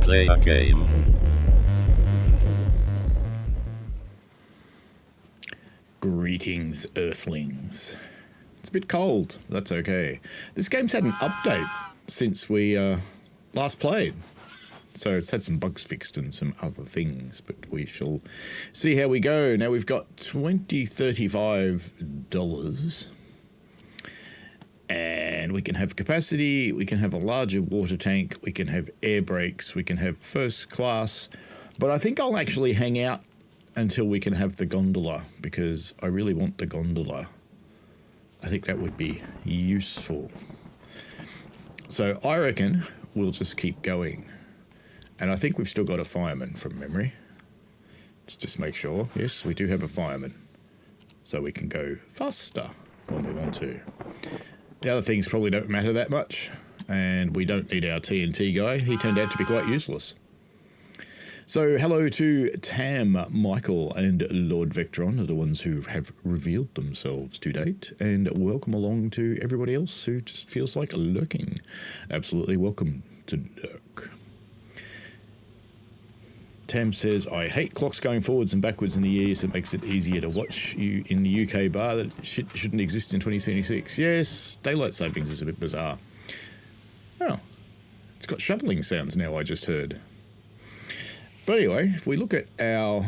play a game. Greetings, Earthlings. It's a bit cold, that's okay. This game's had an update since we last played. So it's had some bugs fixed and some other things, but we shall see how we go. Now we've got $35. And we can have capacity, we can have a larger water tank, we can have air brakes, we can have first class. But I think I'll actually hang out until we can have the gondola, because I really want the gondola. I think that would be useful. So I reckon we'll just keep going. And I think we've still got a fireman from memory. Let's just make sure. Yes, we do have a fireman. So we can go faster when we want to. The other things probably don't matter that much. And we don't need our TNT guy. He turned out to be quite useless. So hello to Tam, Michael and Lord Vectron are the ones who have revealed themselves to date. And welcome along to everybody else who just feels like lurking. Absolutely welcome to lurk. Tam says, I hate clocks going forwards and backwards in the years. It makes it easier to watch you in the UK bar that shouldn't exist in 2076. Yes, daylight savings is a bit bizarre. Oh, it's got shoveling sounds now, I just heard. But anyway, if we look at our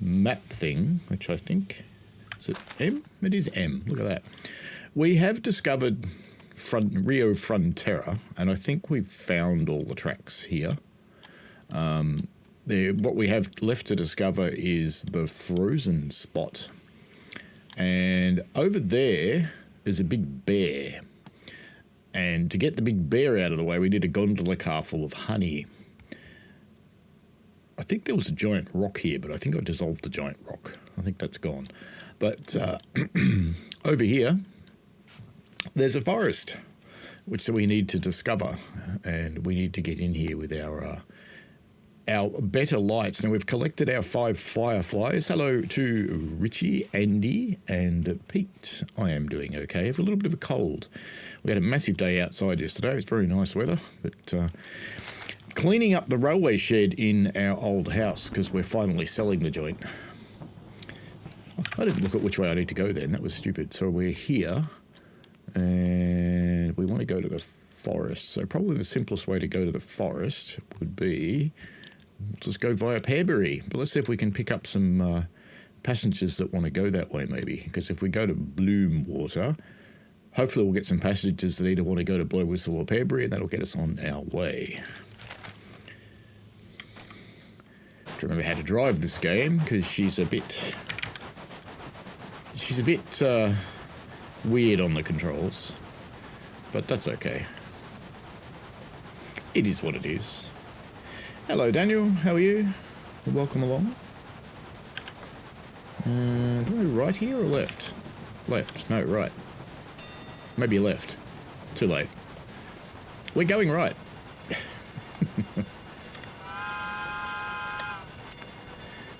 map thing, which I think, is it M? It is M, look at that. We have discovered Rio Frontera, and I think we've found all the tracks here. What we have left to discover is the frozen spot. And over there is a big bear. And to get the big bear out of the way, we did a gondola car full of honey. I think there was a giant rock here, but I think I dissolved the giant rock. I think that's gone. But over here, there's a forest, which we need to discover. And we need to get in here with our better lights. Now we've collected our 5 fireflies. Hello to Richie, Andy, and Pete. I am doing okay. I have a little bit of a cold. We had a massive day outside yesterday. It's very nice weather, but cleaning up the railway shed in our old house because we're finally selling the joint. I didn't look at which way I need to go then. That was stupid. So we're here, and we want to go to the forest. So probably the simplest way to go to the forest would be just go via Pearbury. But let's see if we can pick up some passengers that want to go that way maybe. Because if we go to Bloomwater, hopefully we'll get some passengers that either want to go to Blow Whistle or Pearbury, and that'll get us on our way. To remember how to drive this game, because she's a bit weird on the controls. But that's okay. It is what it is. Hello, Daniel. How are you? Welcome along. Do I go right here or left? Left. No, right. Maybe left. Too late. We're going right.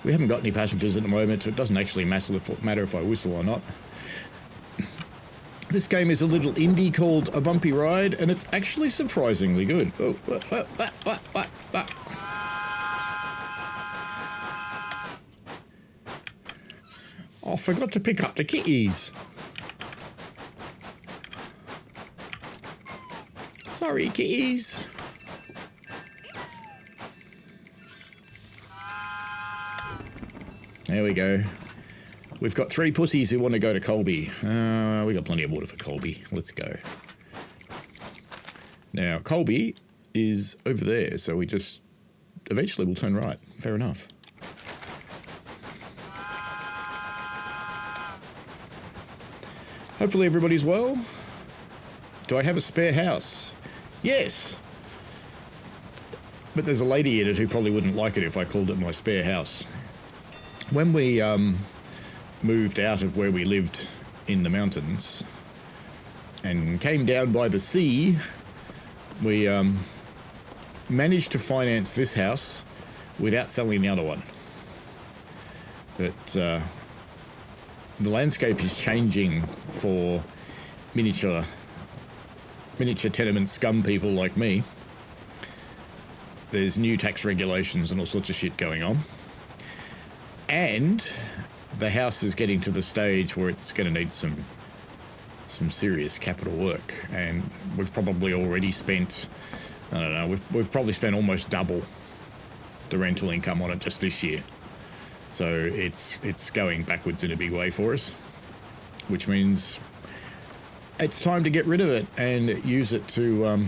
We haven't got any passengers at the moment, so it doesn't actually matter if I whistle or not. This game is a little indie called A Bumpy Ride, and it's actually surprisingly good. Oh, I forgot to pick up the kitties. Sorry, kitties. There we go. We've got 3 pussies who want to go to Colby. We got plenty of water for Colby. Let's go. Now, Colby is over there, so we just eventually we'll turn right. Fair enough. Hopefully everybody's well. Do I have a spare house? Yes. But there's a lady in it who probably wouldn't like it if I called it my spare house. When we moved out of where we lived in the mountains and came down by the sea, we managed to finance this house without selling the other one. But the landscape is changing for miniature tenement scum people like me. there's new tax regulations and all sorts of shit going on. And the house is getting to the stage where it's going to need some serious capital work. And we've probably already spent, I don't know, we've probably spent almost double the rental income on it just this year. So it's going backwards in a big way for us, which means it's time to get rid of it and use it to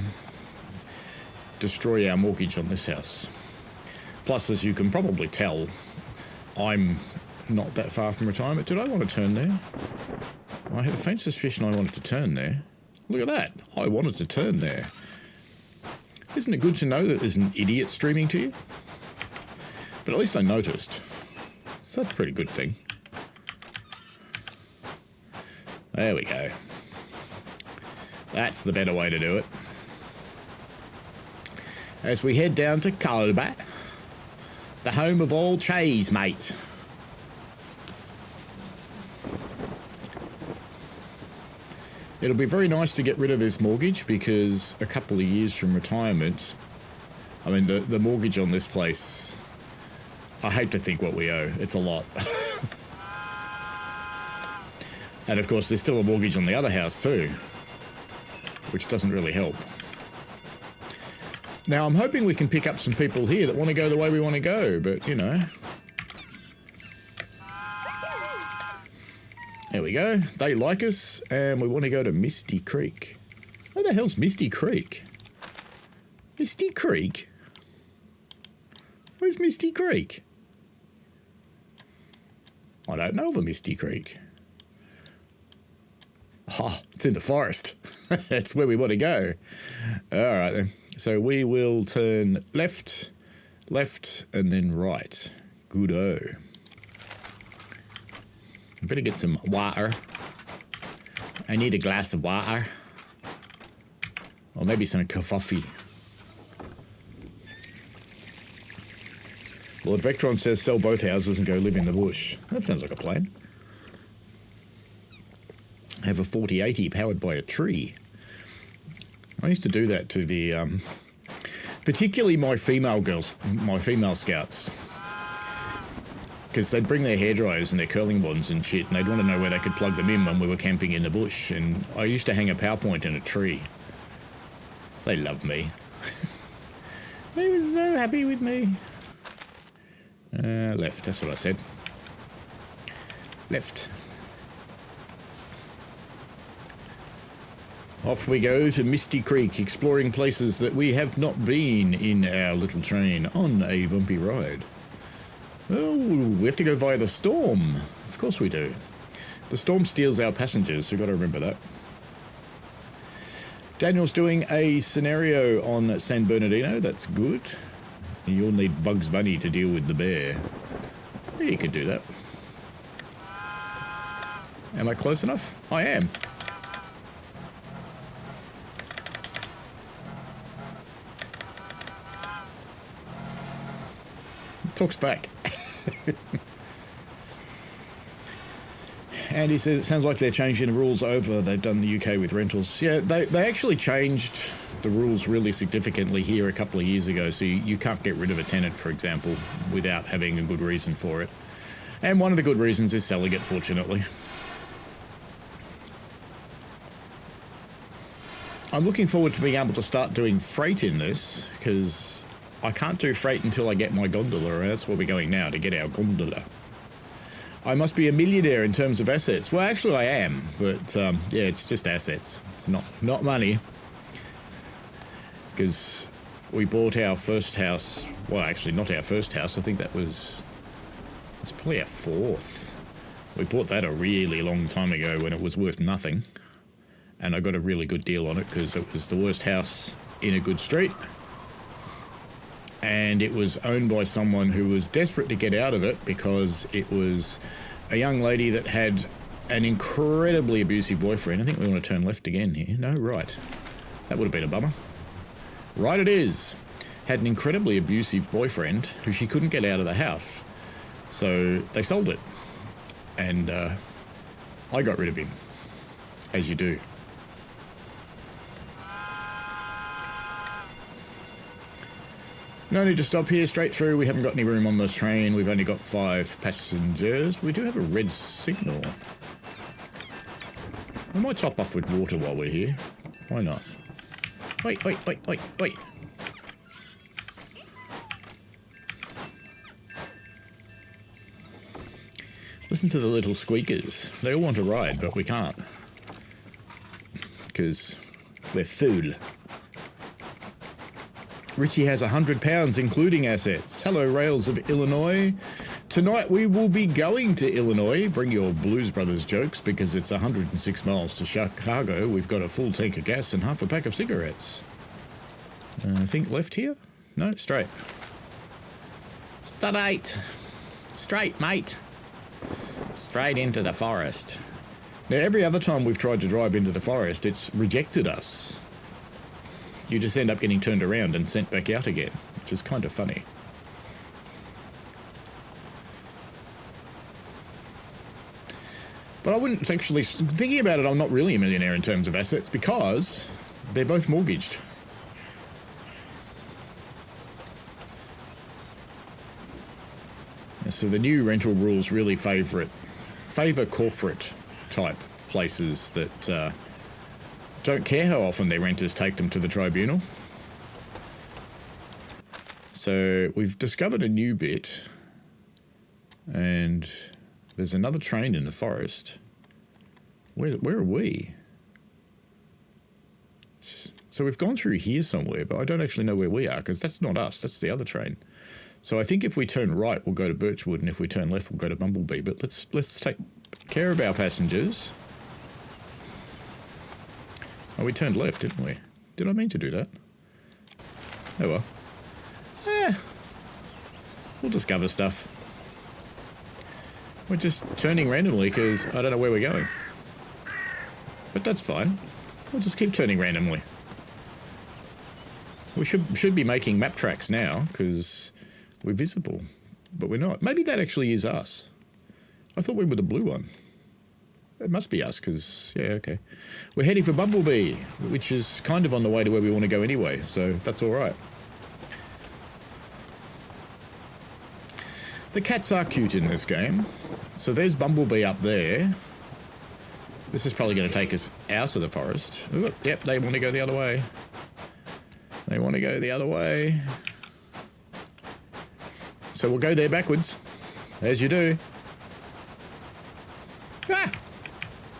destroy our mortgage on this house. Plus, as you can probably tell, I'm not that far from retirement. Did I want to turn there? I had a faint suspicion I wanted to turn there. Look at that. I wanted to turn there. Isn't it good to know that there's an idiot streaming to you? But at least I noticed. So that's a pretty good thing. There we go. That's the better way to do it. As we head down to Calbat, the home of all cheese, mate. It'll be very nice to get rid of this mortgage because a couple of years from retirement, I mean, the mortgage on this place, I hate to think what we owe. It's a lot. And of course, there's still a mortgage on the other house too, which doesn't really help. Now, I'm hoping we can pick up some people here that want to go the way we want to go, but, you know. There we go. They like us, and we want to go to Misty Creek. Where the hell's Misty Creek? Misty Creek? Where's Misty Creek? I don't know of a Misty Creek. Oh, it's in the forest. That's where we want to go. All right, then. So we will turn left, and then right. Good-o. Better get some water. I need a glass of water. Or maybe some coffee. Lord Vectron says sell both houses and go live in the bush. That sounds like a plan. Have a 4080 powered by a tree. I used to do that to the, particularly my female girls, my female scouts. Because they'd bring their hairdryers and their curling bonds and shit, and they'd want to know where they could plug them in when we were camping in the bush. And I used to hang a PowerPoint in a tree. They loved me. They were so happy with me. Left, that's what I said. Left. Off we go to Misty Creek, exploring places that we have not been in our little train on a bumpy ride. Oh, we have to go via the storm. Of course we do. The storm steals our passengers, so we've got to remember that. Daniel's doing a scenario on San Bernardino. That's good. You'll need Bugs Bunny to deal with the bear. Yeah, you could do that. Am I close enough? I am. Talks back. And he says it sounds like they're changing the rules over. They've done the UK with rentals. Yeah, they actually changed the rules really significantly here a couple of years ago. So you can't get rid of a tenant, for example, without having a good reason for it. And one of the good reasons is selling it, fortunately. I'm looking forward to being able to start doing freight in this, because I can't do freight until I get my gondola, and that's where we're going now, to get our gondola. I must be a millionaire in terms of assets. Well, actually I am, but yeah, it's just assets. It's not money. Because we bought our first house, well, actually not our first house, I think it's probably our fourth. We bought that a really long time ago when it was worth nothing. And I got a really good deal on it because it was the worst house in a good street. And it was owned by someone who was desperate to get out of it because it was a young lady that had an incredibly abusive boyfriend. I think we want to turn left again here. No, right. That would have been a bummer. Right it is. Had an incredibly abusive boyfriend who she couldn't get out of the house. So they sold it. And I got rid of him. As you do. No need to stop here, straight through. We haven't got any room on this train. We've only got 5 passengers. We do have a red signal. We might top off with water while we're here. Why not? Wait. Listen to the little squeakers. They all want to ride, but we can't. Because we're full. Richie has 100 pounds, including assets. Hello, Rails of Illinois. Tonight we will be going to Illinois. Bring your Blues Brothers jokes because it's 106 miles to Chicago. We've got a full tank of gas and half a pack of cigarettes. I think left here? No, straight. Straight. Straight, mate. Straight into the forest. Now, every other time we've tried to drive into the forest, it's rejected us. You just end up getting turned around and sent back out again, which is kind of funny. But I wouldn't actually... Thinking about it, I'm not really a millionaire in terms of assets because they're both mortgaged. So the new rental rules really favour corporate type places that don't care how often their renters take them to the tribunal. So we've discovered a new bit, and there's another train in the forest. Where are we? So we've gone through here somewhere, but I don't actually know where we are because that's not us. That's the other train. So I think if we turn right, we'll go to Birchwood, and if we turn left, we'll go to Bumblebee. But let's take care of our passengers. Oh, we turned left, didn't we? Did I mean to do that? Oh well. We'll discover stuff. We're just turning randomly because I don't know where we're going. But that's fine. We'll just keep turning randomly. We should be making map tracks now because we're visible, but we're not. Maybe that actually is us. I thought we were the blue one. It must be us because, yeah, okay. We're heading for Bumblebee, which is kind of on the way to where we want to go anyway, so that's all right. The cats are cute in this game. So there's Bumblebee up there. This is probably going to take us out of the forest. Ooh, yep, they want to go the other way. They want to go the other way. So we'll go there backwards, as you do. Ah!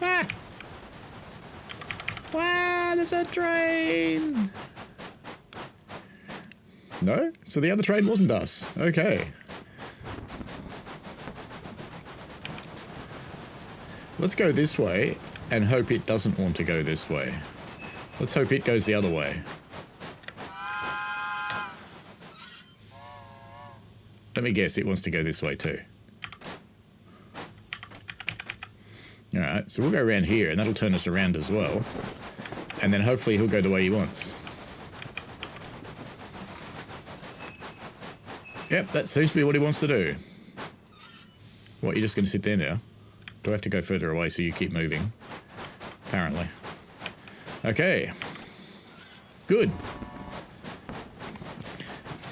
Ah! Wow, there's a train! No? So the other train wasn't us. Okay. Let's go this way and hope it doesn't want to go this way. Let's hope it goes the other way. Let me guess, it wants to go this way too. Alright, so we'll go around here and that'll turn us around as well. And then hopefully he'll go the way he wants. Yep, that seems to be what he wants to do. What, you're just going to sit there now? Do I have to go further away so you keep moving? Apparently. Okay. Good.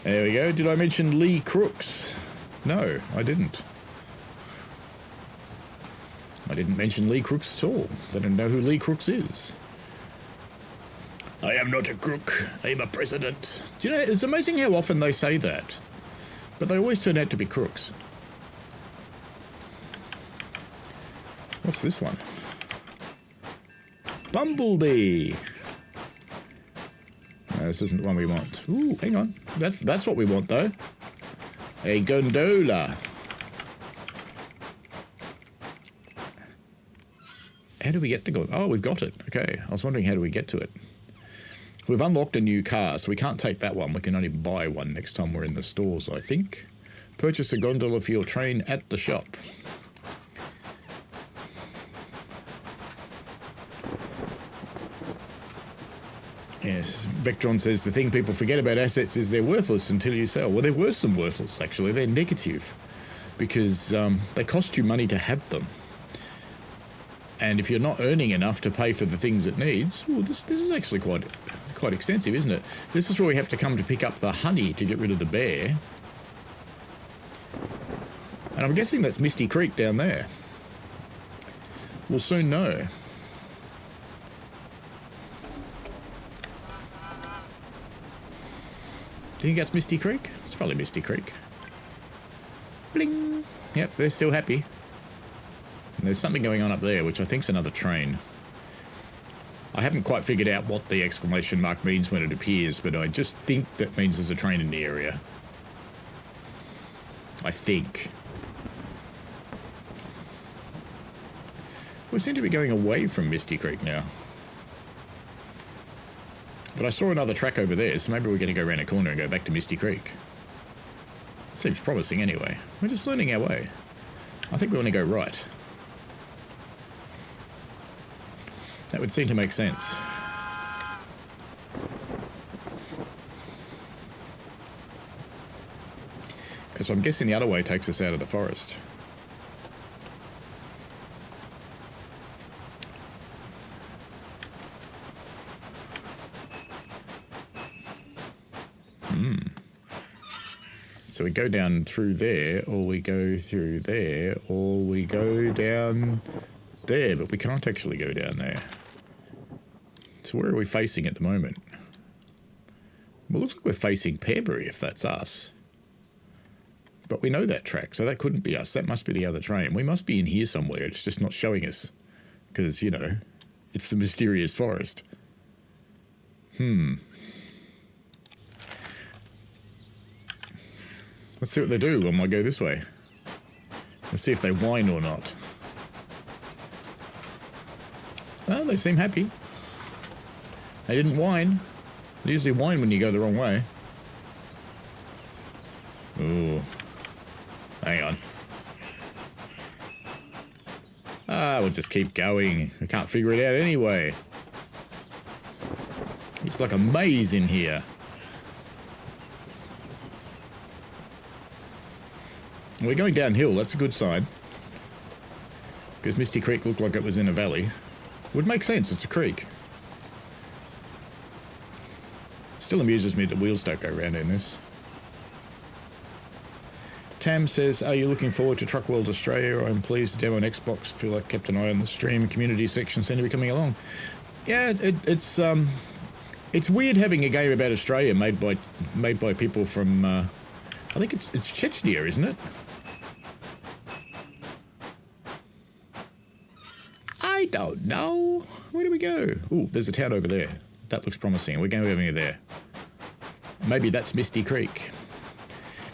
There we go. Did I mention Lee Crooks? No, I didn't. I didn't mention Lee Crooks at all. I don't know who Lee Crooks is. I am not a crook. I am a president. Do you know, it's amazing how often they say that. But they always turn out to be crooks. What's this one? Bumblebee. No, this isn't the one we want. Ooh, hang on. That's what we want, though. A gondola. How do we get the gondola? Oh, we've got it. Okay. I was wondering how do we get to it. We've unlocked a new car, so we can't take that one. We can only buy one next time we're in the stores, I think. Purchase a gondola for your train at the shop. Yes, Vectron says the thing people forget about assets is they're worthless until you sell. Well, they're worse than worthless, actually. They're negative because they cost you money to have them. And if you're not earning enough to pay for the things it needs, well, this is actually quite quite extensive, isn't it? This is where we have to come to pick up the honey to get rid of the bear. And I'm guessing that's Misty Creek down there. We'll soon know. Do you think that's Misty Creek? It's probably Misty Creek. Bling! Yep, they're still happy. And there's something going on up there, which I think's another train. I haven't quite figured out what the exclamation mark means when it appears, but I just think that means there's a train in the area. I think. We seem to be going away from Misty Creek now. But I saw another track over there, so maybe we're going to go around a corner and go back to Misty Creek. Seems promising anyway. We're just learning our way. I think we want to go right. That would seem to make sense. Because I'm guessing the other way takes us out of the forest. So we go down through there, or we go through there, or we go down there, but we can't actually go down there. So where are we facing at the moment? Well, it looks like we're facing Pearbury, if that's us. But we know that track, so that couldn't be us. That must be the other train. We must be in here somewhere. It's just not showing us. Because, you know, it's the mysterious forest. Let's see what they do when I go this way. Let's see if they whine or not. Oh, they seem happy. They didn't whine. They usually whine when you go the wrong way. Ooh. Hang on. We'll just keep going. I can't figure it out anyway. It's like a maze in here. We're going downhill, that's a good sign. Because Misty Creek looked like it was in a valley. Would make sense, it's a creek. Still amuses me that wheels don't go around in this. Tam says, are you looking forward to Truck World Australia? I'm pleased the demo on Xbox. Feel like kept an eye on the stream. Community section seem to be coming along. Yeah, it's weird having a game about Australia made by people from I think it's Chechnya, isn't it? I don't know. Where do we go? Ooh, there's a town over there. That looks promising. We're going over there. Maybe that's Misty Creek.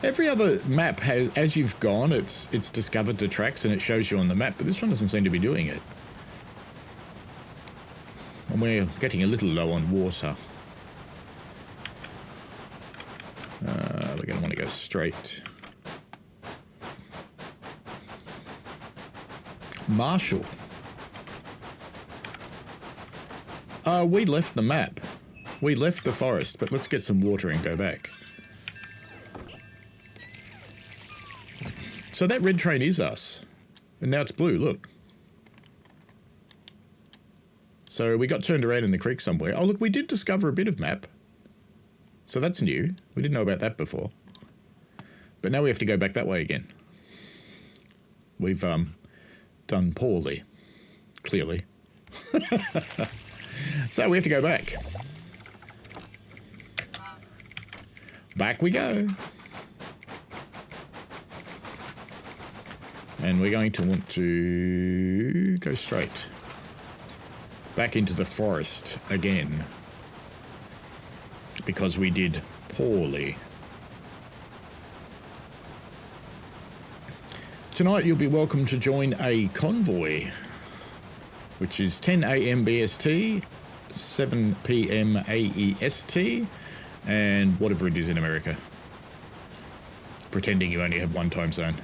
Every other map has, as you've gone, it's discovered the tracks and it shows you on the map, but this one doesn't seem to be doing it. And we're getting a little low on water. We're going to want to go straight. Marshall. We left the map. We left the forest, but let's get some water and go back. So that red train is us. And now it's blue, look. So we got turned around in the creek somewhere. Oh, look, we did discover a bit of map. So that's new. We didn't know about that before. But now we have to go back that way again. We've done poorly, clearly. So we have to go back. Back we go. And we're going to want to go straight. Back into the forest again. Because we did poorly. Tonight you'll be welcome to join a convoy, which is 10 a.m. BST, 7 p.m. AEST, and whatever it is in America. Pretending you only have one time zone.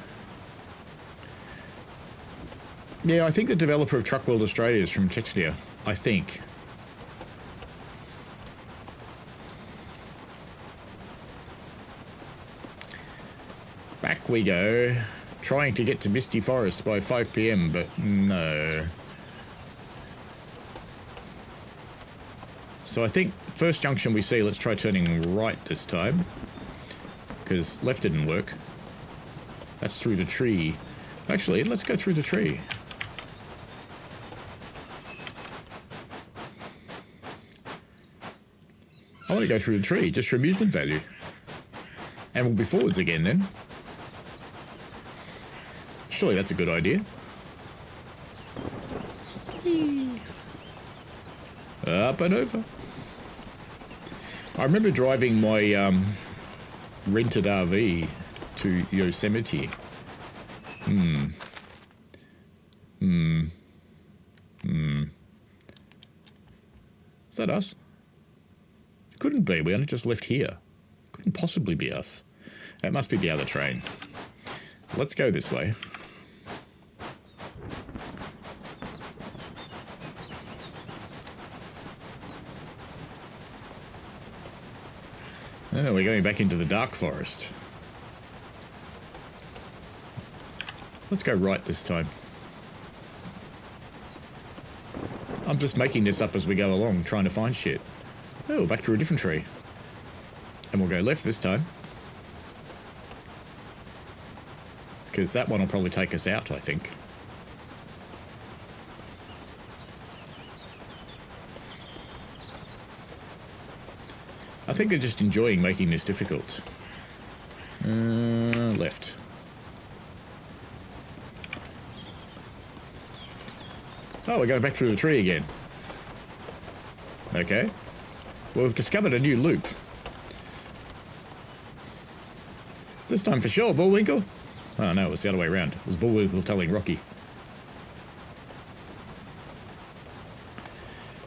Yeah, I think the developer of Truck World Australia is from Chechnya. I think. Back we go. Trying to get to Misty Forest by 5 p.m, but no. So I think first junction we see, let's try turning right this time. Because left didn't work. That's through the tree. Actually, let's go through the tree. I want to go through the tree, just for amusement value. And we'll be forwards again then. Surely that's a good idea. Up and over. I remember driving my rented RV to Yosemite. Is that us? It couldn't be. We only just left here. Couldn't possibly be us. That must be the other train. Let's go this way. Oh, we're going back into the dark forest. Let's go right this time. I'm just making this up as we go along, trying to find shit. Oh, back through a different tree. And we'll go left this time. Because that one will probably take us out, I think. I think they're just enjoying making this difficult. Left. Oh, we're going back through the tree again. Okay. Well, we've discovered a new loop. This time for sure, Bullwinkle. Oh no, it was the other way around. It was Bullwinkle telling Rocky.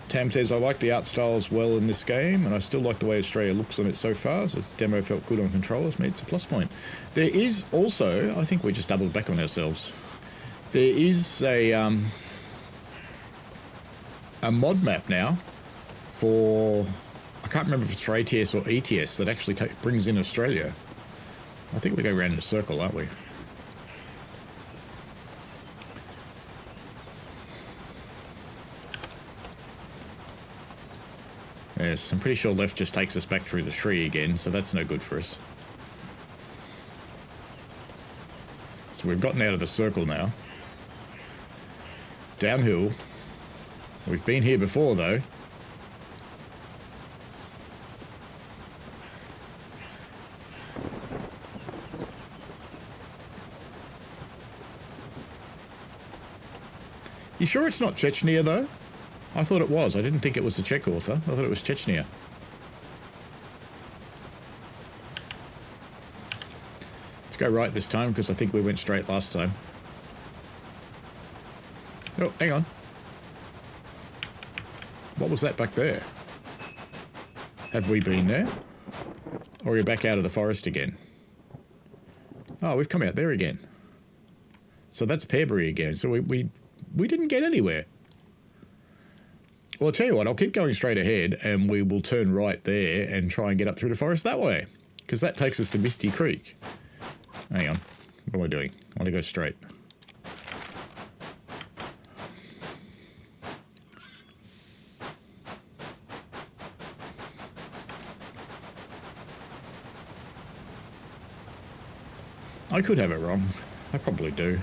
Tam says, I like the art style as well in this game, and I still like the way Australia looks on it so far, so its demo felt good on controllers. It's a plus point. There is also, I think we just doubled back on ourselves, there is a mod map now for, I can't remember if it's for ATS or ETS, that actually brings in Australia. I think we go around in a circle, aren't we? Yes, I'm pretty sure left just takes us back through the tree again, so that's no good for us. So we've gotten out of the circle now. Downhill. We've been here before, though. You sure it's not Chechnya, though? I thought it was. I didn't think it was the Czech author. I thought it was Chechnya. Let's go right this time, because I think we went straight last time. Oh, hang on. What was that back there? Have we been there? Or are we back out of the forest again? Oh, we've come out there again. So that's Pearbury again. So we didn't get anywhere. Well, I'll tell you what, I'll keep going straight ahead and we will turn right there and try and get up through the forest that way. Because that takes us to Misty Creek. Hang on. What am I doing? I want to go straight. I could have it wrong. I probably do.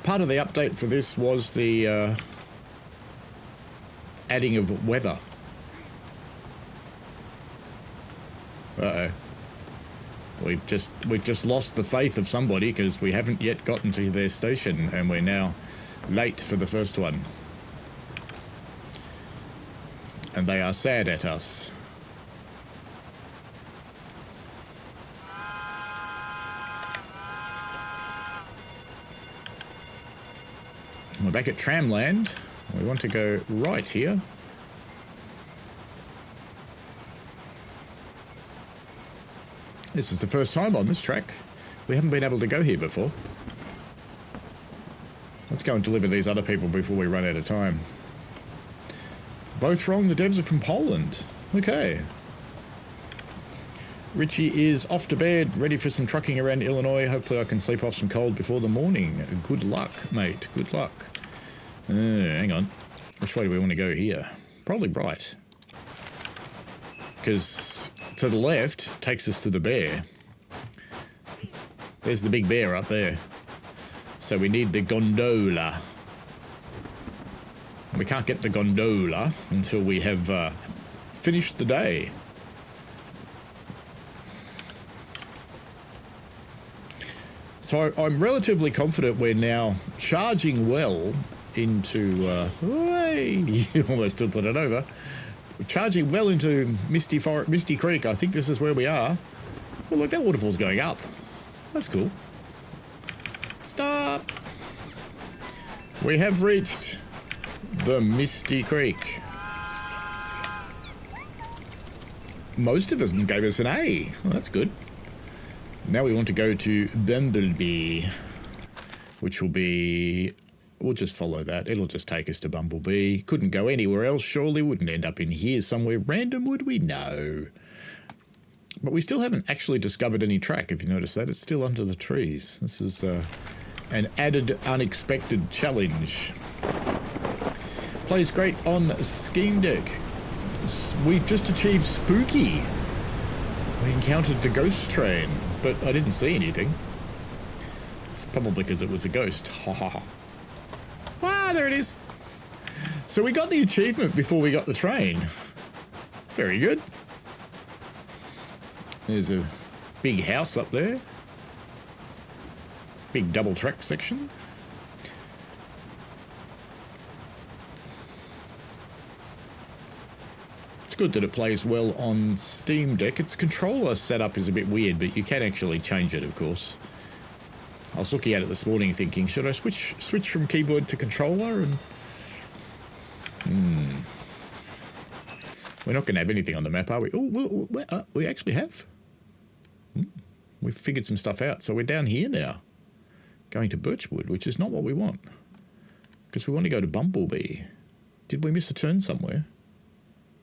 Part of the update for this was the adding of weather. Uh-oh. We've just lost the faith of somebody because we haven't yet gotten to their station and we're now late for the first one. And they are sad at us. We're back at Tramland. We want to go right here. This is the first time on this track. We haven't been able to go here before. Let's go and deliver these other people before we run out of time. Both wrong, the devs are from Poland. Okay. Richie is off to bed, ready for some trucking around Illinois. Hopefully I can sleep off some cold before the morning. Good luck, mate. Good luck. Hang on. Which way do we want to go here? Probably right. Because to the left takes us to the bear. There's the big bear up there. So we need the gondola. We can't get the gondola until we have finished the day. So I'm relatively confident we're now charging well into... you almost tilted it over. We're charging well into Misty Creek. I think this is where we are. Oh, look, that waterfall's going up. That's cool. Stop! We have reached the Misty Creek. Most of us gave us an A. Well, that's good. Now we want to go to Bumblebee, which will be... We'll just follow that. It'll just take us to Bumblebee. Couldn't go anywhere else, surely. Wouldn't end up in here somewhere random, would we? No. But we still haven't actually discovered any track, if you notice that. It's still under the trees. This is an added unexpected challenge. Plays great on Scheme Deck. We've just achieved Spooky. We encountered the ghost train, but I didn't see anything. It's probably because it was a ghost. Ha ha ha. Ah, there it is. So we got the achievement before we got the train. Very good. There's a big house up there. Big double track section. It's good that it plays well on Steam Deck. Its controller setup is a bit weird, but you can actually change it, of course. I was looking at it this morning thinking, should I switch from keyboard to controller? And we're not going to have anything on the map, are we? Oh, we actually have. We've figured some stuff out. So we're down here now, going to Birchwood, which is not what we want. Because we want to go to Bumblebee. Did we miss a turn somewhere?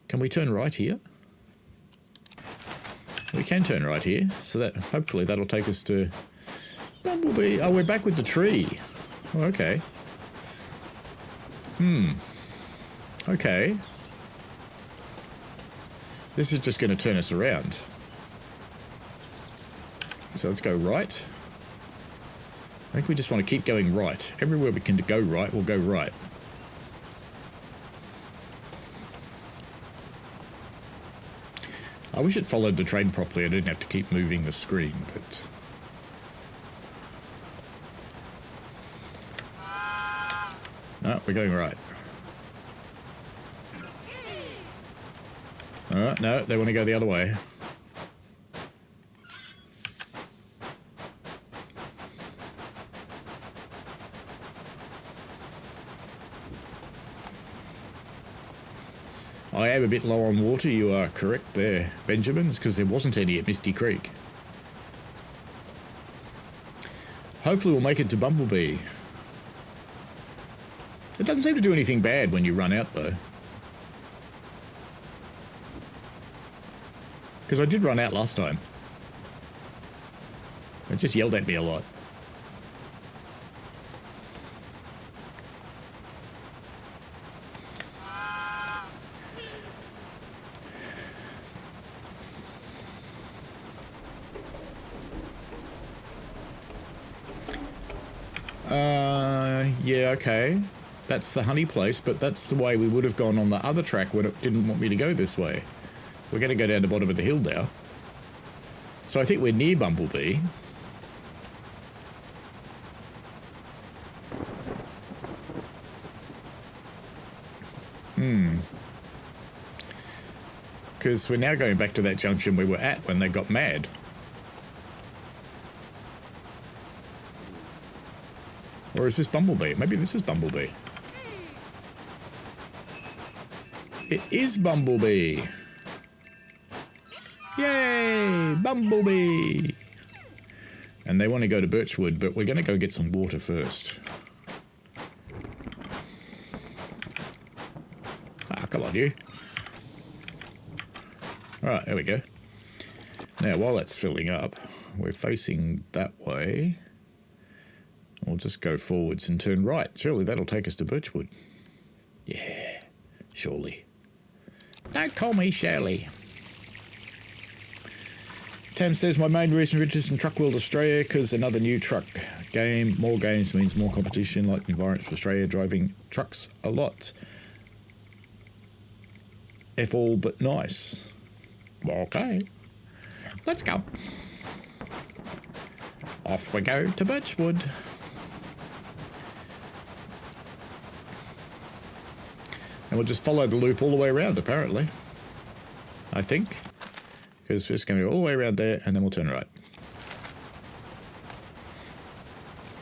Can we turn right here? We can turn right here, so that hopefully that'll take us to Bumblebee. Oh, we're back with the tree. Oh, okay. Okay. This is just going to turn us around. So let's go right. I think we just want to keep going right. Everywhere we can go right, we'll go right. I wish it followed the train properly. I didn't have to keep moving the screen, but... No, we're going right. No, they want to go the other way. I am a bit low on water, you are correct there, Benjamin. It's because there wasn't any at Misty Creek. Hopefully we'll make it to Bumblebee. It doesn't seem to do anything bad when you run out, though. Because I did run out last time. It just yelled at me a lot. Yeah, okay. That's the honey place, but that's the way we would have gone on the other track when it didn't want me to go this way. We're going to go down the bottom of the hill now. So I think we're near Bumblebee. Because we're now going back to that junction we were at when they got mad. Or is this Bumblebee? Maybe this is Bumblebee. It is Bumblebee. Yay! Bumblebee! And they want to go to Birchwood, but we're going to go get some water first. Ah, come on, you. Alright, there we go. Now, while that's filling up, we're facing that way. We'll just go forwards and turn right. Surely that'll take us to Birchwood. Yeah, surely. Don't call me Shirley. Tam says, my main reason for interest in Truck World Australia, because another new truck game. More games means more competition, like the environments for Australia, driving trucks a lot. F all but nice. Okay. Let's go. Off we go to Birchwood. And we'll just follow the loop all the way around, apparently. I think. Because we're just going to go all the way around there, and then we'll turn right.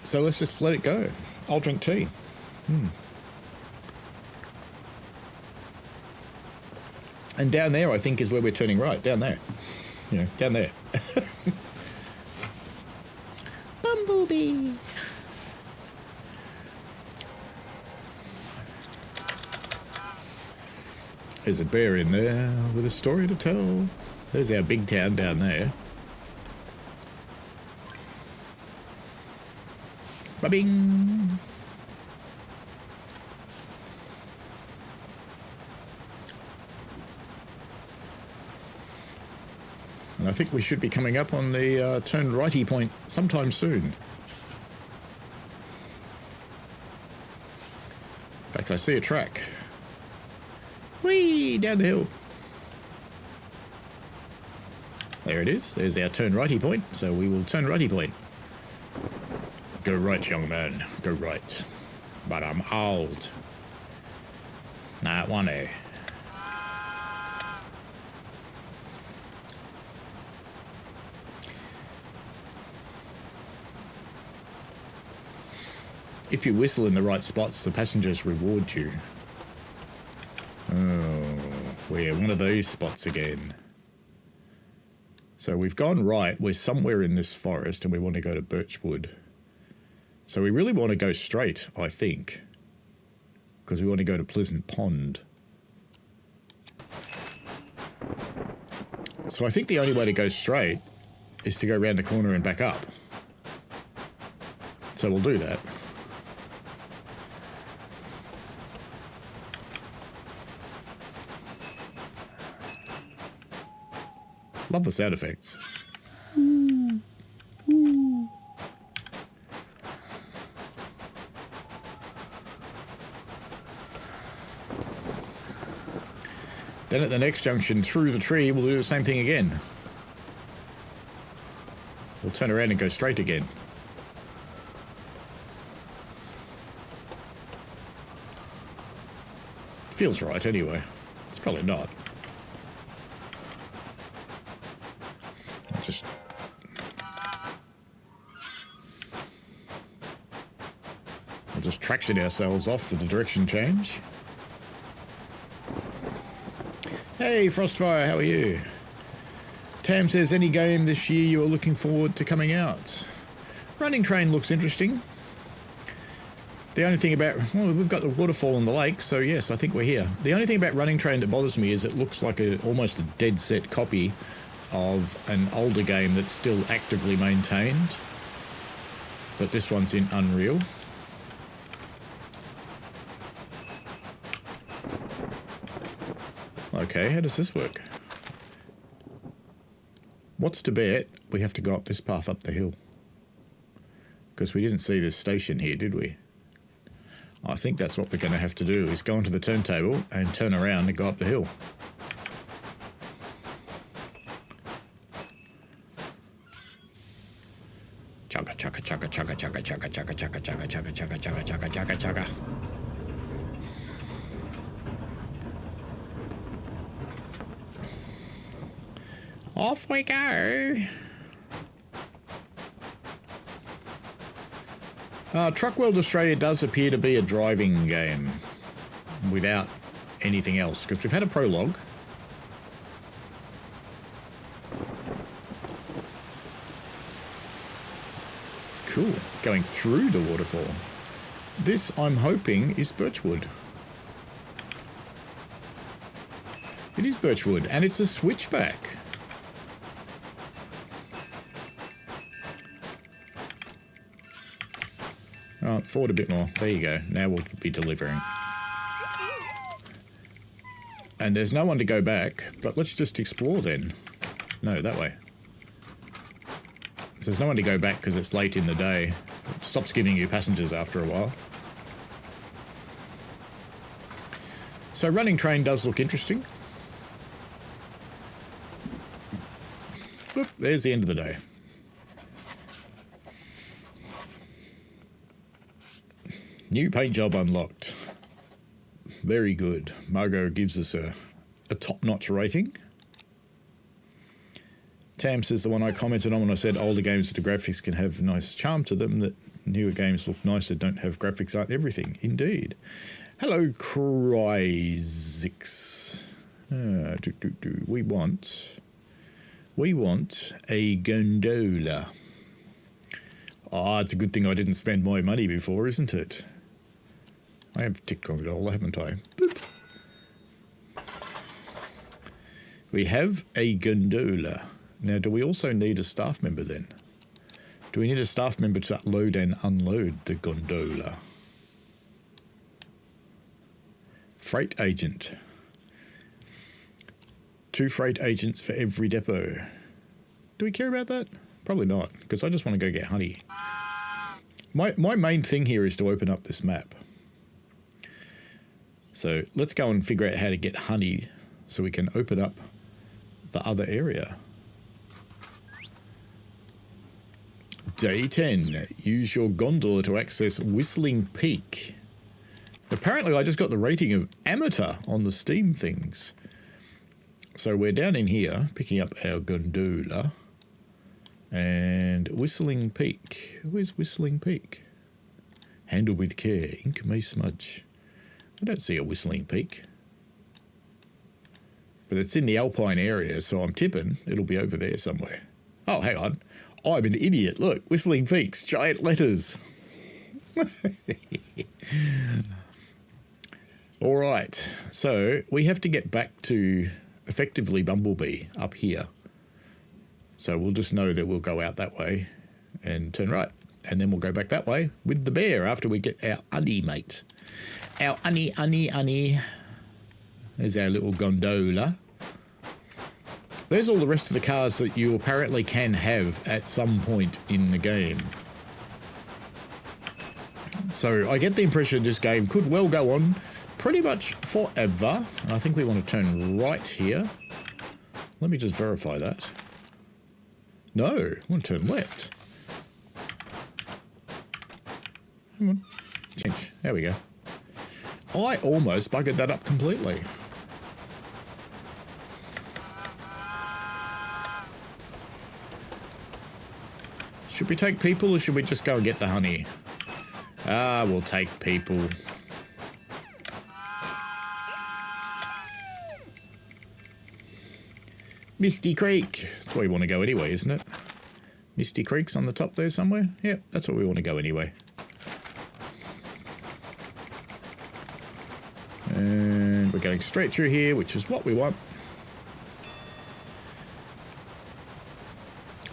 So let's just let it go. I'll drink tea. And down there, I think, is where we're turning right. Down there. You know, down there. Bumblebee. There's a bear in there with a story to tell. There's our big town down there. Ba-bing. And I think we should be coming up on the turn righty point sometime soon. In fact, I see a track. Whee! Down the hill. There it is. There's our turn righty point. So we will turn righty point. Go right, young man. Go right. But I'm old. Not want to. If you whistle in the right spots, the passengers reward you. Oh, we're one of these spots again. So we've gone right. We're somewhere in this forest and we want to go to Birchwood. So we really want to go straight, I think. Because we want to go to Pleasant Pond. So I think the only way to go straight is to go around the corner and back up. So we'll do that. Love the sound effects. Then at the next junction through the tree, we'll do the same thing again. We'll turn around and go straight again. Feels right anyway. It's probably not. We'll just traction ourselves off for the direction change. Hey, Frostfire, how are you? Tam says, any game this year you are looking forward to coming out? Running Train looks interesting. The only thing about... well, we've got the waterfall on the lake, so yes, I think we're here. The only thing about Running Train that bothers me is it looks like almost a dead set copy of an older game that's still actively maintained. But this one's in Unreal. Okay, how does this work? What's to bet we have to go up this path up the hill? Because we didn't see this station here, did we? I think that's what we're going to have to do, is go onto the turntable and turn around and go up the hill. Chugga, chugga, chugga, chugga, chugga, chugga, chugga, chugga, chugga, chugga, chugga, chugga, chugga, chugga, chugga. Off we go. Truck World Australia does appear to be a driving game without anything else, because we've had a prologue. Cool. Going through the waterfall. This, I'm hoping, is Birchwood. It is Birchwood, and it's a switchback. Oh, forward a bit more. There you go. Now we'll be delivering. And there's no one to go back, but let's just explore then. No, that way. There's no one to go back because it's late in the day. It stops giving you passengers after a while. So running train does look interesting. Oop, there's the end of the day. New paint job unlocked. Very good. Margot gives us a top-notch rating. Tam says the one I commented on when I said older games with the graphics can have nice charm to them, that newer games look nicer, don't have graphics, aren't everything. Indeed. Hello, Cryzix. We want a gondola. Ah, it's a good thing I didn't spend my money before, isn't it? I have ticked gondola, haven't I? Boop. We have a gondola. Now, do we also need a staff member then? Do we need a staff member to load and unload the gondola? Freight agent. 2 freight agents for every depot. Do we care about that? Probably not, because I just want to go get honey. My main thing here is to open up this map. So let's go and figure out how to get honey so we can open up the other area. Day 10. Use your gondola to access Whistling Peak. Apparently I just got the rating of amateur on the Steam things. So we're down in here picking up our gondola. And Whistling Peak. Where's Whistling Peak? Handle with care. Ink may smudge. I don't see a Whistling Peak. But it's in the Alpine area, so I'm tipping it'll be over there somewhere. Oh, hang on. I'm an idiot. Look, Whistling Peaks, giant letters. All right. So we have to get back to effectively Bumblebee up here. So we'll just know that we'll go out that way and turn right. And then we'll go back that way with the bear after we get our honey mate. Our honey. There's our little gondola. There's all the rest of the cars that you apparently can have at some point in the game. So I get the impression this game could well go on pretty much forever. And I think we want to turn right here. Let me just verify that. No, I want to turn left. Come on. Change. There we go. I almost buggered that up completely. Should we take people or should we just go and get the honey? Ah, we'll take people. Misty Creek. That's where we want to go anyway, isn't it? Misty Creek's on the top there somewhere? Yep, that's where we want to go anyway. And we're going straight through here, which is what we want.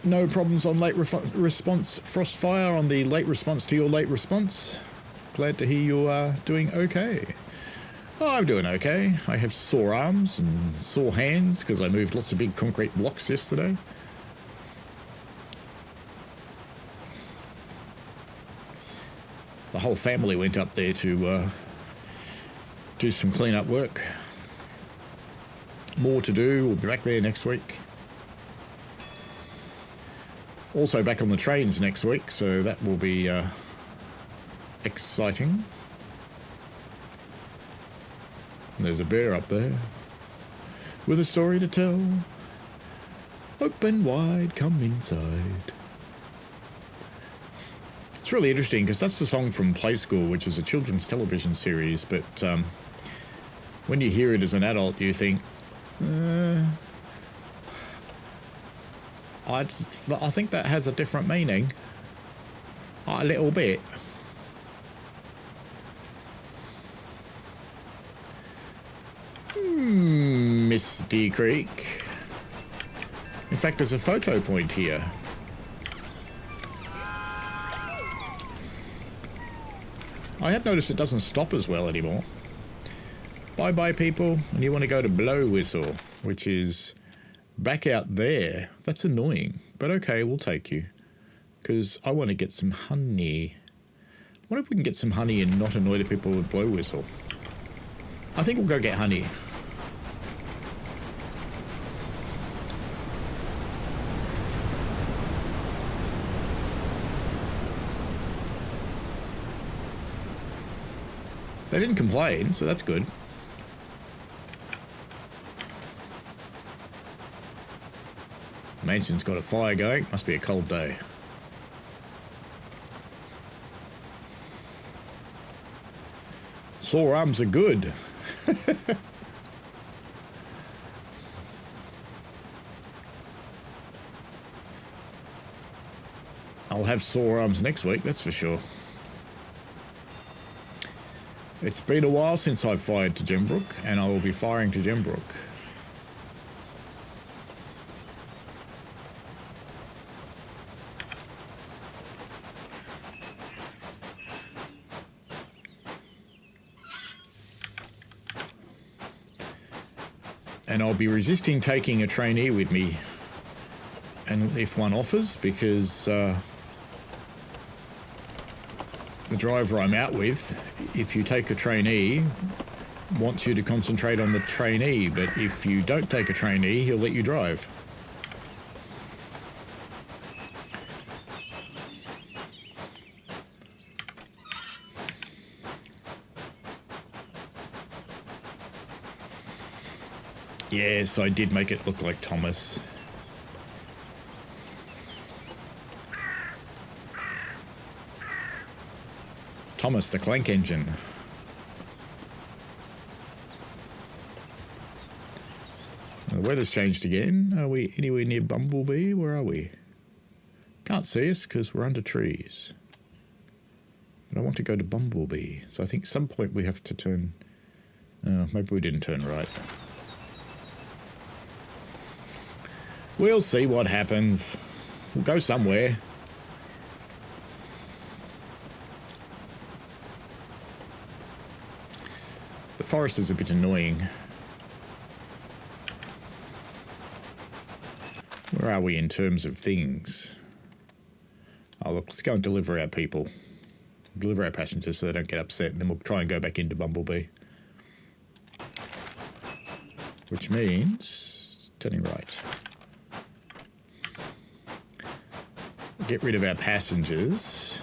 No problems on late response Frostfire on the late response to your late response. Glad to hear you are doing okay. Oh, I'm doing okay. I have sore arms and sore hands because I moved lots of big concrete blocks yesterday. The whole family went up there to do some clean-up work. More to do. We'll be back there next week. Also back on the trains next week, so that will be exciting. And there's a bear up there with a story to tell. Open wide, come inside. It's really interesting because that's the song from Play School, which is a children's television series, but when you hear it as an adult, you think, I think that has a different meaning. A little bit. Misty Creek. In fact, there's a photo point here. I have noticed it doesn't stop as well anymore. Bye-bye, people. And you want to go to Blow Whistle, which is back out there. That's annoying. But okay, we'll take you. Because I want to get some honey. What if we can get some honey and not annoy the people with Blow Whistle? I think we'll go get honey. They didn't complain, so that's good. Mansion's got a fire going. Must be a cold day. Sore arms are good. I'll have sore arms next week, that's for sure. It's been a while since I've fired to Gembrook, and I will be firing to Gembrook. And I'll be resisting taking a trainee with me, and if one offers, because the driver I'm out with, if you take a trainee, wants you to concentrate on the trainee, but if you don't take a trainee, he'll let you drive. Yes, I did make it look like Thomas. Thomas the Clank Engine. The weather's changed again. Are we anywhere near Bumblebee? Where are we? Can't see us because we're under trees. But I want to go to Bumblebee. So I think at some point we have to turn... maybe we didn't turn right. We'll see what happens. We'll go somewhere. The forest is a bit annoying. Where are we in terms of things? Oh look, let's go and deliver our people. Deliver our passengers so they don't get upset, and then we'll try and go back into Bumblebee. Which means... turning right. Get rid of our passengers.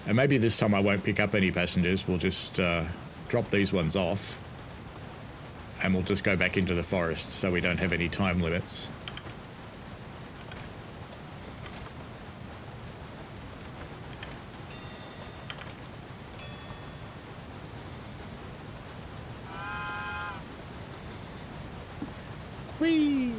And maybe this time I won't pick up any passengers. We'll just drop these ones off. And we'll just go back into the forest so we don't have any time limits. Whee!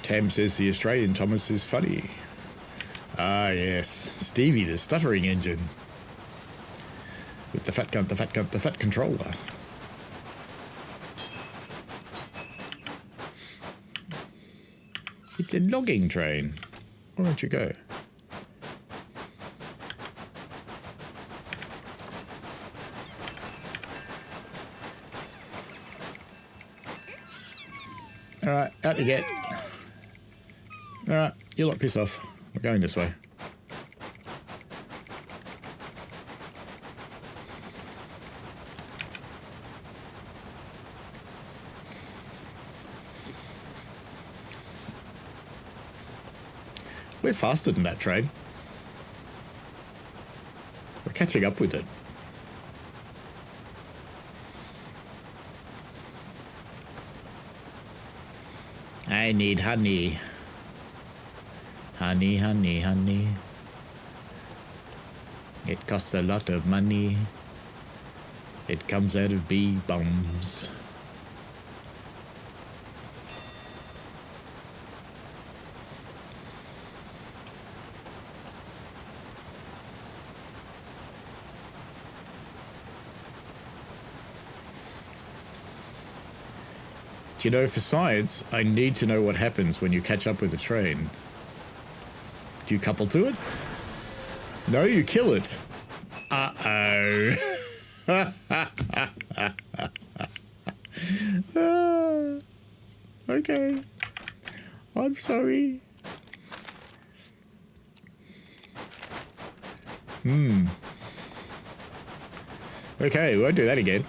Tam says the Australian Thomas is funny. Ah, yes. Stevie, the stuttering engine. With the fat gun, the fat controller. It's a logging train. Why don't you go? Alright, out you get. Alright, you lot piss off. We're going this way. We're faster than that train. We're catching up with it. I need honey. Honey, honey, honey. It costs a lot of money. It comes out of bee bums. You know, for science, I need to know what happens when you catch up with a train. Do you couple to it? No, you kill it. Uh-oh. Okay. I'm sorry. Okay, we won't do that again.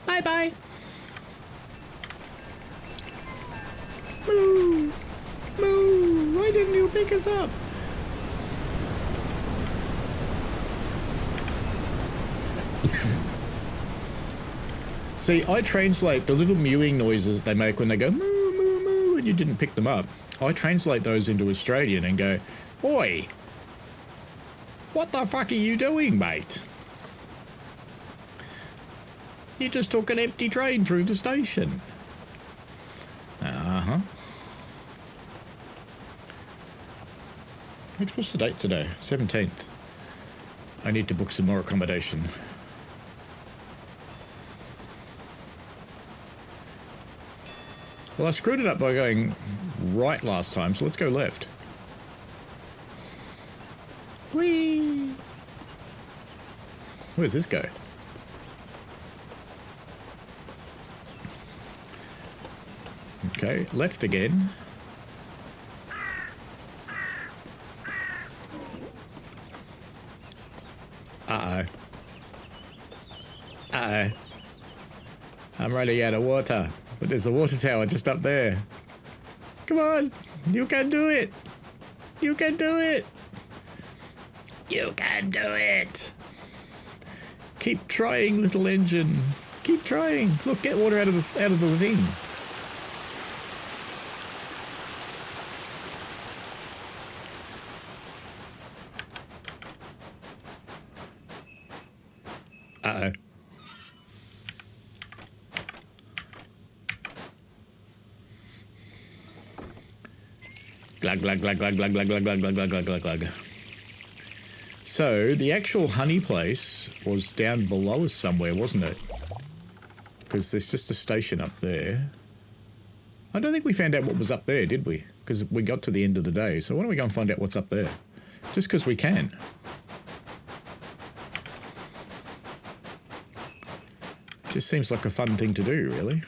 Bye-bye. Moo! Moo! Why didn't you pick us up? See, I translate the little mewing noises they make when they go moo, moo, moo, and you didn't pick them up. I translate those into Australian and go, oi, what the fuck are you doing, mate? You just took an empty train through the station. Uh-huh. What's the date today? 17th. I need to book some more accommodation. Well, I screwed it up by going right last time, so let's go left. Whee! Where's this go? Okay, left again. Uh-oh. Uh-oh. I'm running out of water, but there's a water tower just up there. Come on, you can do it. You can do it. You can do it. Keep trying, little engine. Keep trying. Look, get water out of the thing. Uh-oh. Glug, glug, glug, glug, glug, glug, glug, glug, glug, glug, glug, glug, glug. So, the actual honey place was down below us somewhere, wasn't it? Because there's just a station up there. I don't think we found out what was up there, did we? Because we got to the end of the day. So why don't we go and find out what's up there? Just because we can. Just seems like a fun thing to do, really.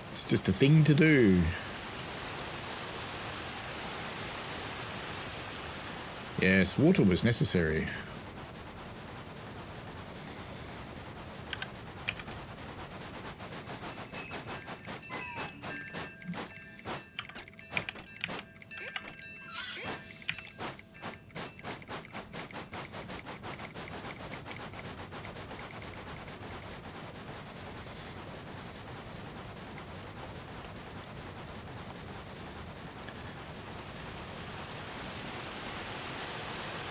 It's just a thing to do. Yes, water was necessary.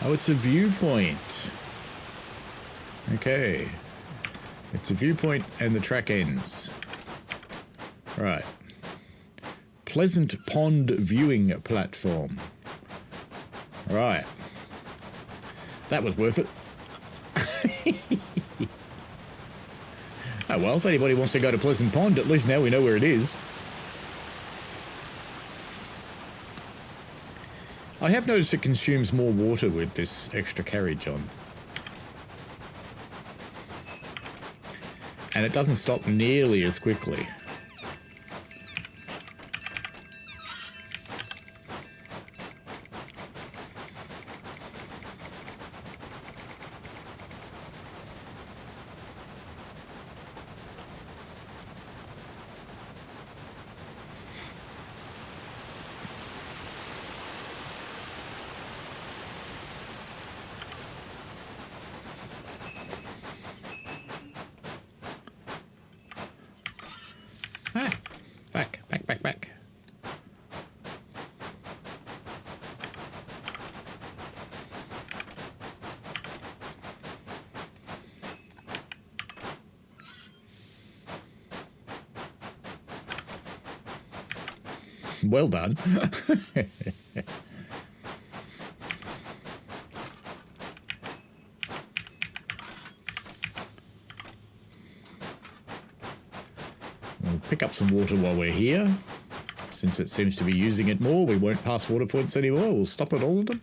Oh, it's a viewpoint. Okay. It's a viewpoint and the track ends. Right. Pleasant Pond Viewing Platform. Right. That was worth it. Oh well, if anybody wants to go to Pleasant Pond, at least now we know where it is. I have noticed it consumes more water with this extra carriage on. And it doesn't stop nearly as quickly. Well done. We'll pick up some water while we're here. Since it seems to be using it more, we won't pass water points anymore. We'll stop at all of them.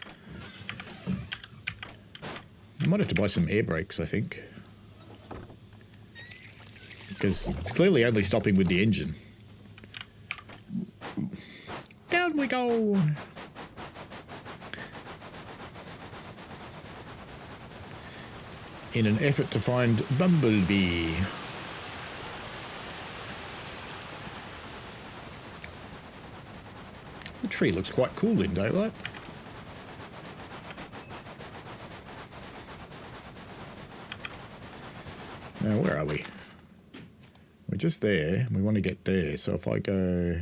I might have to buy some air brakes, I think. Because it's clearly only stopping with the engine. Down we go! In an effort to find Bumblebee. The tree looks quite cool in daylight. Now, where are we? We're just there. We want to get there. So if I go...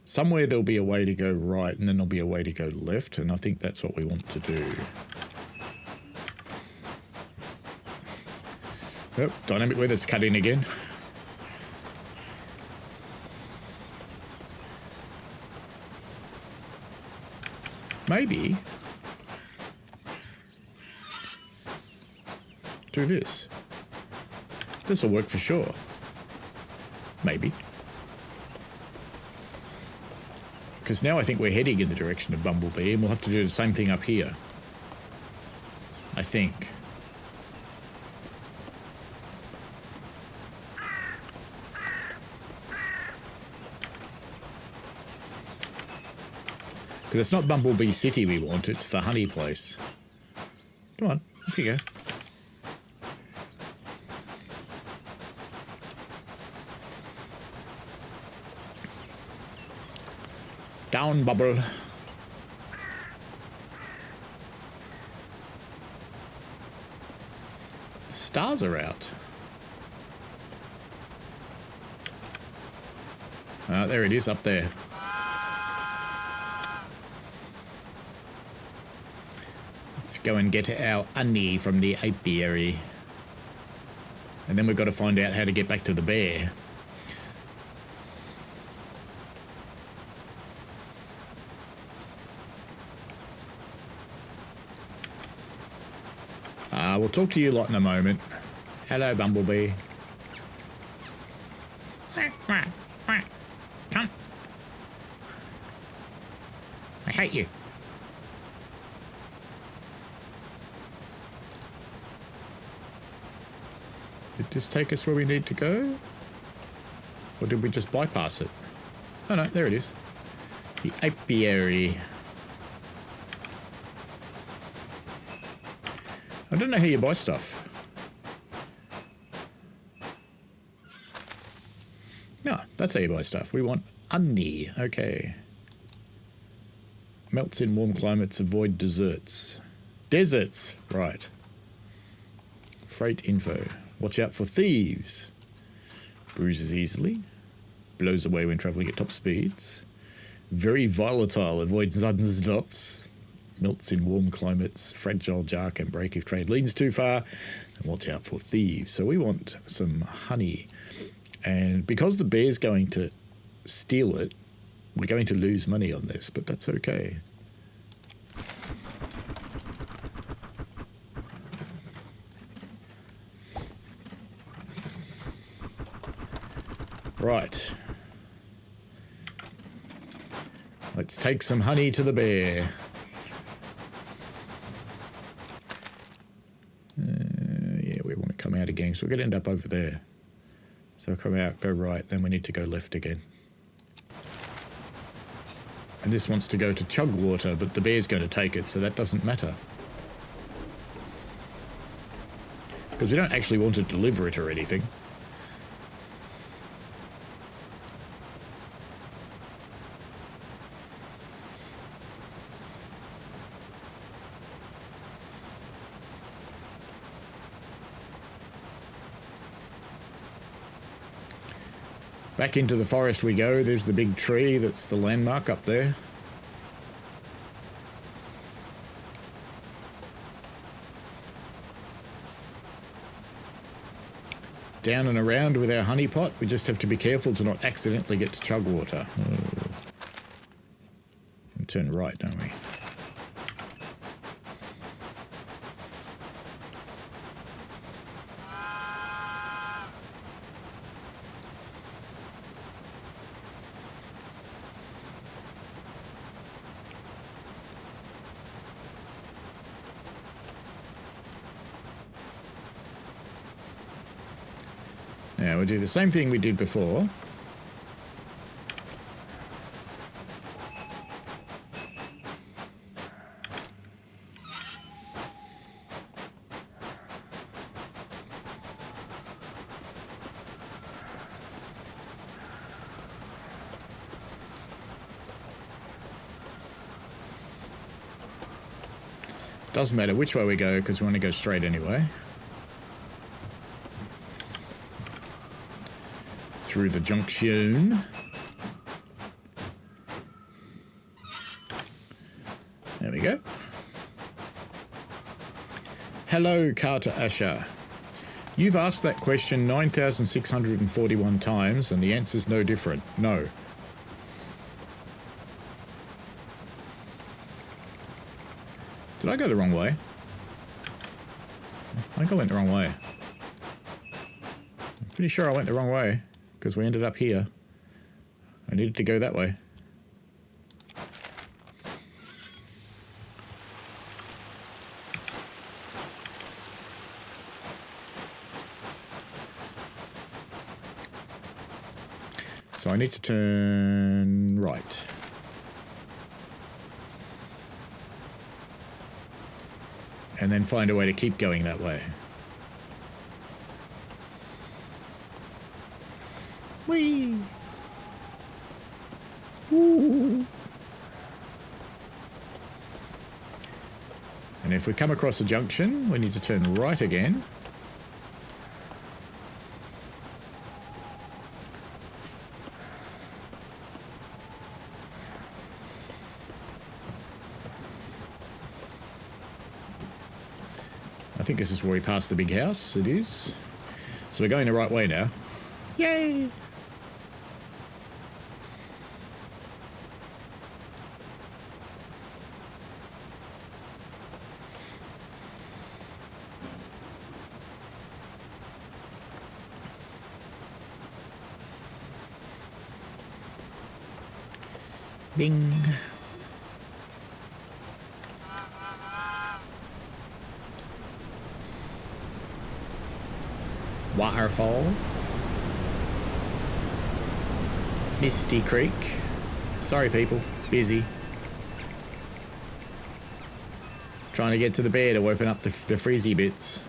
Somewhere there'll be a way to go right and then there'll be a way to go left. And I think that's what we want to do. Oh, dynamic weather's cut in again. Maybe do this. This will work for sure. Maybe. Because now I think we're heading in the direction of Bumblebee, and we'll have to do the same thing up here. I think. Because it's not Bumblebee City we want, it's the honey place. Come on, off you go. Down, Bubble. Stars are out. There it is up there. Let's go and get our honey from the apiary. And then we've got to find out how to get back to the bear. We'll talk to you lot in a moment. Hello, Bumblebee. Come. I hate you. Did this take us where we need to go? Or did we just bypass it? Oh no, there it is. The apiary. I don't know how you buy stuff. No, that's how you buy stuff. We want honey. Okay. Melts in warm climates. Avoid deserts. Deserts. Right. Freight info. Watch out for thieves. Bruises easily. Blows away when traveling at top speeds. Very volatile. Avoid sudden stops. Melts in warm climates, fragile, jar can break if trade leans too far, and watch out for thieves. So we want some honey. And because the bear's going to steal it, we're going to lose money on this, but that's okay. Right. Let's take some honey to the bear. Come out again, so we're going to end up over there. So come out, go right, then we need to go left again. And this wants to go to Chugwater, but the bear's going to take it, so that doesn't matter. Because we don't actually want to deliver it or anything. Back into the forest we go. There's the big tree that's the landmark up there. down and around with our honey pot. We just have to be careful to not accidentally get to chug water. Oh. And turn right, don't we? Now we'll do the same thing we did before. Doesn't matter which way we go because we want to go straight anyway. Through the junction. There we go. Hello, Carter Asher. You've asked that question 9,641 times and the answer's no different. No. Did I go the wrong way? I think I went the wrong way. I'm pretty sure I went the wrong way because we ended up here. I needed to go that way. So I need to turn right. And then find a way to keep going that way. Whee! Ooh. And if we come across a junction, we need to turn right again. I think this is where we pass the big house. It is. So we're going the right way now. Yay! Bing. Waterfall. Misty Creek. Sorry people, busy. Trying to get to the bear to open up the frizzy bits.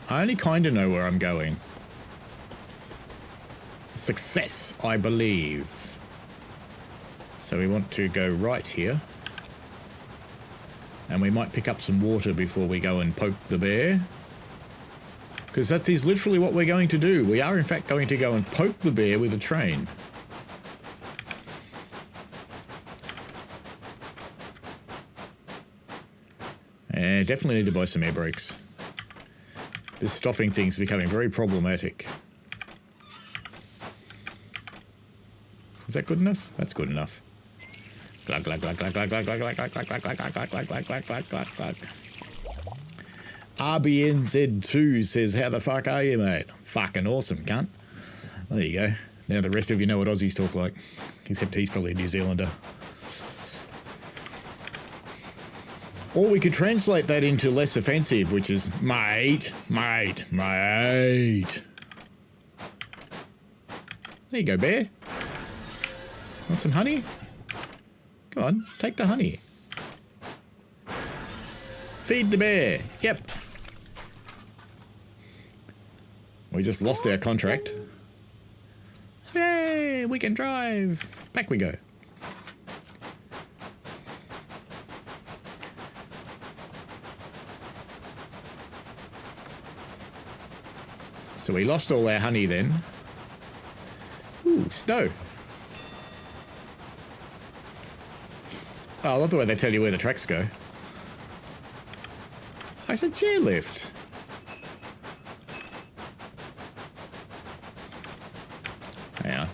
I only kind of know where I'm going. Success, I believe. So we want to go right here. And we might pick up some water before we go and poke the bear. Because that is literally what we're going to do. We are in fact going to go and poke the bear with a train. And definitely need to buy some air brakes. This stopping thing's becoming very problematic. Is that good enough? That's good enough. Glug glug glug glug glug glug glug glug glug glug glug glug glug glug glug glug glug glug glug. RBNZ2 says, how the fuck are you, mate? Fucking awesome, cunt. There you go. Now the rest of you know what Aussies talk like. Except he's probably a New Zealander. Or we could translate that into less offensive, which is, mate, mate, mate. There you go, bear. Want some honey? Go on, take the honey. Feed the bear. Yep. We just lost our contract. Yay, we can drive. Back we go. So we lost all our honey then. Ooh, snow. Oh, I love the way they tell you where the tracks go. I said chairlift. Hang on.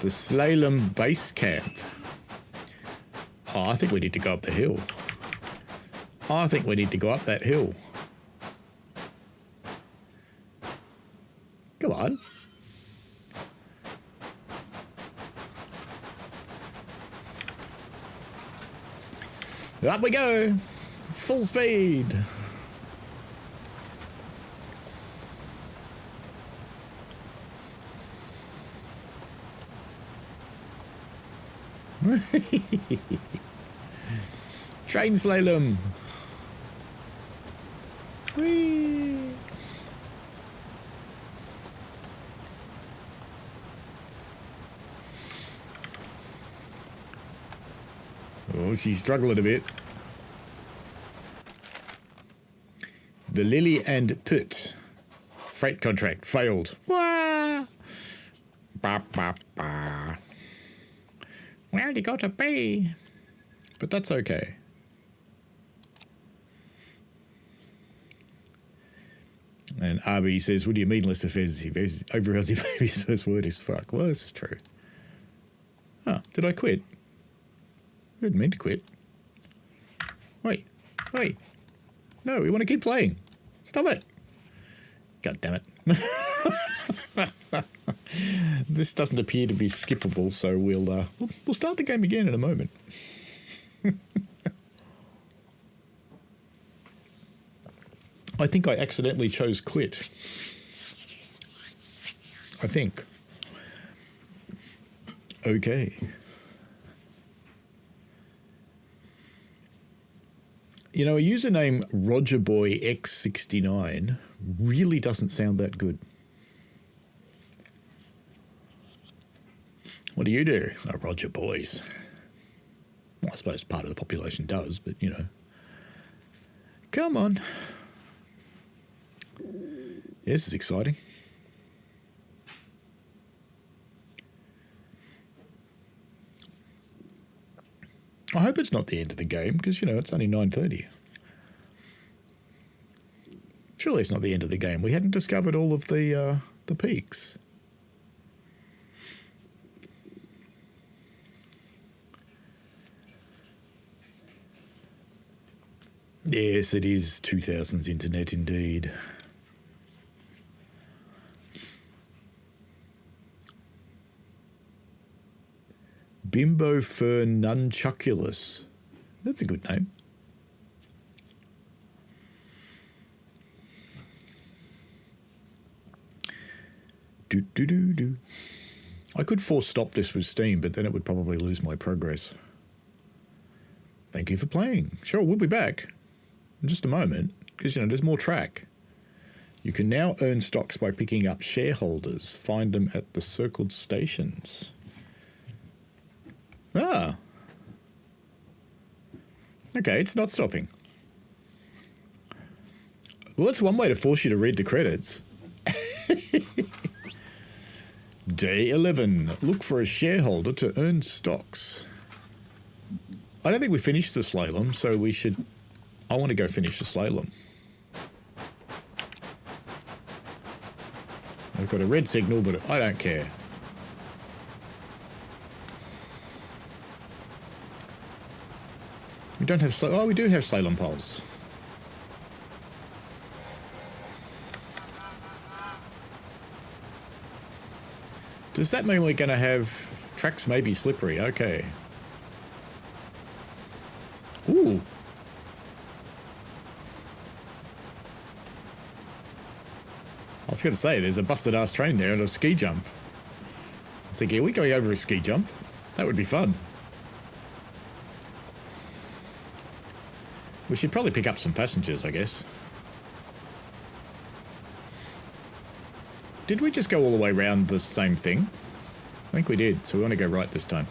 The slalom base camp. Oh, I think we need to go up the hill. I think we need to go up that hill. Come on. Up we go. Full speed. Train slalom. Whee. Oh, she's struggling a bit. The Lily and Put freight contract failed. Wah! Ba, ba, ba. Well, you got to be. But that's okay. And RB says, what do you mean less offensive? Over Aussie Baby's first word is fuck. Well, this is true. Oh, did I quit? I didn't mean to quit. Wait. No, we want to keep playing. Stop it. God damn it. This doesn't appear to be skippable, so we'll start the game again in a moment. I think I accidentally chose quit. I think. Okay. You know, a username RogerBoyX69 really doesn't sound that good. What do you do? Oh, Roger Boys. Well, I suppose part of the population does, but, you know. Come on. Yeah, this is exciting. I hope it's not the end of the game, because, you know, it's only 9:30. Surely it's not the end of the game. We hadn't discovered all of the peaks. Yes, it is 2000s internet indeed. Bimbo Fern Nunchuculus. That's a good name. Do. I could force stop this with Steam, but then it would probably lose my progress. Thank you for playing. Sure, we'll be back in just a moment, because, you know, there's more track. You can now earn stocks by picking up shareholders. Find them at the circled stations. Ah. Okay, it's not stopping. Well, that's one way to force you to read the credits. Day 11. Look for a shareholder to earn stocks. I don't think we finished the slalom, so we should... I want to go finish the slalom. I've got a red signal, but I don't care. We don't have... Oh, we do have slalom poles. Does that mean we're going to have... Tracks may be slippery. Okay. Ooh. I was going to say, there's a busted-ass train there and a ski jump. I was thinking, are we going over a ski jump? That would be fun. We should probably pick up some passengers, I guess. Did we just go all the way around the same thing? I think we did, so we want to go right this time.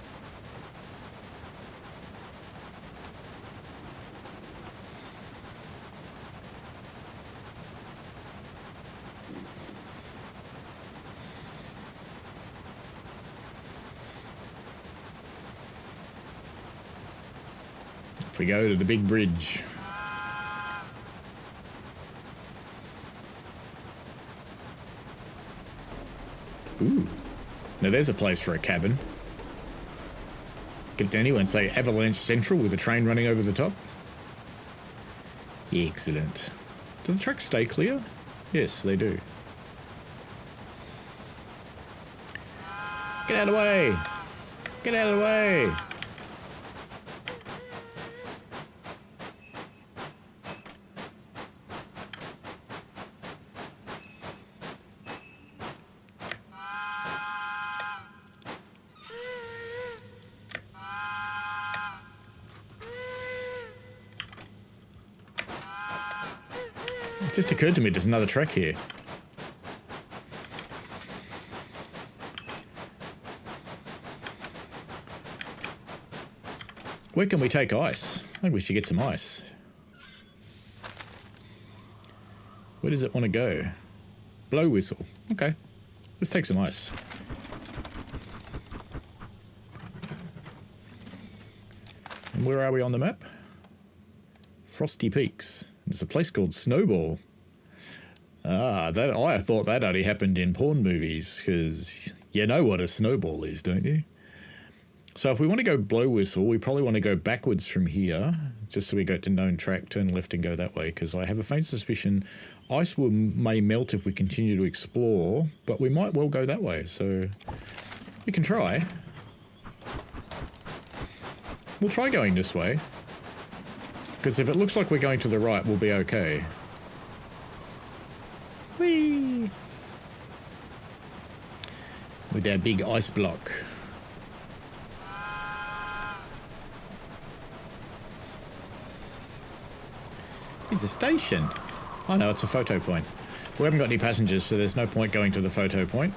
Off we go to the big bridge. Ooh. Now there's a place for a cabin. Get anyone say Avalanche Central with a train running over the top? Excellent. Do the tracks stay clear? Yes, they do. Get out of the way! Get out of the way! It just occurred to me there's another track here. Where can we take ice? I think we should get some ice. Where does it want to go? Blow whistle. Okay. Let's take some ice. And where are we on the map? Frosty Peaks. There's a place called Snowball. Ah, that I thought that only happened in porn movies, because you know what a snowball is, don't you? So if we want to go blow whistle, we probably want to go backwards from here, just so we go to known track, turn left and go that way, because I have a faint suspicion ice may melt if we continue to explore, but we might well go that way, so we can try. We'll try going this way, because if it looks like we're going to the right, we'll be okay. Whee! With our big ice block. Here's the station. Oh no, it's a photo point. We haven't got any passengers, so there's no point going to the photo point.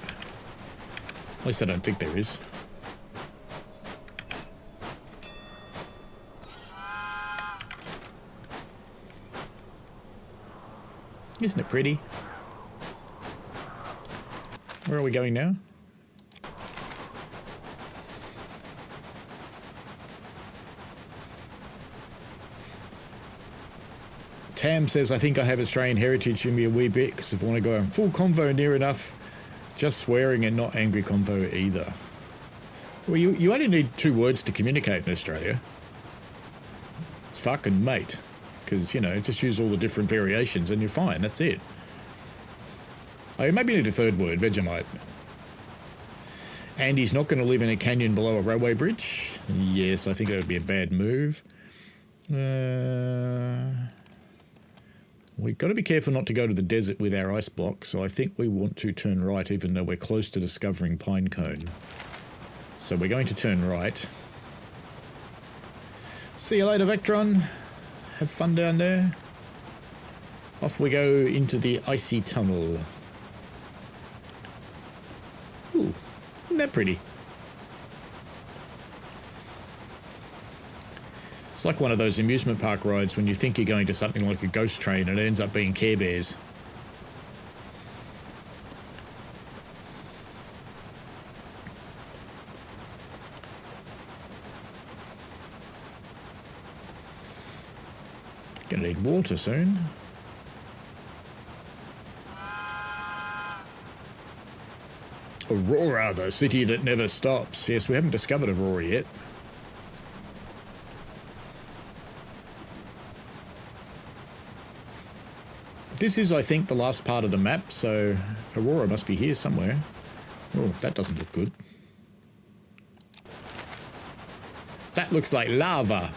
At least I don't think there is. Isn't it pretty? Where are we going now? Tam says, I think I have Australian heritage in me a wee bit, because if I want to go on full convo near enough, just swearing and not angry convo either. Well, you only need 2 words to communicate in Australia. It's fuck and mate. Because, you know, just use all the different variations and you're fine, that's it. Oh, you maybe need a 3rd word, Vegemite. And he's not going to live in a canyon below a railway bridge? Yes, I think that would be a bad move. We've got to be careful not to go to the desert with our ice block, so I think we want to turn right even though we're close to discovering Pinecone. So we're going to turn right. See you later, Vectron. Have fun down there. Off we go into the icy tunnel. Ooh, isn't that pretty? It's like one of those amusement park rides when you think you're going to something like a ghost train and it ends up being Care Bears. Gonna need water soon. Aurora, the city that never stops. Yes, we haven't discovered Aurora yet. This is, I think, the last part of the map, so Aurora must be here somewhere. Oh, that doesn't look good. That looks like lava.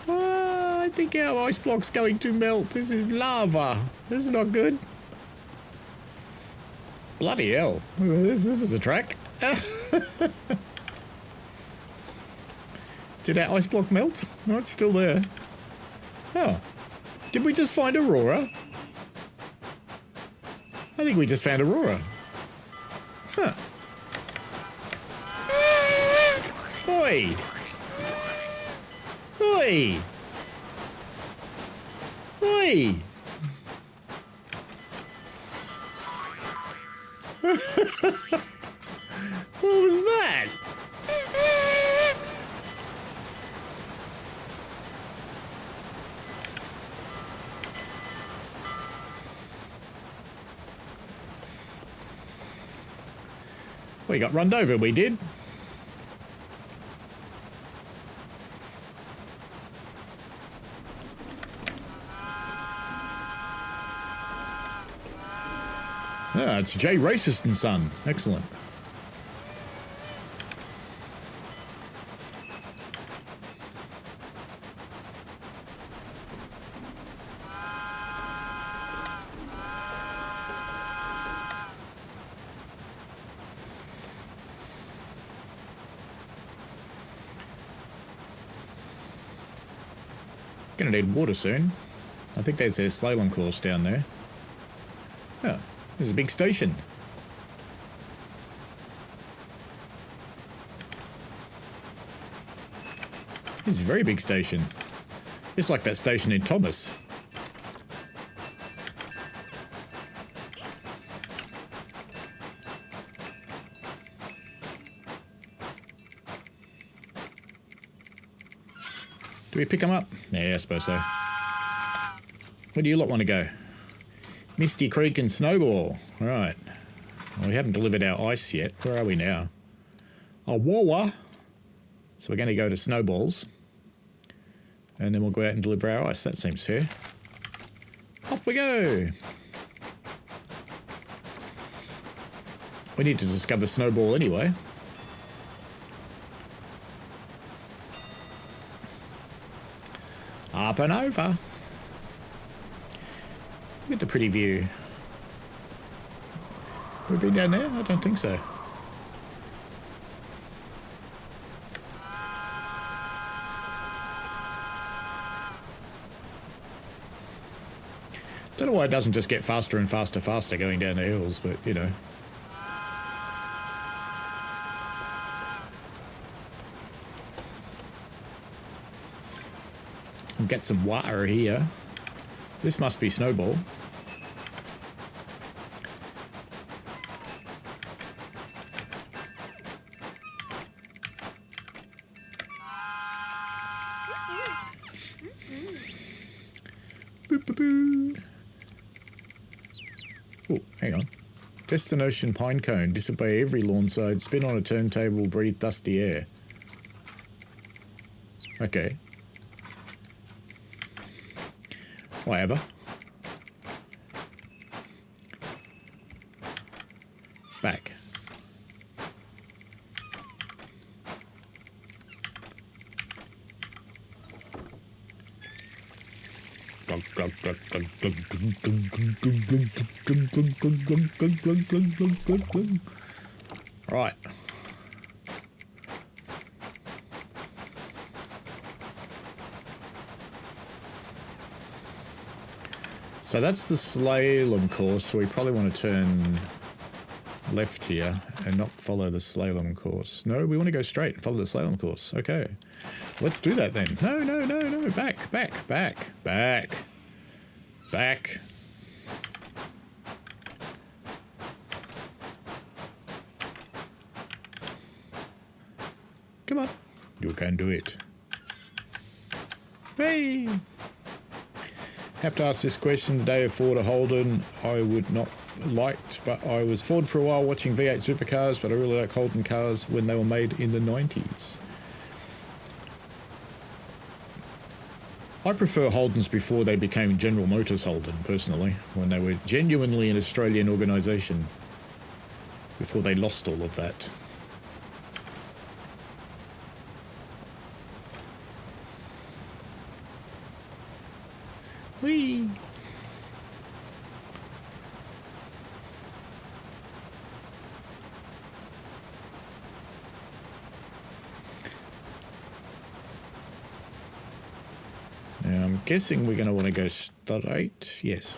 I think our ice block's going to melt. This is lava. This is not good. Bloody hell. This is a track. Did our ice block melt? No, it's still there. Oh. Did we just find Aurora? I think we just found Aurora. Huh. Oi! Oi! Oi! What was that? We got run over, we did. Ah, it's Jay Racist and Son. Excellent. Gonna need water soon. I think there's a slalom course down there. Oh, there's a big station. It's a very big station. It's like that station in Thomas. Do we pick them up? Yeah, I suppose so. Where do you lot want to go? Misty Creek and Snowball. All right. Well, we haven't delivered our ice yet. Where are we now? Oh, Wawa. So we're going to go to Snowballs. And then we'll go out and deliver our ice. That seems fair. Off we go. We need to discover Snowball anyway. Up and over. Look at the pretty view. Have we been down there? I don't think so. Don't know why it doesn't just get faster and faster going down the hills, but you know. We'll get some water here. This must be Snowball. Boop, boop, boop. Oh, hang on. Destination Pinecone. Disobey every lawn side. Spin on a turntable. Breathe dusty air. Okay. Whatever. Back. Right. So that's the slalom course, so we probably want to turn left here and not follow the slalom course. No, we want to go straight and follow the slalom course. Okay. Let's do that then. No, no, no, no. Back, back, back, back, back. Come on. You can do it. Hey! Have to ask this question. The day of Ford or Holden, I would not liked, but I was Ford for a while watching V8 supercars, but I really like Holden cars when they were made in the 90s. I prefer Holdens before they became General Motors Holden, personally, when they were genuinely an Australian organisation, before they lost all of that. Whee! Now I'm guessing we're going to want to go straight. Yes.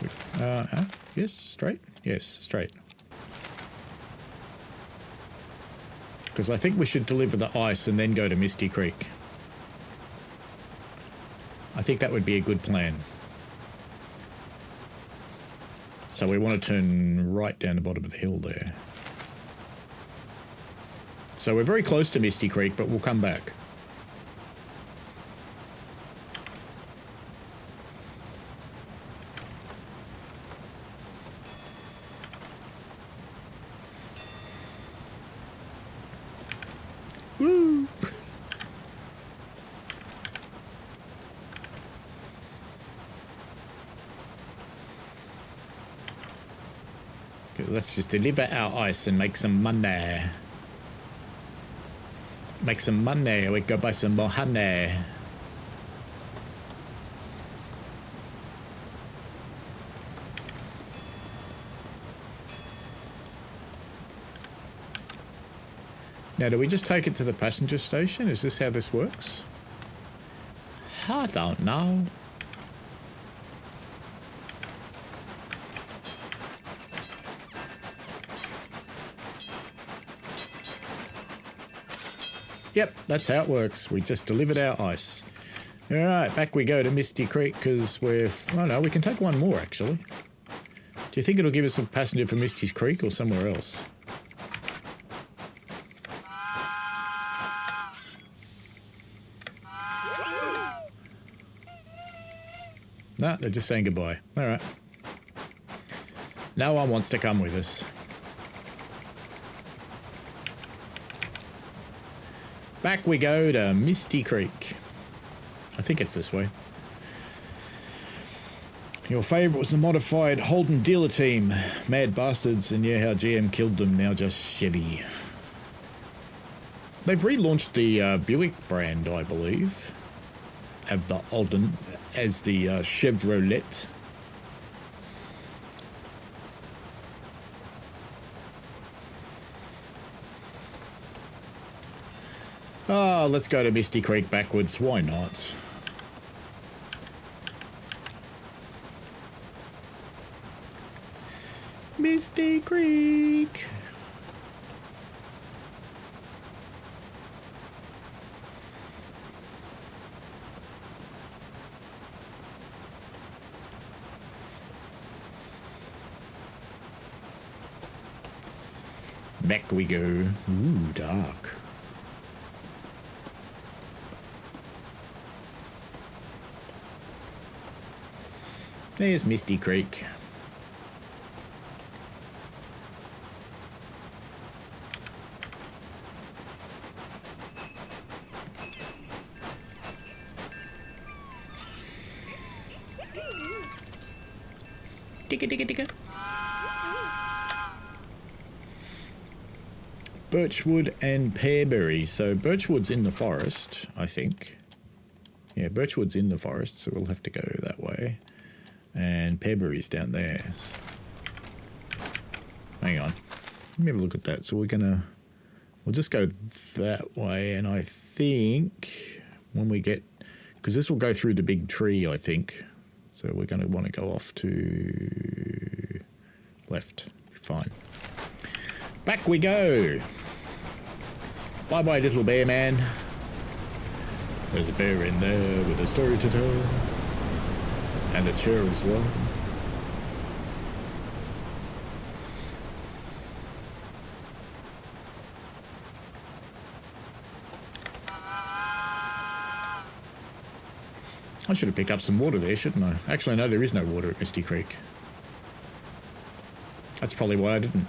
Yes, straight. Yes, straight. Because I think we should deliver the ice and then go to Misty Creek. I think that would be a good plan. So we want to turn right down the bottom of the hill there. So we're very close to Misty Creek, but we'll come back. let's just deliver our ice and make some money. Make some money. We go buy some more honey. Now, do we just take it to the passenger station? Is this how this works? I don't know. Yep, that's how it works. We just delivered our ice. All right, back we go to Misty Creek because we're... Oh no, we can take one more actually. Do you think it'll give us a passenger for Misty Creek or somewhere else? No, they're just saying goodbye. All right. No one wants to come with us. Back we go to Misty Creek. I think it's this way. Your favourite was the modified Holden dealer team. Mad bastards, and yeah, how GM killed them, now just Chevy. They've relaunched the Buick brand, I believe, of the Holden as the Chevrolet. Oh, let's go to Misty Creek backwards. Why not? Misty Creek. Back we go. Ooh, dark. There's Misty Creek. Ticka ticka ticka. Birchwood and Pearberry. So Birchwood's in the forest, I think. Yeah, Birchwood's in the forest, so we'll have to go that way. And Pearberry's down there. Hang on. Let me have a look at that. So we'll just go that way. And I think when we get, because this will go through the big tree, I think. So we're going to want to go off to left. Fine. Back we go. Bye-bye, little bear man. There's a bear in there with a story to tell. And a chair as well. I should have picked up some water there, shouldn't I? Actually, no, there is no water at Misty Creek. That's probably why I didn't.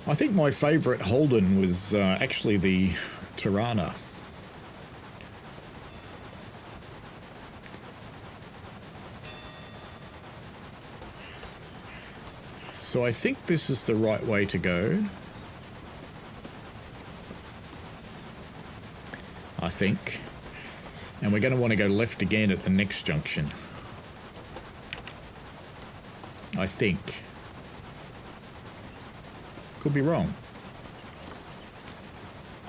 I think my favourite Holden was actually the Tirana. So I think this is the right way to go. I think. And we're going to want to go left again at the next junction. I think. Could be wrong.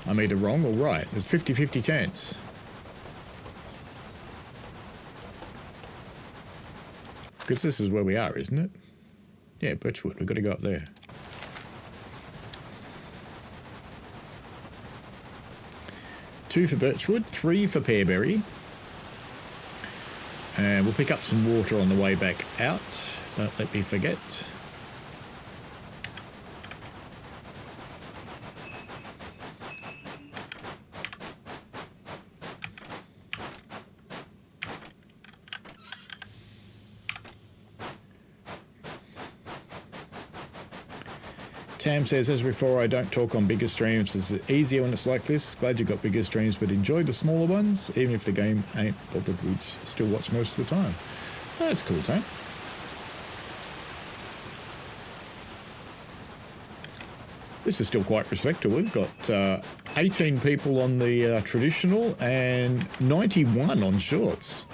I'm either wrong or right. There's 50-50 chance. Because this is where we are, isn't it? Yeah, Birchwood. We've got to go up there. Two for Birchwood, 3 for Pearberry. And we'll pick up some water on the way back out. Don't let me forget. Tam says, as before, I don't talk on bigger streams. It's easier when it's like this. Glad you got bigger streams, but enjoy the smaller ones. Even if the game ain't bothered, we still watch most of the time. That's cool, Tone. This is still quite respectable. We've got 18 people on the traditional and 91 on shorts.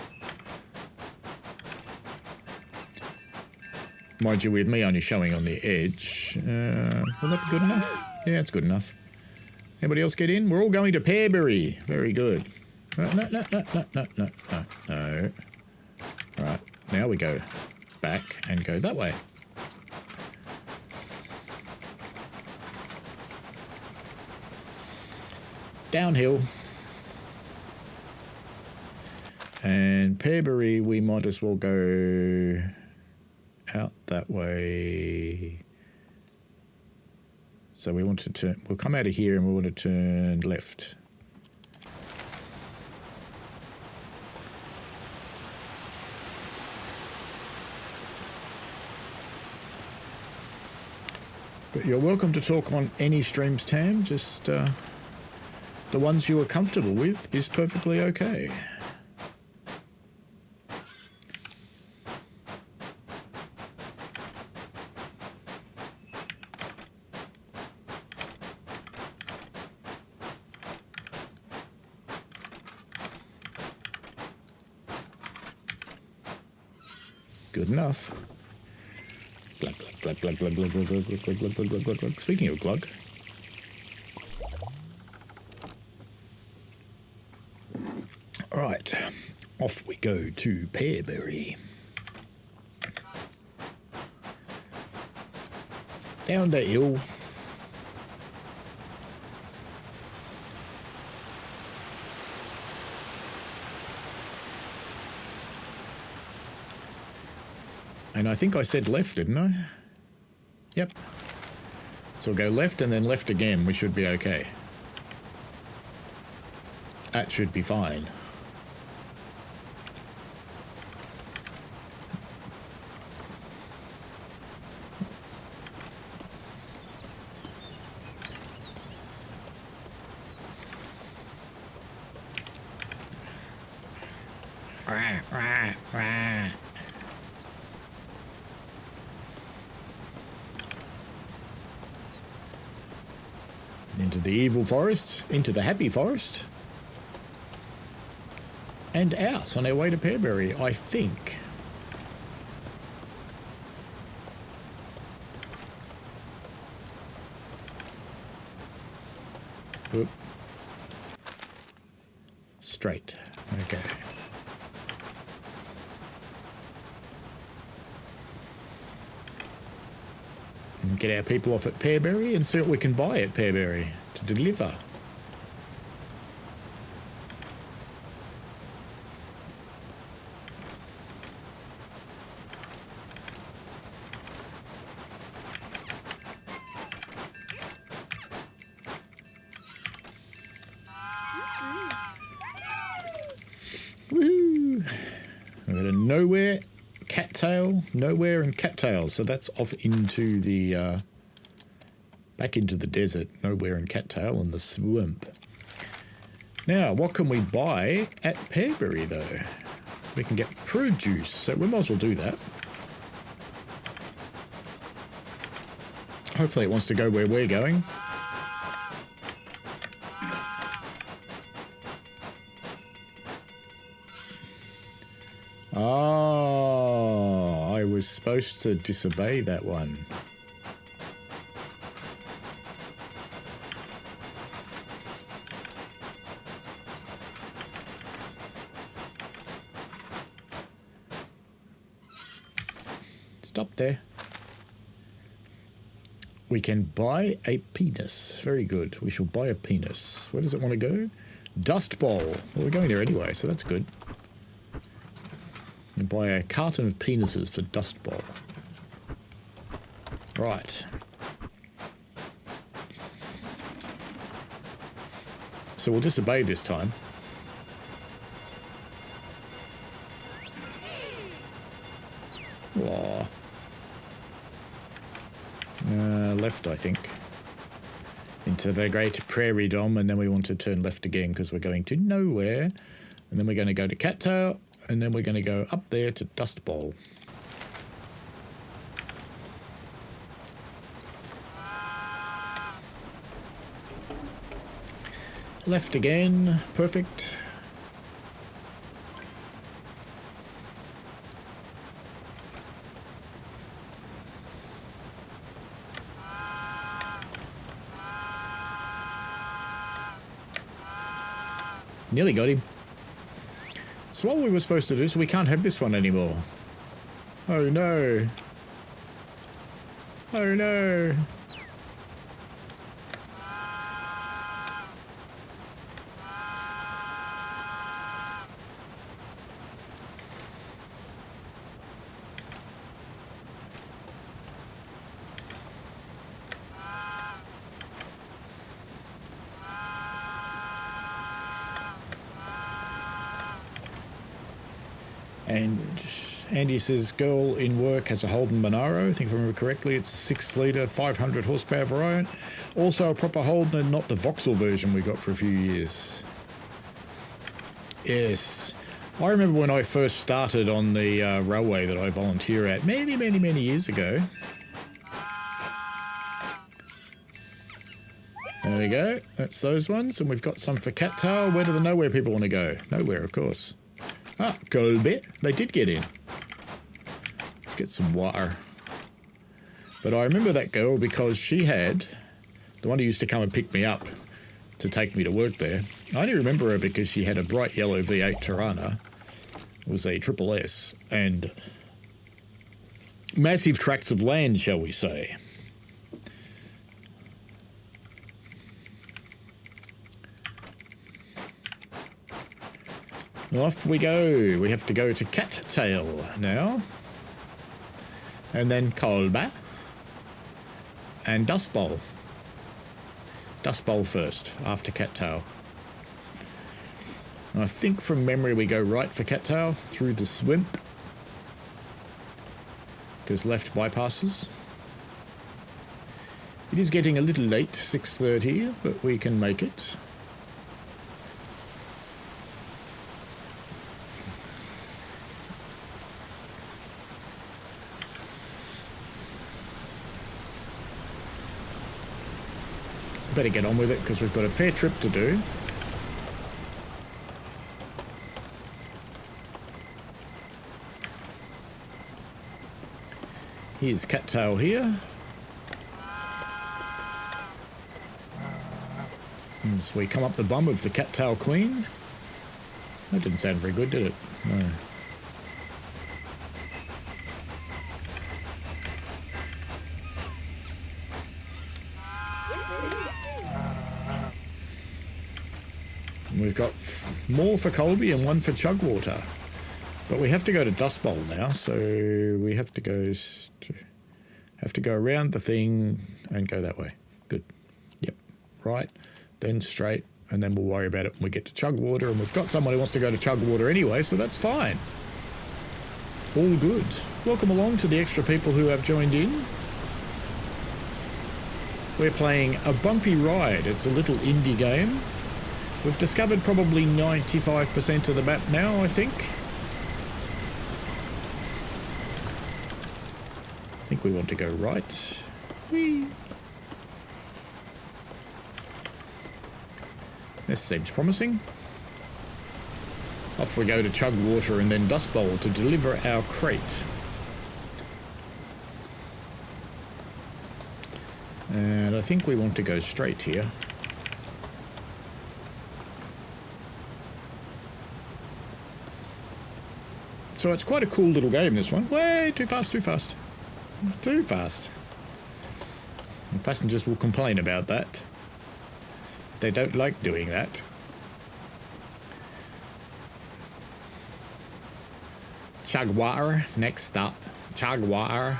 Mind you, with me only showing on the edge. Will that be good enough? Yeah, it's good enough. Anybody else get in? We're all going to Pearberry. Very good. No. All right, now we go back and go that way. Downhill. And Pearberry, we might as well go out that way. So we want to turn, we'll come out of here and we want to turn left. But you're welcome to talk on any streams, Tam. Just the ones you are comfortable with is perfectly okay. Good enough. Glug, glug, glug, glug, glug, glug, glug, glug, glug, glug, glug, glug, glug, glug. Speaking of glug. Right, off we go to Pearberry. Down the hill. And I think I said left, didn't I? Yep. So we'll go left and then left again. We should be okay. That should be fine. Into the evil forest, into the happy forest, and out on our way to Pearberry, I think. Oop. Straight. Okay. And get our people off at Pearberry and see what we can buy at Pearberry to deliver. Woohoo! We've got a nowhere, cattail, nowhere and cattail. So that's off into the back into the desert, nowhere and cattail and the swamp. Now, what can we buy at Pearberry though? We can get produce, so we might as well do that. Hopefully it wants to go where we're going. Oh, I was supposed to disobey that one. Stop there. We can buy a penis. Very good. We shall buy a penis. Where does it want to go? Dust Bowl. Well, we're going there anyway, so that's good. And buy a carton of penises for Dust Bowl. Right. So we'll disobey this time. Whoa. Left, I think. Into the Great Prairie Dom, and then we want to turn left again because we're going to nowhere. And then we're going to go to Cattail, and then we're going to go up there to Dust Bowl. Left again, perfect. Nearly got him. So what we were supposed to do, so we can't have this one anymore. Oh no. Oh no. And Andy says, girl in work has a Holden Monaro. I think if I remember correctly, it's a 6 litre, 500 horsepower variant. Also a proper Holden and not the Vauxhall version we got for a few years. Yes. I remember when I first started on the railway that I volunteer at many, many, many years ago. There we go. That's those ones. And we've got some for Cattail. Where do the nowhere people want to go? Nowhere, of course. Ah, Colbert. They did get in. Let's get some water. But I remember that girl because she had, the one who used to come and pick me up to take me to work there. I only remember her because she had a bright yellow V8 Tirana. It was a Triple S. And massive tracts of land, shall we say. Off we go. We have to go to Cattail now. And then Colbert. And Dust Bowl. Dust Bowl first, after Cattail. I think from memory we go right for Cattail, through the swimp. Because left bypasses. It is getting a little late, 6:30, but we can make it. Better get on with it because we've got a fair trip to do. Here's Cattail here. As we come up the bum of the Cattail Queen. That didn't sound very good, did it? No. We've got more for Colby and one for Chugwater. But we have to go to Dust Bowl now, so we have to go around the thing and go that way. Good. Yep. Right. Then straight, and then we'll worry about it when we get to Chugwater. And we've got someone who wants to go to Chugwater anyway, so that's fine. All good. Welcome along to the extra people who have joined in. We're playing a Bumpy Ride. It's a little indie game. We've discovered probably 95% of the map now, I think. I think we want to go right. Whee! This seems promising. Off we go to Chugwater and then Dust Bowl to deliver our crate. And I think we want to go straight here. So it's quite a cool little game, this one. Way too fast, too fast. Too fast. The passengers will complain about that. They don't like doing that. Chugwater, next stop. Chugwater.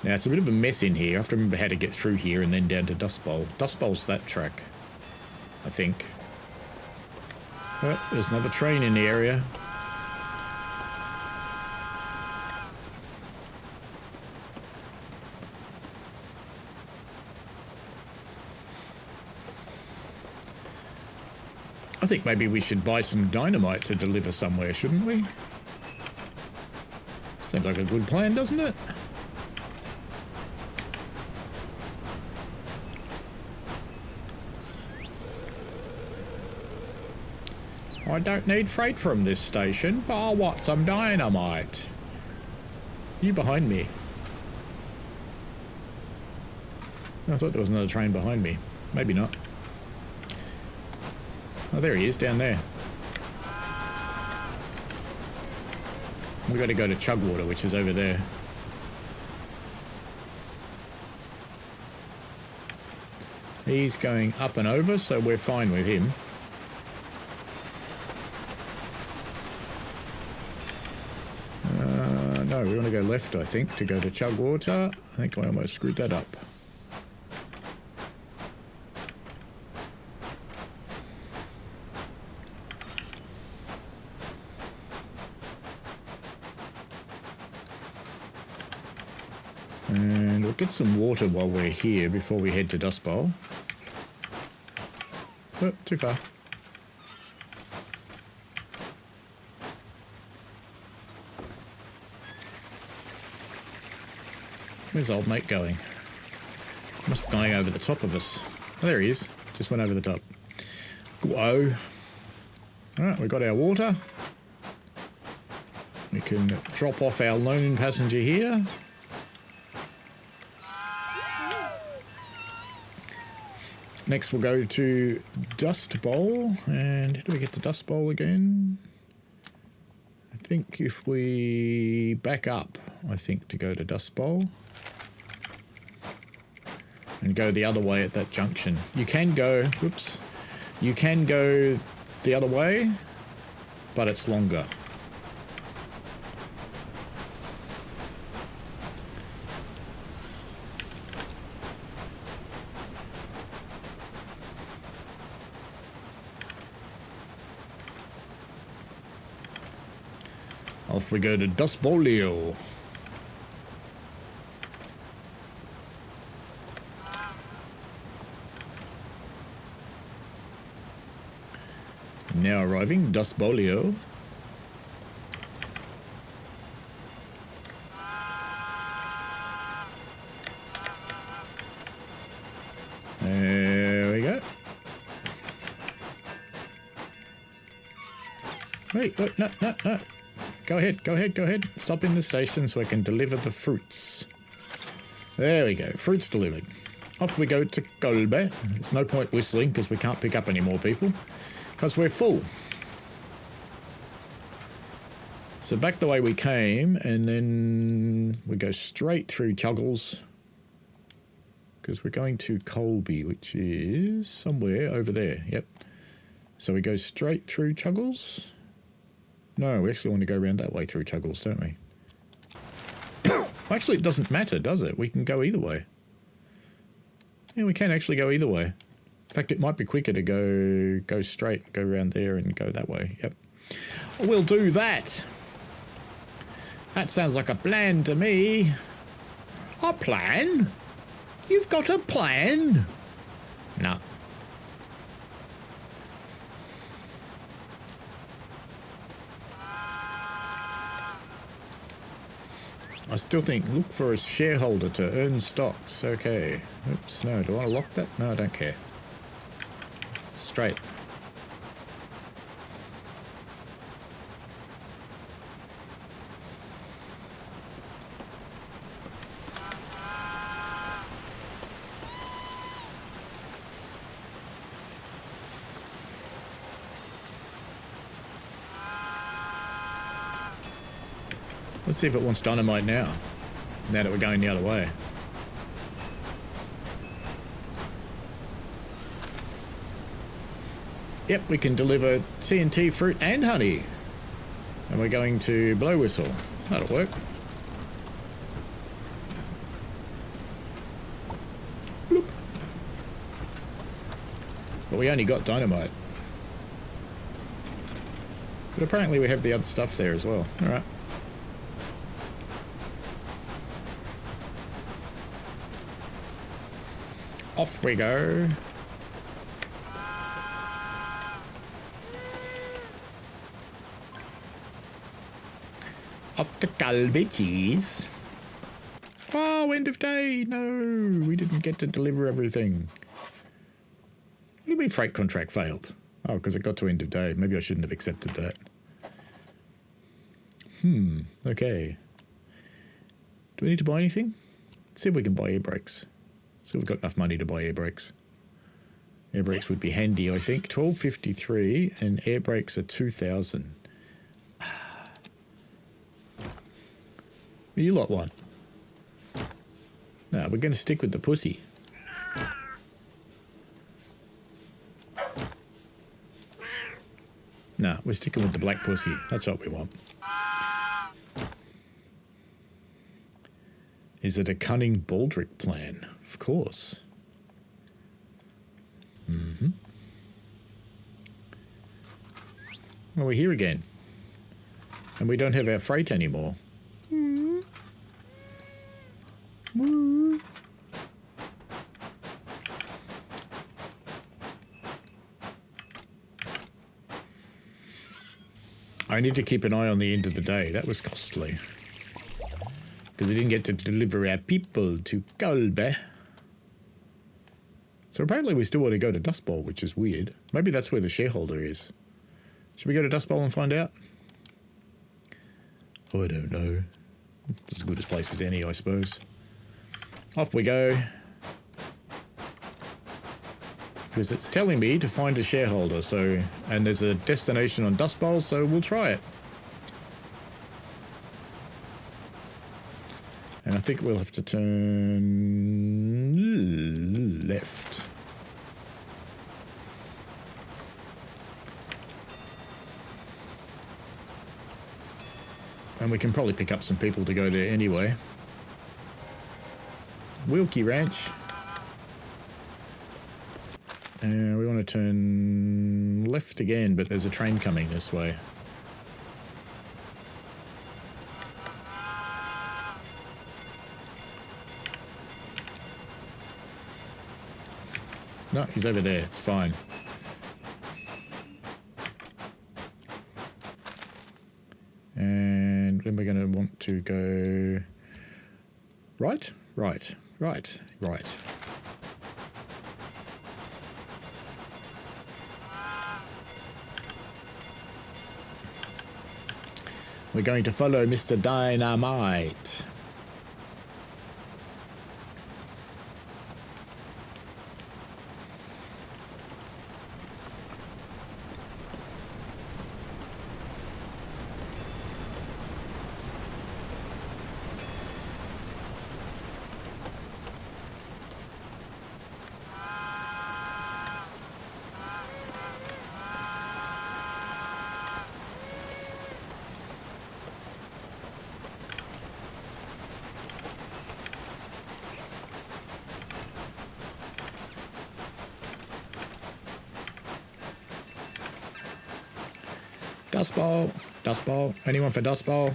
Now it's a bit of a mess in here. I have to remember how to get through here and then down to Dust Bowl. Dust Bowl's that track, I think. Oh, there's another train in the area. I think maybe we should buy some dynamite to deliver somewhere, shouldn't we? Seems like a good plan, doesn't it? I don't need freight from this station, but I want some dynamite. You behind me? I thought there was another train behind me. Maybe not. Oh, there he is, down there. We got to go to Chugwater, which is over there. He's going up and over, so we're fine with him. No, we want to go left, I think, to go to Chugwater. I think I almost screwed that up. And we'll get some water while we're here before we head to Dust Bowl. Oh, too far. Where's old mate going? Must be going over the top of us. Oh, there he is. Just went over the top. Whoa. Alright, we've got our water. We can drop off our lone passenger here. Next we'll go to Dust Bowl. And how do we get to Dust Bowl again? I think if we back up, I think, to go to Dust Bowl. And go the other way at that junction. You can go, whoops, you can go the other way, but it's longer. Off we go to Dust Bowlio. Now arriving, Dust Bowlio. There we go. Wait, no. Go ahead. Stop in the station so I can deliver the fruits. There we go, fruits delivered. Off we go to Kolbe. There's no point whistling because we can't pick up any more people. Because we're full. So back the way we came, and then we go straight through Chuggles. Because we're going to Colby, which is somewhere over there. Yep. So we go straight through Chuggles. No, we actually want to go around that way through Chuggles, don't we? Actually, it doesn't matter, does it? We can go either way. Yeah, we can actually go either way. In fact, it might be quicker to go straight, go around there and go that way. Yep. We'll do that. That sounds like a plan to me. A plan? You've got a plan? No. I still think look for a shareholder to earn stocks. Okay. Oops, no, do I want to lock that? No, I don't care. Straight. Let's see if it wants dynamite now that we're going the other way. Yep, we can deliver TNT, fruit and honey. And we're going to Blow Whistle. That'll work. Bloop. But we only got dynamite. But apparently we have the other stuff there as well. Alright. Off we go. Off the Calvities. Oh, end of day. No, we didn't get to deliver everything. What do you mean freight contract failed? Oh, because it got to end of day. Maybe I shouldn't have accepted that. Okay. Do we need to buy anything? Let's see if we can buy air brakes. See if we've got enough money to buy air brakes. Air brakes would be handy, I think. 1253 and air brakes are 2,000. You lot want? No, we're going to stick with the pussy. No, we're sticking with the black pussy. That's what we want. Is it a cunning baldric plan? Of course. Well, we're here again. And we don't have our freight anymore. I need to keep an eye on the end of the day. That was costly. Because we didn't get to deliver our people to Kolbe. So apparently we still want to go to Dust Bowl, which is weird. Maybe that's where the shareholder is. Should we go to Dust Bowl and find out? Oh, I don't know. It's as good a place as any, I suppose. Off we go. Because it's telling me to find a shareholder, so... And there's a destination on Dust Bowl, so we'll try it. And I think we'll have to turn... left. And we can probably pick up some people to go there anyway. Wilkie Ranch. We want to turn left again, but there's a train coming this way. No, he's over there. It's fine. And then we're going to want to go right, right, right, right. We're going to follow Mr. Dynamite. Dust Bowl. Dust Bowl. Anyone for Dust Bowl?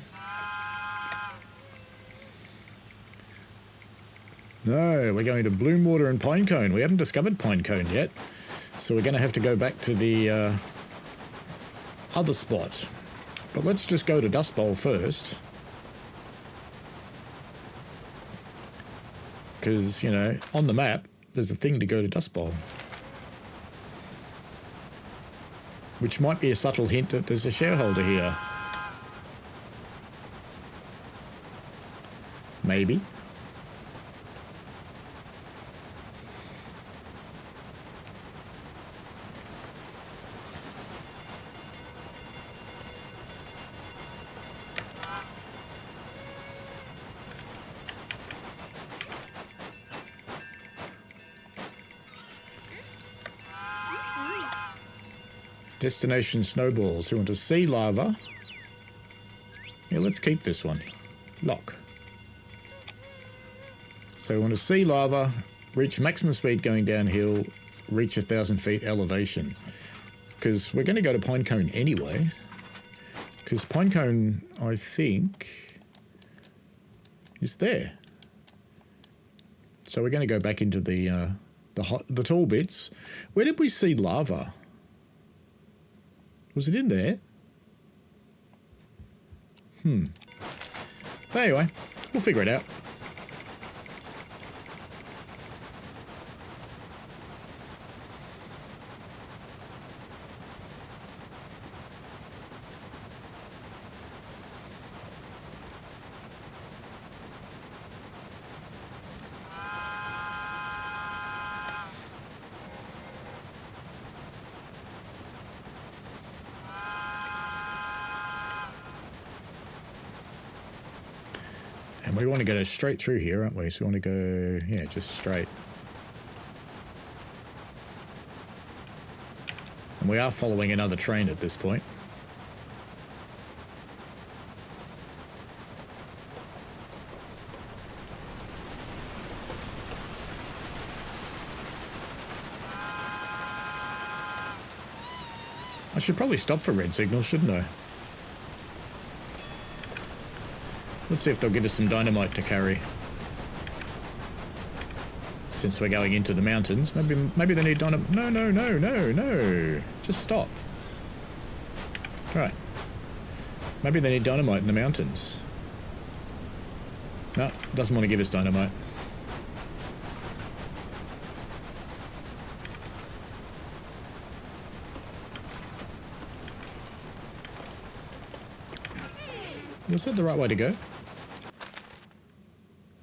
No, we're going to Bloomwater and Pinecone. We haven't discovered Pinecone yet. So we're going to have to go back to the other spot. But let's just go to Dust Bowl first. Because, you know, on the map, there's a thing to go to Dust Bowl. Which might be a subtle hint that there's a shareholder here. Maybe. Destination snowballs. We want to see lava. Yeah, let's keep this one. Lock. So we want to see lava, reach maximum speed going downhill, reach 1,000 feet elevation. Because we're going to go to Pinecone anyway. Because Pinecone, I think, is there. So we're going to go back into the tall bits. Where did we see lava? Was it in there? But anyway, we'll figure it out. And we want to go straight through here, aren't we? So we want to go, yeah, just straight. And we are following another train at this point. I should probably stop for red signals, shouldn't I? Let's see if they'll give us some dynamite to carry. Since we're going into the mountains. Maybe they need dynamite. No. Just stop. Alright. Maybe they need dynamite in the mountains. No, doesn't want to give us dynamite. Was that the right way to go?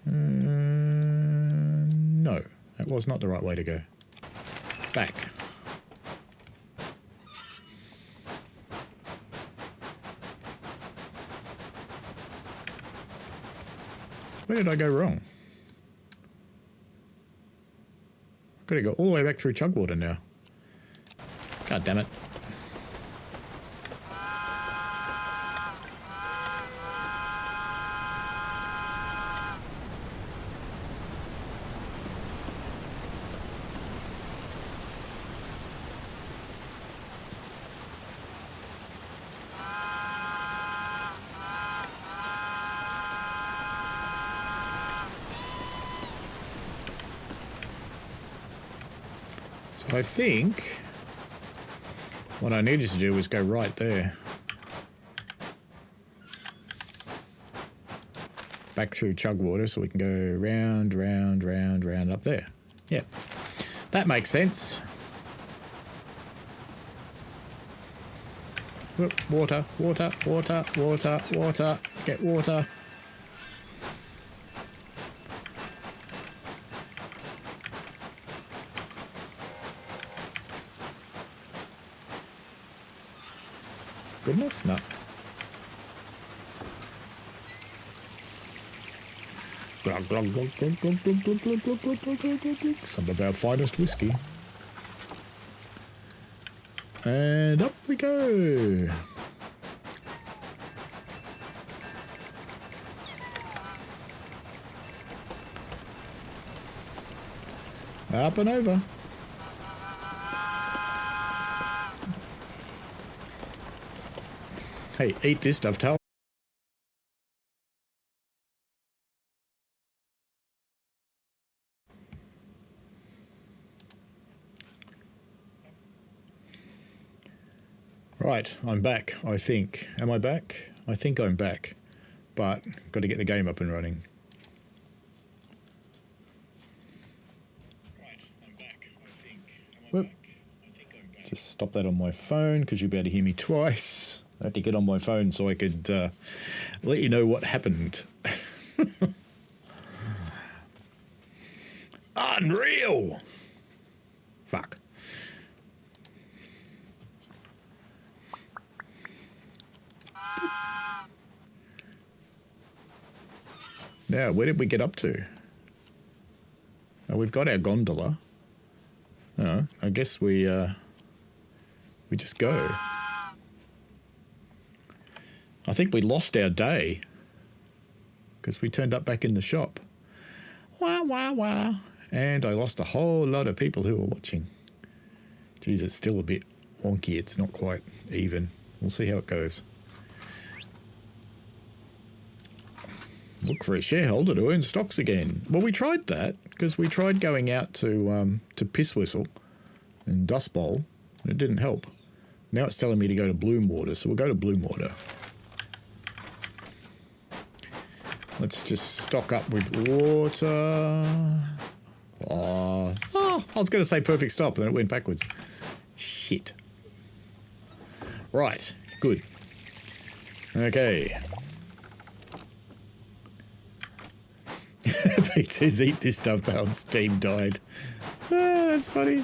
No, that was not the right way to go. Back. Where did I go wrong? I've got to go all the way back through Chugwater now. God damn it. So I think what I needed to do was go right there. Back through Chugwater so we can go round up there. Yep. That makes sense. Whoop, water. Get water. Good enough? No. Glug, glug, glug, glug, glug, glug, glug, glug, glug, glug, glug, glug, glug, glug. Some of our finest whiskey. And up we go. Up and over. Hey, eat this, Dovetail. Right, I'm back, I think. Am I back? I think I'm back. But, got to get the game up and running. Right, I'm back, I think. Am I back? I think I'm back. Just stop that on my phone, because you'll be able to hear me twice. I had to get on my phone so I could let you know what happened. Unreal! Fuck. Now, where did we get up to? Oh, we've got our gondola. Oh, I guess we just go. I think we lost our day because we turned up back in the shop. Wah. And I lost a whole lot of people who were watching. Geez, it's still a bit wonky. It's not quite even. We'll see how it goes. Look for a shareholder to earn stocks again. Well, we tried that because we tried going out to Piss Whistle and Dust Bowl, and it didn't help. Now it's telling me to go to Bloomwater, so we'll go to Bloomwater. Let's just stock up with water. Oh, I was going to say perfect stop, and then it went backwards. Shit. Right, good. Okay. Pete says, eat this dovetail, steam died. That's funny.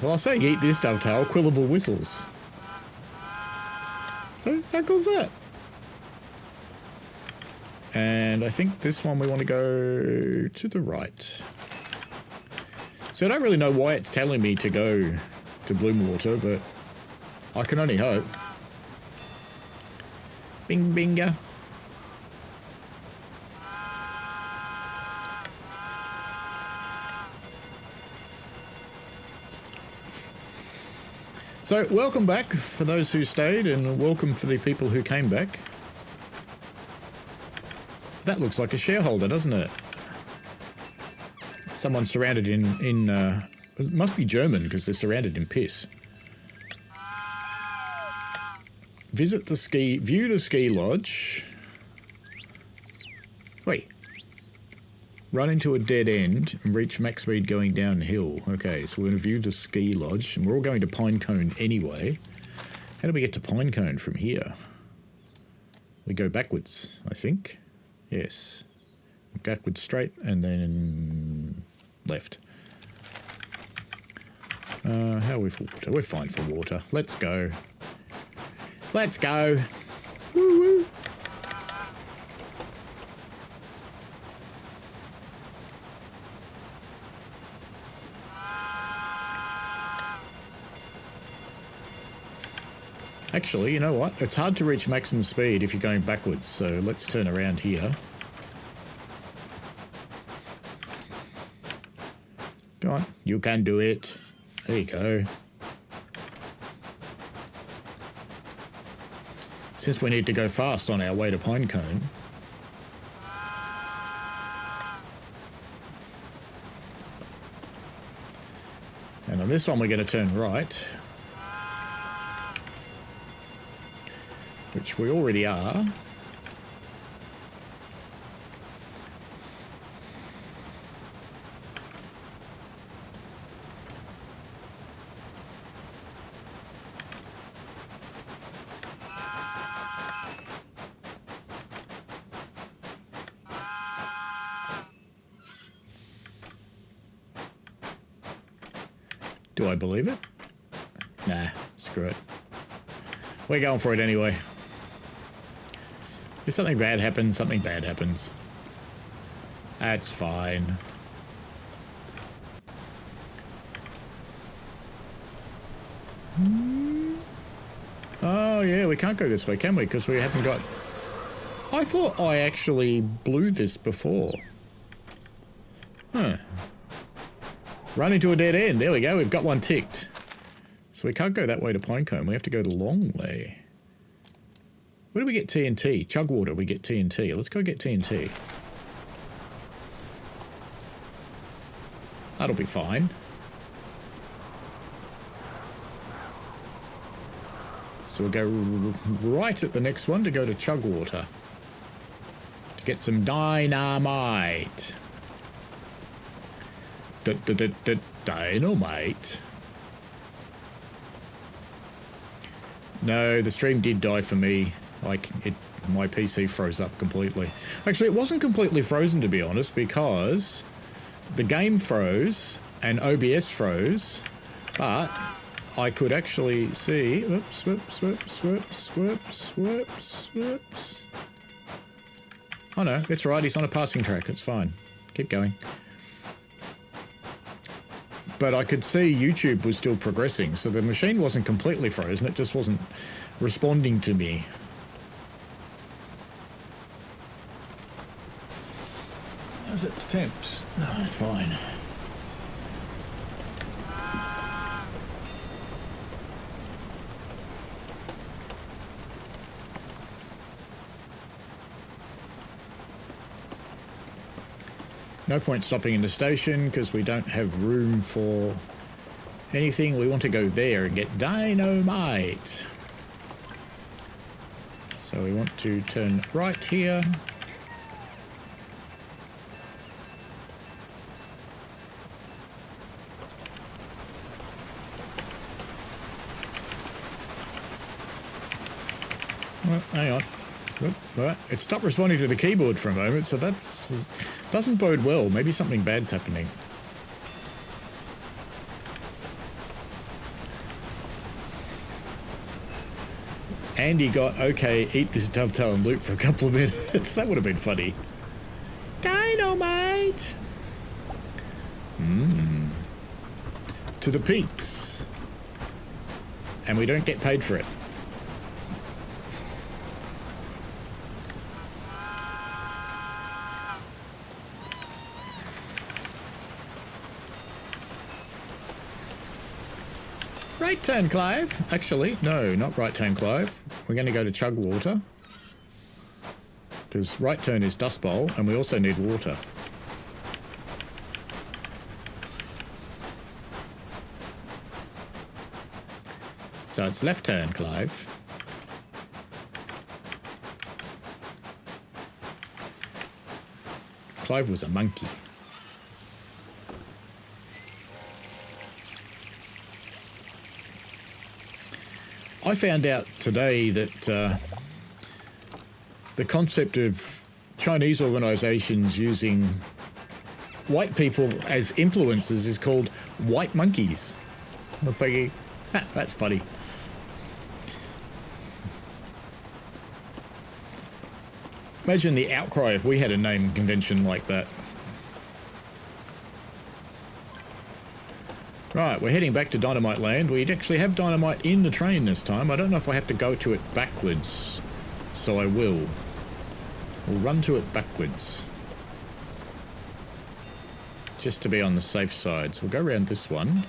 Well, I'll say eat this dovetail, quillable whistles. So, how cool's that? And I think this one we want to go to the right. So I don't really know why it's telling me to go to Bloomwater, but I can only hope. Bing binga. So, welcome back for those who stayed, and welcome for the people who came back. That looks like a shareholder, doesn't it? Someone surrounded in it must be German, because they're surrounded in piss. View the ski lodge. Wait. Run into a dead end and reach max speed going downhill. Okay, so we're going to view the ski lodge, and we're all going to Pinecone anyway. How do we get to Pinecone from here? We go backwards, I think. Yes. Backwards straight, and then left. How are we for water? We're fine for water. Let's go. Let's go. Woo woo. Actually, you know what? It's hard to reach maximum speed if you're going backwards, so let's turn around here. Go on, you can do it. There you go. Since we need to go fast on our way to Pinecone. And on this one we're going to turn right. Which we already are. Do I believe it? Nah, screw it. We're going for it anyway. If something bad happens, something bad happens. That's fine. Oh yeah, we can't go this way, can we? Because we haven't got... I thought I actually blew this before. Huh. Run into a dead end. There we go, we've got one ticked. So we can't go that way to Pinecone. We have to go the long way. Where do we get TNT? Chugwater, we get TNT. Let's go get TNT. That'll be fine. So we'll go right at the next one to go to Chugwater. To get some dynamite. Dynamite. No, the stream did die for me. Like, my PC froze up completely. Actually, it wasn't completely frozen, to be honest, because the game froze and OBS froze, but I could actually see... Whoops, whoops, whoops, whoops, whoops, whoops, whoops. Oh no, it's right, he's on a passing track, it's fine. Keep going. But I could see YouTube was still progressing, so the machine wasn't completely frozen, it just wasn't responding to me. How's its temps? No, it's fine. No point stopping in the station because we don't have room for anything. We want to go there and get dynamite. So we want to turn right here. Well, hang on. Oop, right. It stopped responding to the keyboard for a moment, so that's doesn't bode well. Maybe something bad's happening. Andy got, okay, eat this dovetail and loop for a couple of minutes. That would have been funny. Dynamite! To the peaks. And we don't get paid for it. Right turn, Clive. Actually, no, not right turn, Clive. We're going to go to chug water. Because right turn is Dust Bowl, and we also need water. So it's left turn, Clive. Clive was a monkey. I found out today that the concept of Chinese organizations using white people as influencers is called white monkeys. I was thinking, that's funny. Imagine the outcry if we had a name convention like that. Right, we're heading back to Dynamite Land. We actually have dynamite in the train this time. I don't know if I have to go to it backwards, so I will. We'll run to it backwards. Just to be on the safe side. So we'll go around this one.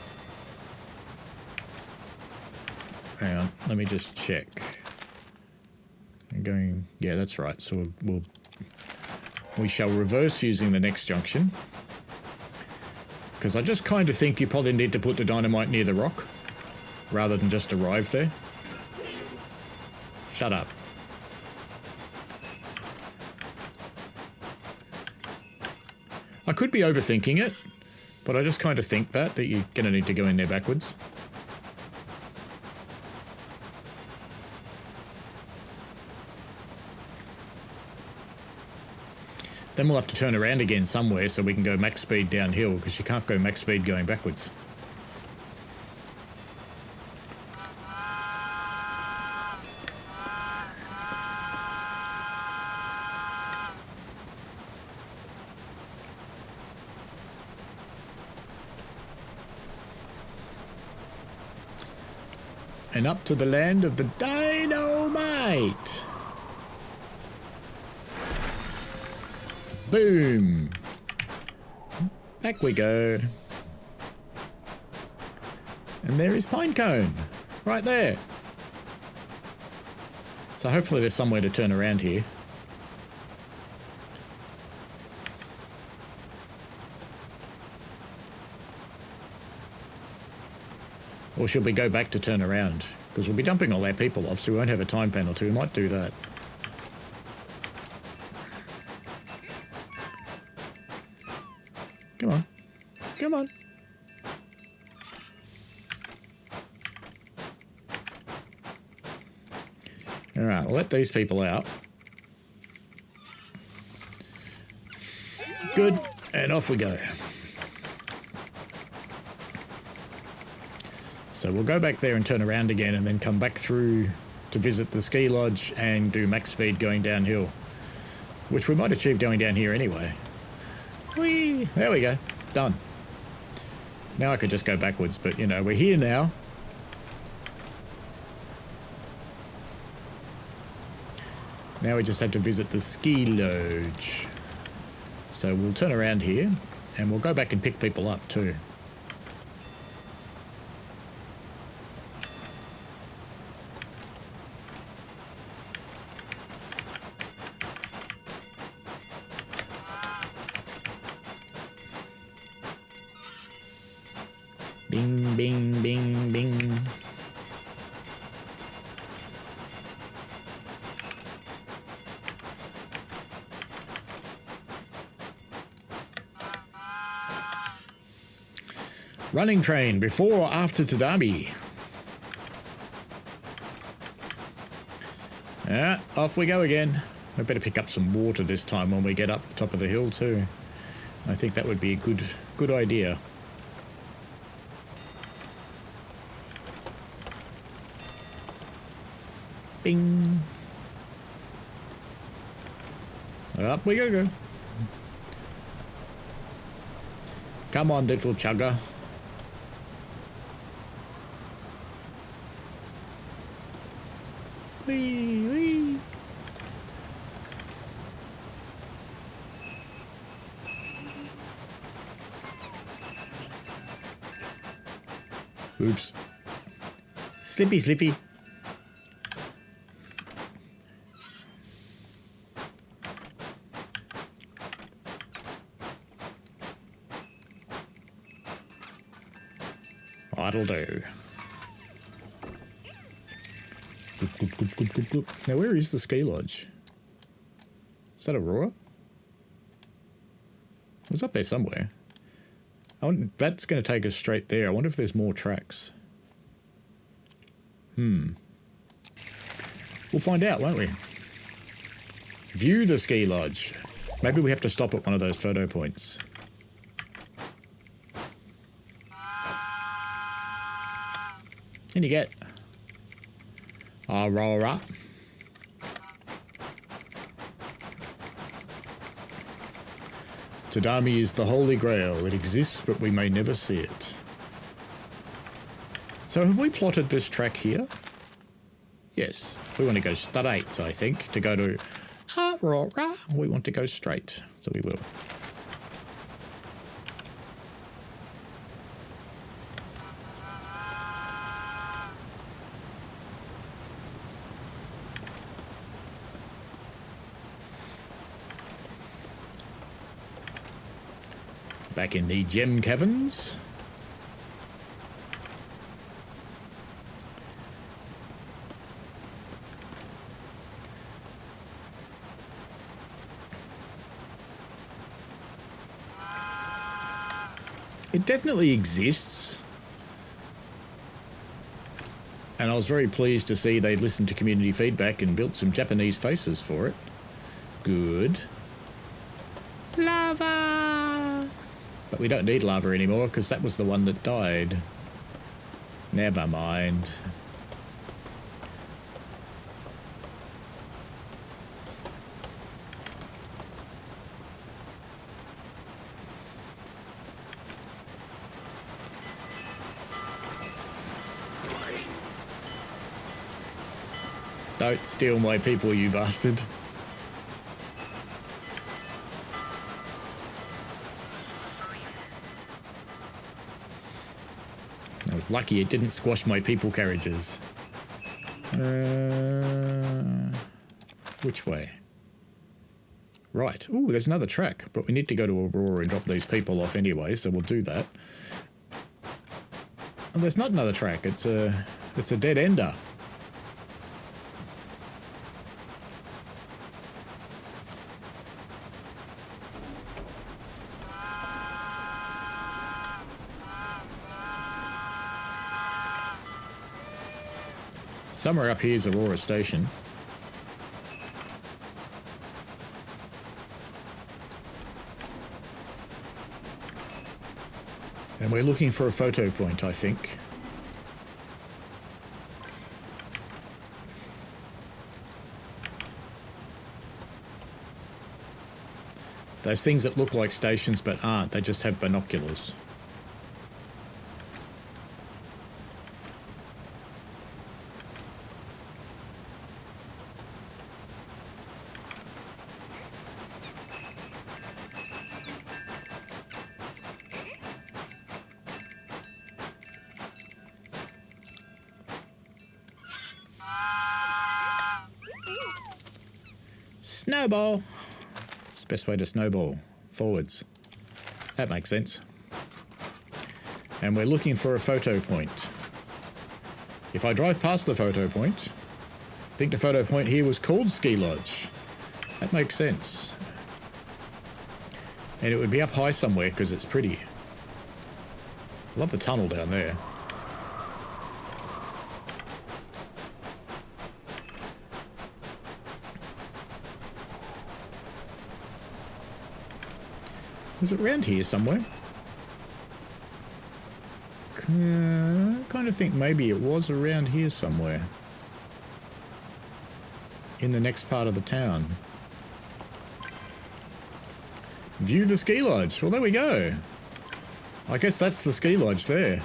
Hang on, let me just check. I'm going, yeah, that's right. So we shall reverse using the next junction. Because I just kind of think you probably need to put the dynamite near the rock, rather than just arrive there. Shut up. I could be overthinking it, but I just kind of think that you're going to need to go in there backwards. Then we'll have to turn around again somewhere so we can go max speed downhill, because you can't go max speed going backwards. And up to the land of the dynamite. Boom. Back we go. And there is Pinecone. Right there. So hopefully there's somewhere to turn around here. Or should we go back to turn around? Because we'll be dumping all our people off, so we won't have a time penalty. We might do that. Come on. Come on. All right, we'll let these people out. Good. And off we go. So we'll go back there and turn around again and then come back through to visit the ski lodge and do max speed going downhill, which we might achieve going down here anyway. Whee! There we go. Done. Now I could just go backwards, but, you know, we're here now. Now we just have to visit the ski lodge. So we'll turn around here, and we'll go back and pick people up too. Bing, bing, bing, bing. Running train before or after Tadami? Yeah, off we go again. I better pick up some water this time when we get up the top of the hill too. I think that would be a good idea. Bing. Up we go. Come on, little chugger. Wee, wee. Oops. Slippy, slippy. That'll do. Good. Now, where is the ski lodge? Is that Aurora? It was up there somewhere. That's going to take us straight there. I wonder if there's more tracks. We'll find out, won't we? View the ski lodge. Maybe we have to stop at one of those photo points. And you get Aurora. Tadami is the Holy Grail. It exists, but we may never see it. So have we plotted this track here? Yes. We want to go straight, I think. To go to Aurora, we want to go straight. So we will. Back in the gem caverns. It definitely exists. And I was very pleased to see they listened to community feedback and built some Japanese faces for it. Good. Lava! But we don't need lava anymore because that was the one that died. Never mind. Don't steal my people, you bastard. I was lucky it didn't squash my people carriages. Which way? Right. Ooh, there's another track, but we need to go to Aurora and drop these people off anyway, so we'll do that. And there's not another track. It's a dead ender. Somewhere up here is Aurora Station. And we're looking for a photo point, I think. Those things that look like stations but aren't, they just have binoculars. Snowball. It's the best way to snowball. Forwards. That makes sense. And we're looking for a photo point. If I drive past the photo point, I think the photo point here was called Ski Lodge. That makes sense. And it would be up high somewhere because it's pretty. Love the tunnel down there. Was it around here somewhere? I kind of think maybe it was around here somewhere. In the next part of the town. View the ski lodge. Well, there we go. I guess that's the ski lodge there.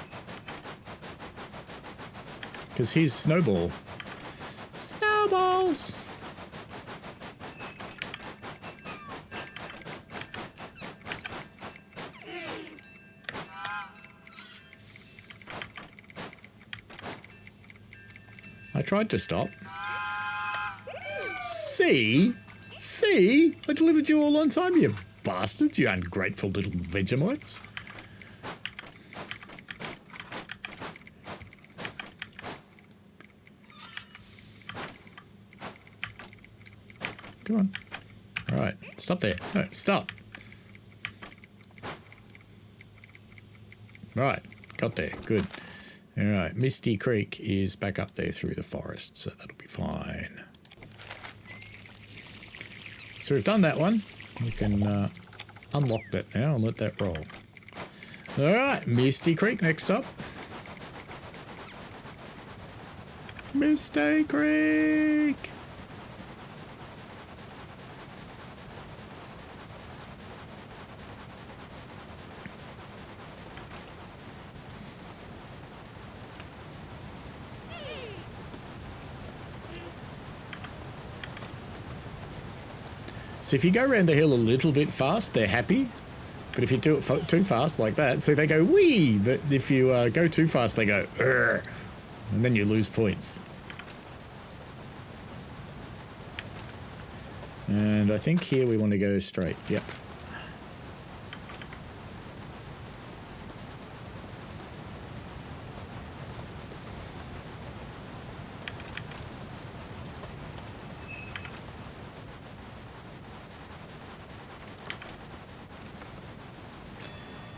Because here's Snowball. Snowballs! I tried to stop. See? See? I delivered you all on time, you bastards, you ungrateful little Vegemites. Come on. Alright, stop there. No, stop. Right, got there. Good. Alright, Misty Creek is back up there through the forest, so that'll be fine. So we've done that one. We can unlock that now and let that roll. Alright, Misty Creek next up. Misty Creek! So if you go around the hill a little bit fast, they're happy. But if you do it too fast like that, so they go wee. But if you go too fast, they go Urgh, and then you lose points. And I think here we want to go straight. Yep.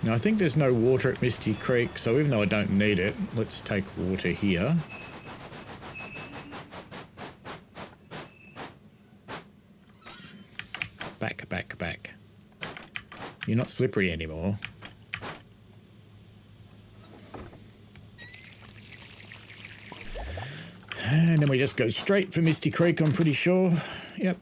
Now I think there's no water at Misty Creek, so even though I don't need it, let's take water here. Back, back, back. You're not slippery anymore. And then we just go straight for Misty Creek, I'm pretty sure. Yep.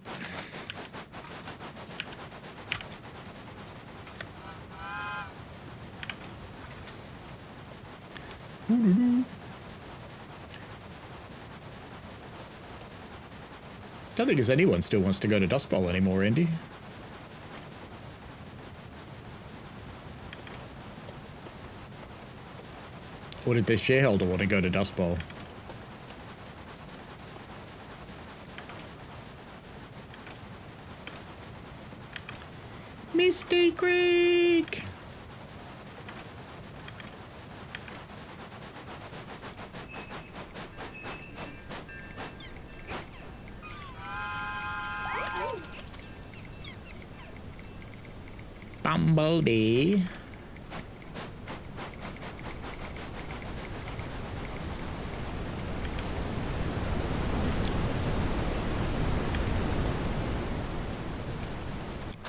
Don't think there's anyone still wants to go to Dust Bowl anymore, Andy. Or did their shareholder want to go to Dust Bowl? Misty Creek! Bumblebee.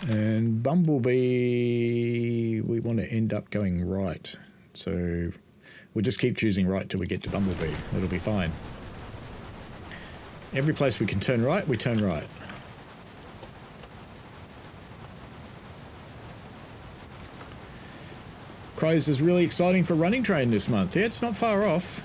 And Bumblebee, we want to end up going right. So we'll just keep choosing right till we get to Bumblebee. It'll be fine. Every place we can turn right, we turn right. Crows is really exciting for running train this month. Yeah, it's not far off.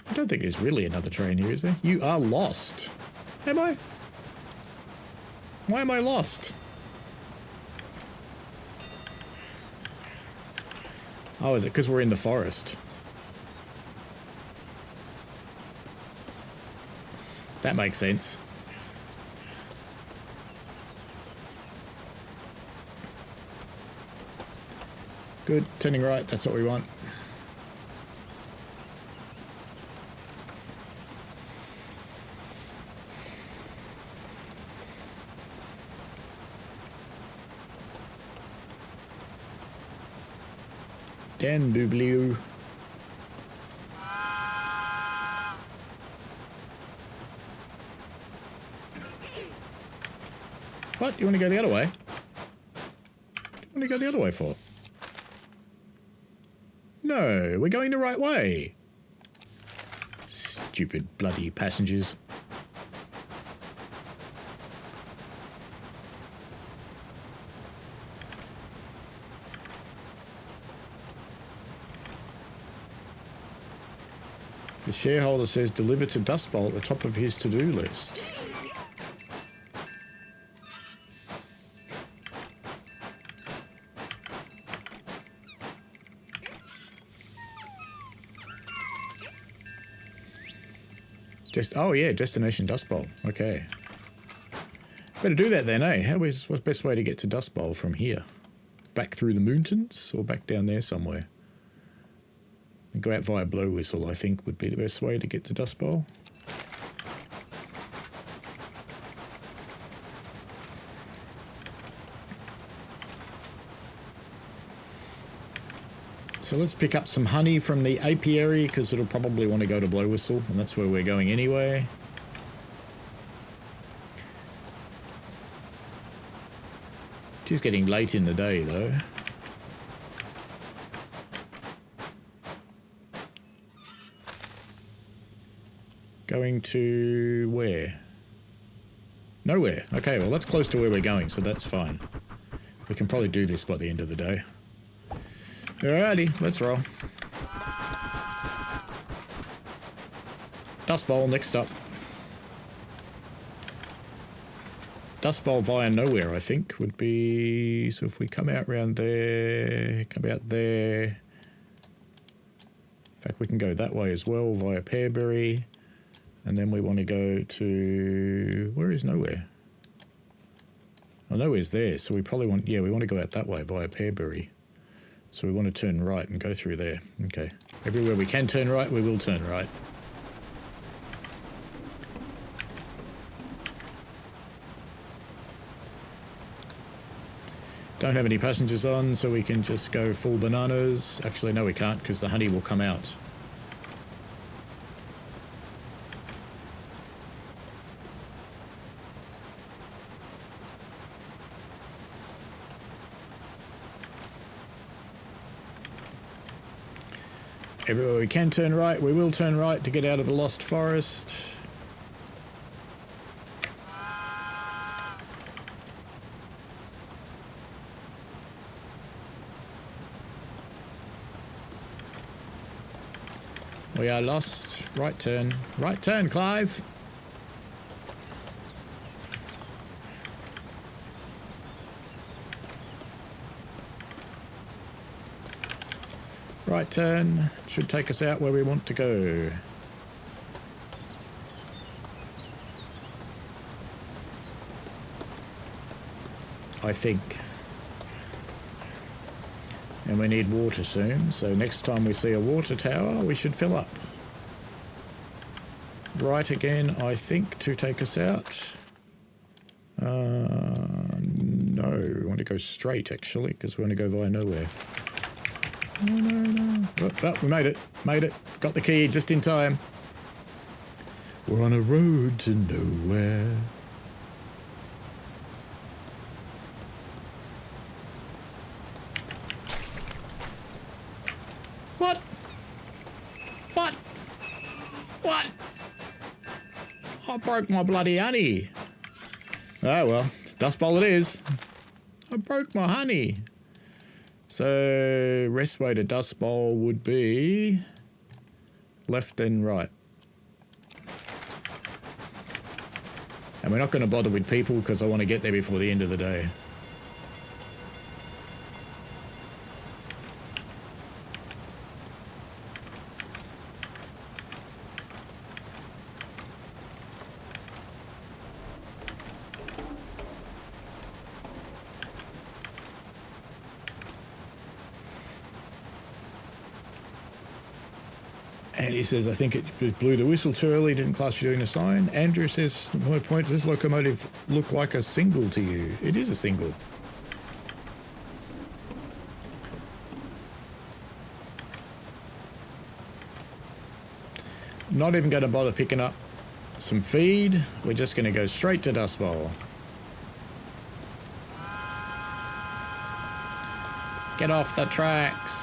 I don't think there's really another train here, is there? You are lost. Am I? Why am I lost? Oh, is it because we're in the forest? That makes sense. Good, turning right, that's what we want. Dan Bubleu. What? You want to go the other way? What do you want to go the other way for? No, we're going the right way. Stupid bloody passengers. The shareholder says deliver to Dust Bowl at the top of his to-do list. Oh yeah, destination Dust Bowl. Okay. Better do that then, eh? What's the best way to get to Dust Bowl from here? Back through the mountains or back down there somewhere? And go out via Blow Whistle, I think, would be the best way to get to Dust Bowl. So let's pick up some honey from the apiary, because it'll probably want to go to Blow Whistle, and that's where we're going anyway. It is getting late in the day, though. Going to where? Nowhere. Okay, well that's close to where we're going, so that's fine. We can probably do this by the end of the day. Alrighty, let's roll. Dust Bowl next up. Dust Bowl via nowhere, I think, would be... So if we come out round there, come out there... In fact, we can go that way as well, via Pearberry. And then we want to go to... Where is nowhere? Oh, nowhere's there, so we probably want... Yeah, we want to go out that way, via Pearberry. So we want to turn right and go through there. Okay. Everywhere we can turn right, we will turn right. Don't have any passengers on, so we can just go full bananas. Actually, no we can't, because the honey will come out. Everywhere we can turn right, we will turn right to get out of the Lost Forest. We are lost. Right turn. Right turn, Clive. Right turn. Should take us out where we want to go. I think. And we need water soon, so next time we see a water tower, we should fill up. Right again, I think, to take us out. No, we want to go straight, actually, because we want to go via nowhere. No. Oh, we made it. Made it. Got the key just in time. We're on a road to nowhere. What? What? What? I broke my bloody honey. Oh well, Dust Bowl it is. I broke my honey. So, rest way to Dust Bowl would be left and right. And we're not going to bother with people because I want to get there before the end of the day. And he says, I think it blew the whistle too early, didn't class you doing a sign. Andrew says, my point, does this locomotive look like a single to you? It is a single. Not even going to bother picking up some feed. We're just going to go straight to Dust Bowl. Get off the tracks.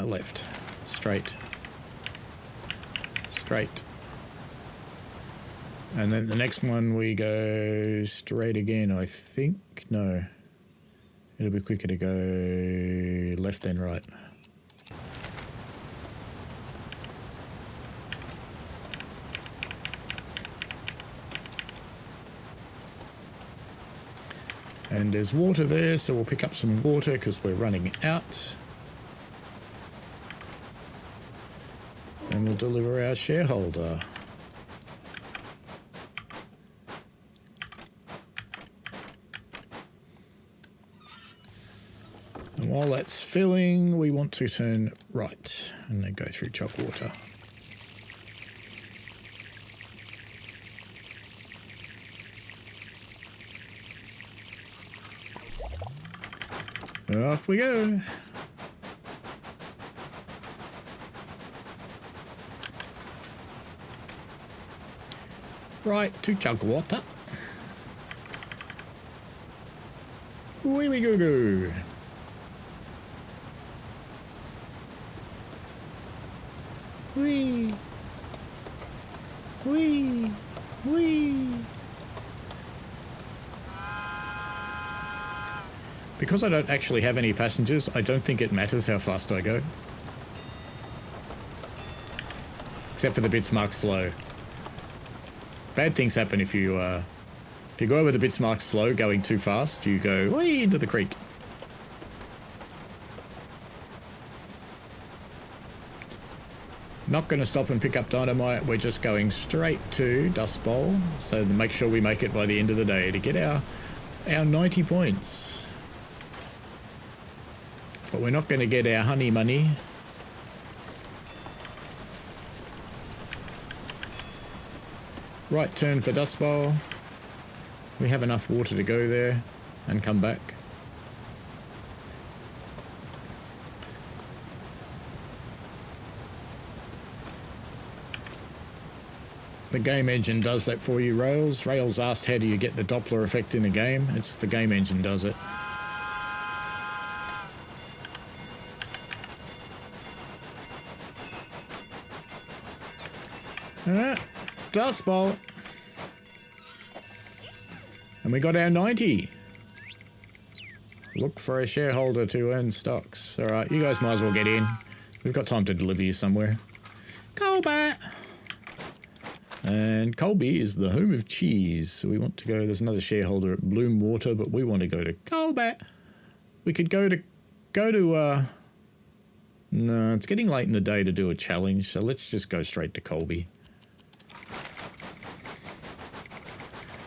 Left. Straight. Straight. And then the next one we go straight again, I think. No. It'll be quicker to go left than right. And there's water there, so we'll pick up some water because we're running out. And we'll deliver our shareholder. And while that's filling, we want to turn right and then go through chalk water. Off we go. Right to chug water. Wee wee goo goo. Wee. Wee. Wee. Because I don't actually have any passengers, I don't think it matters how fast I go. Except for the bits marked slow. Bad things happen if you go over the bits marked slow going too fast, you go way into the creek. Not going to stop and pick up dynamite, we're just going straight to Dust Bowl, so to make sure we make it by the end of the day to get our 90 points. But we're not going to get our honey money. Right turn for Dust Bowl. We have enough water to go there and come back. The game engine does that for you, Rails. Rails asked how do you get the Doppler effect in a game. It's the game engine does it. Alright, Dust Bowl. And we got our 90. Look for a shareholder to earn stocks. Alright, you guys might as well get in. We've got time to deliver you somewhere. Colby! And Colby is the home of cheese. So we want to go, there's another shareholder at Bloom Water, but we want to go to Colby. We could go to, no, it's getting late in the day to do a challenge, so let's just go straight to Colby.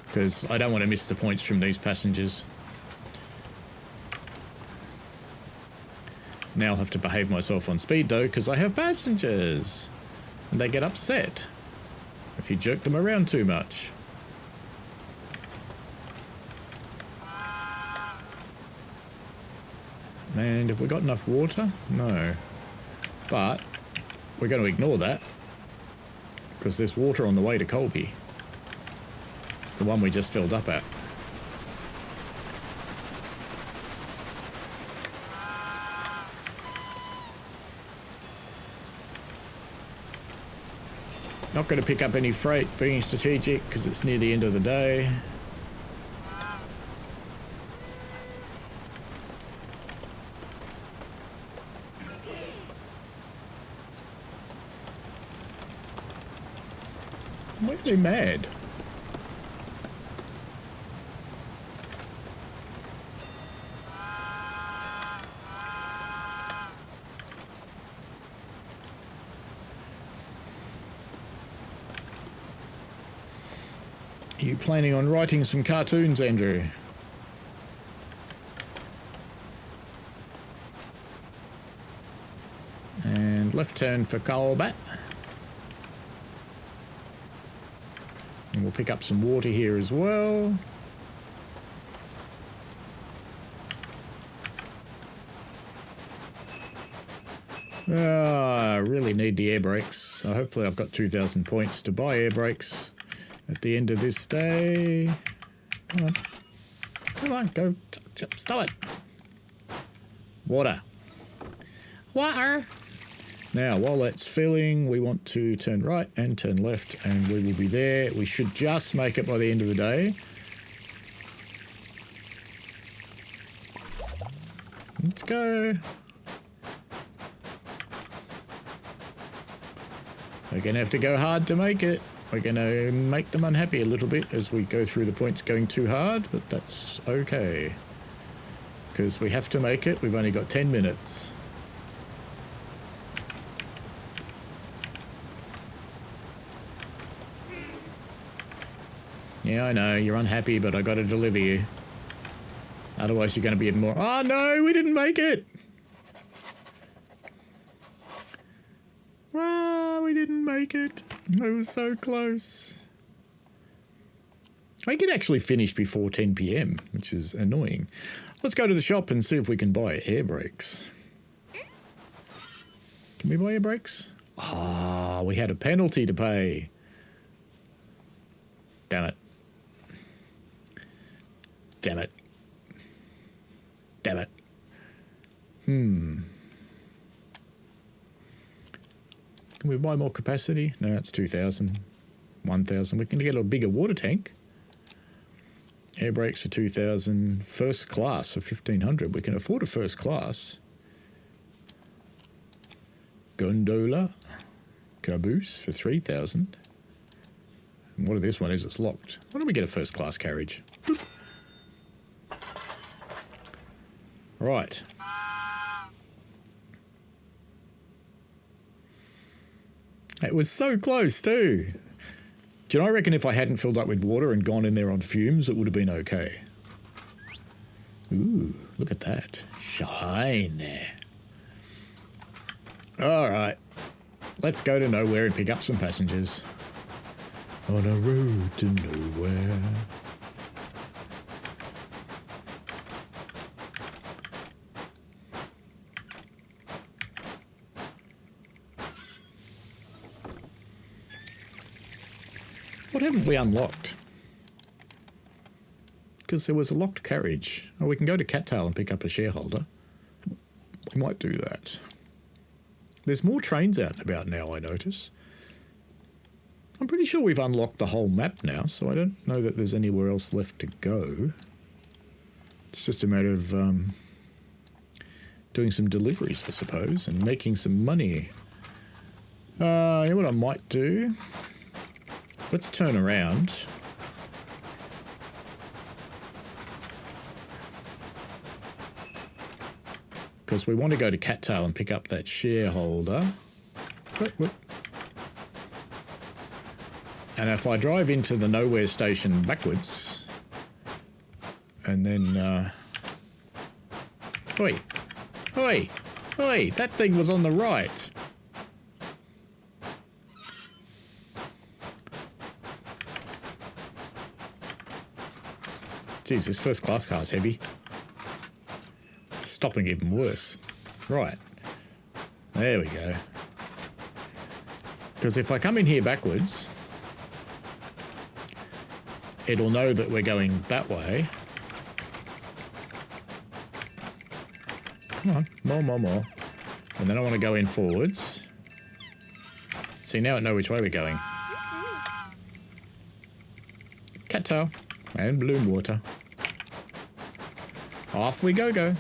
Because I don't want to miss the points from these passengers. Now I'll have to behave myself on speed though, because I have passengers. And they get upset if you jerk them around too much. And have we got enough water? No. But we're going to ignore that because there's water on the way to Colby. It's the one we just filled up at. Not going to pick up any freight, being strategic because it's near the end of the day. I'm really mad. Are you planning on writing some cartoons, Andrew? and left turn for Colbat. And we'll pick up some water here as well. I really need the air brakes. So hopefully I've got 2,000 points to buy air brakes at the end of this day. Come on. Come on, go. Stop it. Water. Water. Now, while that's filling, we want to turn right and turn left, and we will be there. We should just make it by the end of the day. Let's go. We're going to have to go hard to make it. We're going to make them unhappy a little bit as we go through the points going too hard, but that's okay. Because we have to make it. We've only got 10 minutes. Yeah, I know, you're unhappy, but I got to deliver you. Otherwise you're going to be in more... Oh no, we didn't make it! Wow, we didn't make it. It was so close. I could actually finish before 10 PM, which is annoying. Let's go to the shop and see if we can buy air brakes. Can we buy air brakes? Ah, we had a penalty to pay. Damn it. Damn it. Damn it. Can we buy more capacity? No, that's 2,000. 1,000. We can get a bigger water tank. Air brakes for 2,000. First class for 1,500. We can afford a first class. Gondola. Caboose for 3,000. And what this one is, it's locked. Why don't we get a first class carriage? Right. It was so close too. Do you know, I reckon if I hadn't filled up with water and gone in there on fumes, it would have been okay. Ooh, look at that. Shine there. All right. Let's go to nowhere and pick up some passengers. On a road to nowhere. What haven't we unlocked? Because there was a locked carriage. Oh, we can go to Cattail and pick up a shareholder. We might do that. There's more trains out and about now, I notice. I'm pretty sure we've unlocked the whole map now, so I don't know that there's anywhere else left to go. It's just a matter of doing some deliveries, I suppose, and making some money. You know what I might do? Let's turn around. Because we want to go to Cattail and pick up that shareholder. Whoop. And if I drive into the nowhere station backwards, and then... Oi! Oi! Oi! That thing was on the right! Geez, this first class car's heavy. It's stopping even worse. Right. There we go. Because if I come in here backwards, it'll know that we're going that way. Come on, more. And then I want to go in forwards. See, now I know which way we're going. Cattail and Bloom Water. Off we go.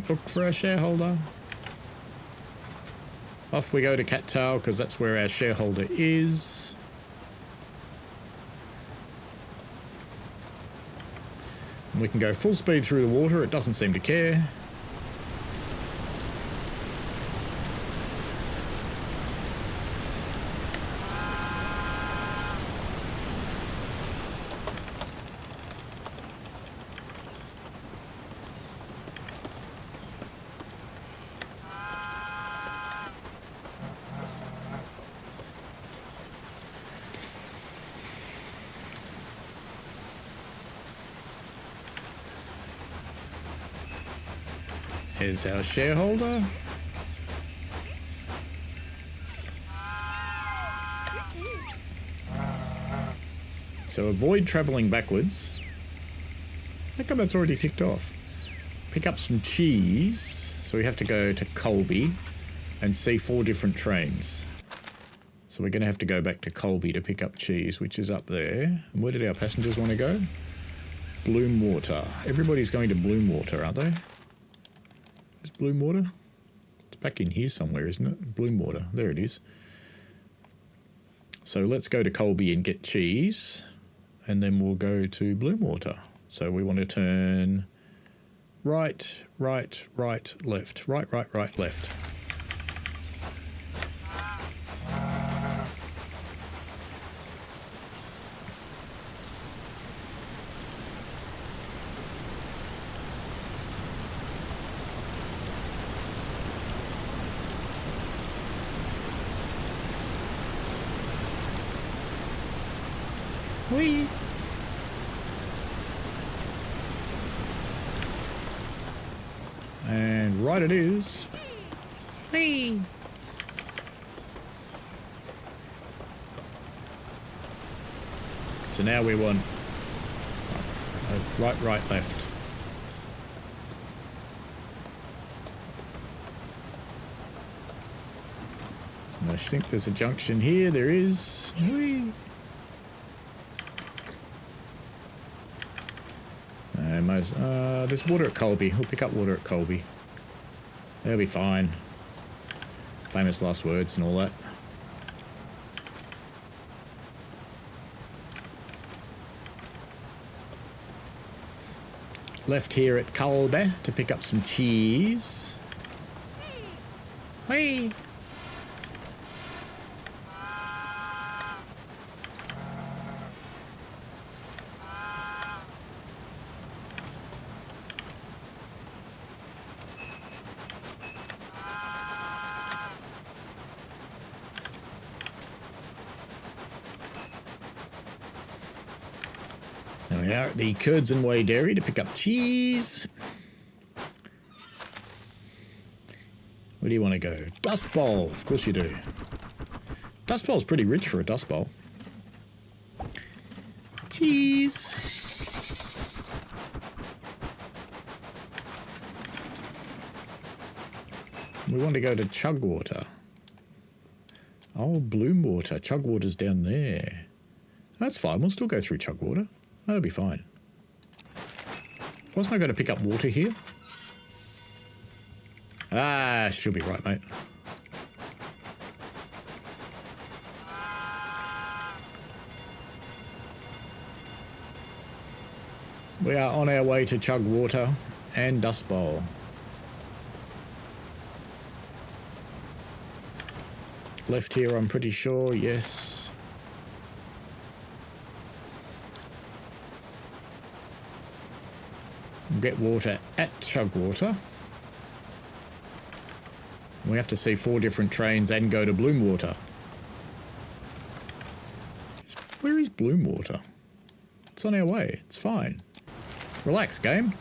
Look for a shareholder. Off we go to Cattail, because that's where our shareholder is. And we can go full speed through the water. It doesn't seem to care. is our shareholder. So avoid travelling backwards. How come that's already ticked off? Pick up some cheese. So we have to go to Colby and see 4 different trains. So we're going to have to go back to Colby to pick up cheese, which is up there. And where did our passengers want to go? Bloomwater. Everybody's going to Bloomwater, aren't they? Is Bloomwater? It's back in here somewhere, isn't it? Bloomwater. There it is. So let's go to Colby and get cheese. And then we'll go to Bloomwater. So we want to turn right, right, right, left. Right, right, right, left. Whee! And right it is. Whee! So now we want right, right, left. And I think there's a junction here. There is. Whee! And there's water at Colby. We'll pick up water at Colby. They'll be fine. Famous last words and all that. Left here at Colby to pick up some cheese. Whee! We are at the Curds and Whey Dairy to pick up cheese. Where do you want to go? Dust Bowl. Of course you do. Dust Bowl's pretty rich for a Dust Bowl. Cheese. We want to go to Chugwater. Oh, Bloomwater. Chugwater's down there. That's fine. We'll still go through Chugwater. That'll be fine. Wasn't I going to pick up water here? Ah, she'll be right, mate. We are on our way to Chugwater and Dust Bowl. Left here, I'm pretty sure, yes. Get water at Chugwater. We have to see 4 different trains and go to Bloomwater. Where is Bloomwater? It's on our way. It's fine. Relax, game.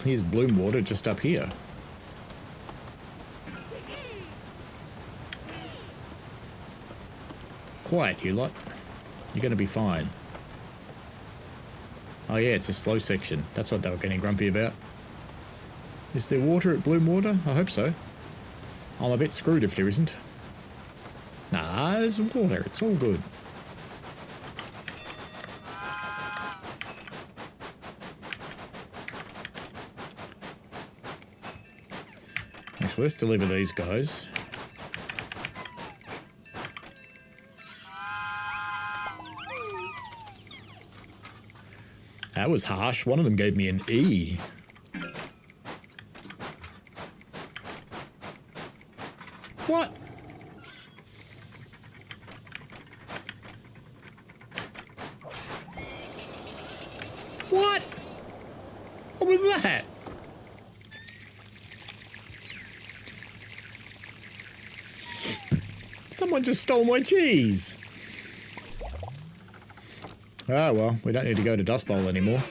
Here's Bloomwater just up here. Quiet, you lot. You're going to be fine. Oh yeah, it's a slow section. That's what they were getting grumpy about. Is there water at Bloomwater? I hope so. I'm a bit screwed if there isn't. Nah, there's water. It's all good. So let's deliver these guys. That was harsh. One of them gave me an E. What? What? was that? Someone just stole my cheese. Ah, well, we don't need to go to Dust Bowl anymore.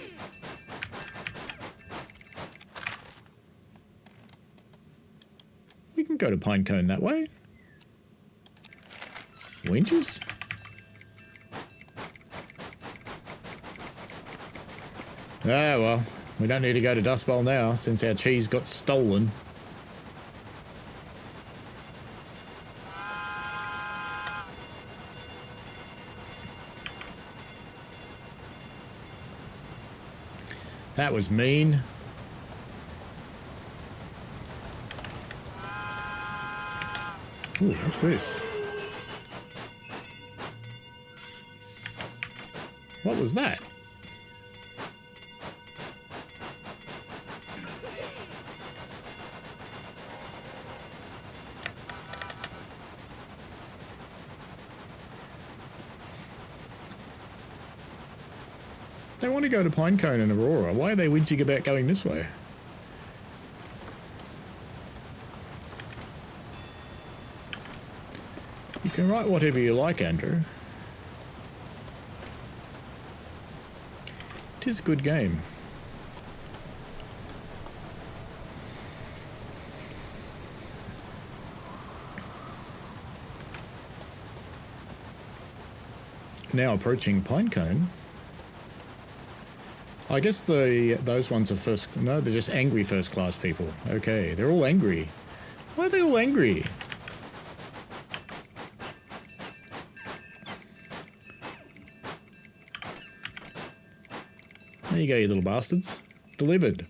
We can go to Pinecone that way. Winches? Ah, well, we don't need to go to Dust Bowl now since our cheese got stolen. That was mean. Ooh, what's this? What was that? They want to go to Pinecone and Aurora. Why are they whinging about going this way? You can write whatever you like, Andrew. It is a good game. Now approaching Pinecone. I guess those ones are first... No, they're just angry first class people. Okay, they're all angry. Why are they all angry? There you go, you little bastards. Delivered.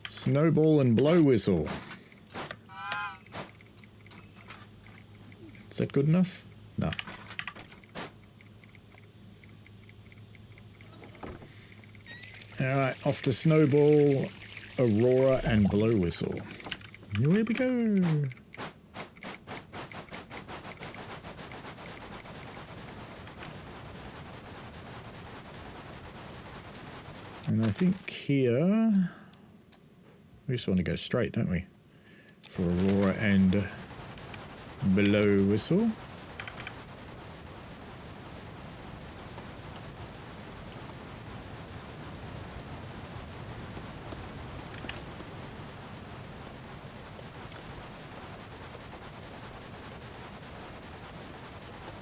Snowball and blow whistle. Is that good enough? No. Alright, off to Snowball, Aurora, and Blow Whistle. Here we go. And I think here... We just want to go straight, don't we? For Aurora and Blow Whistle.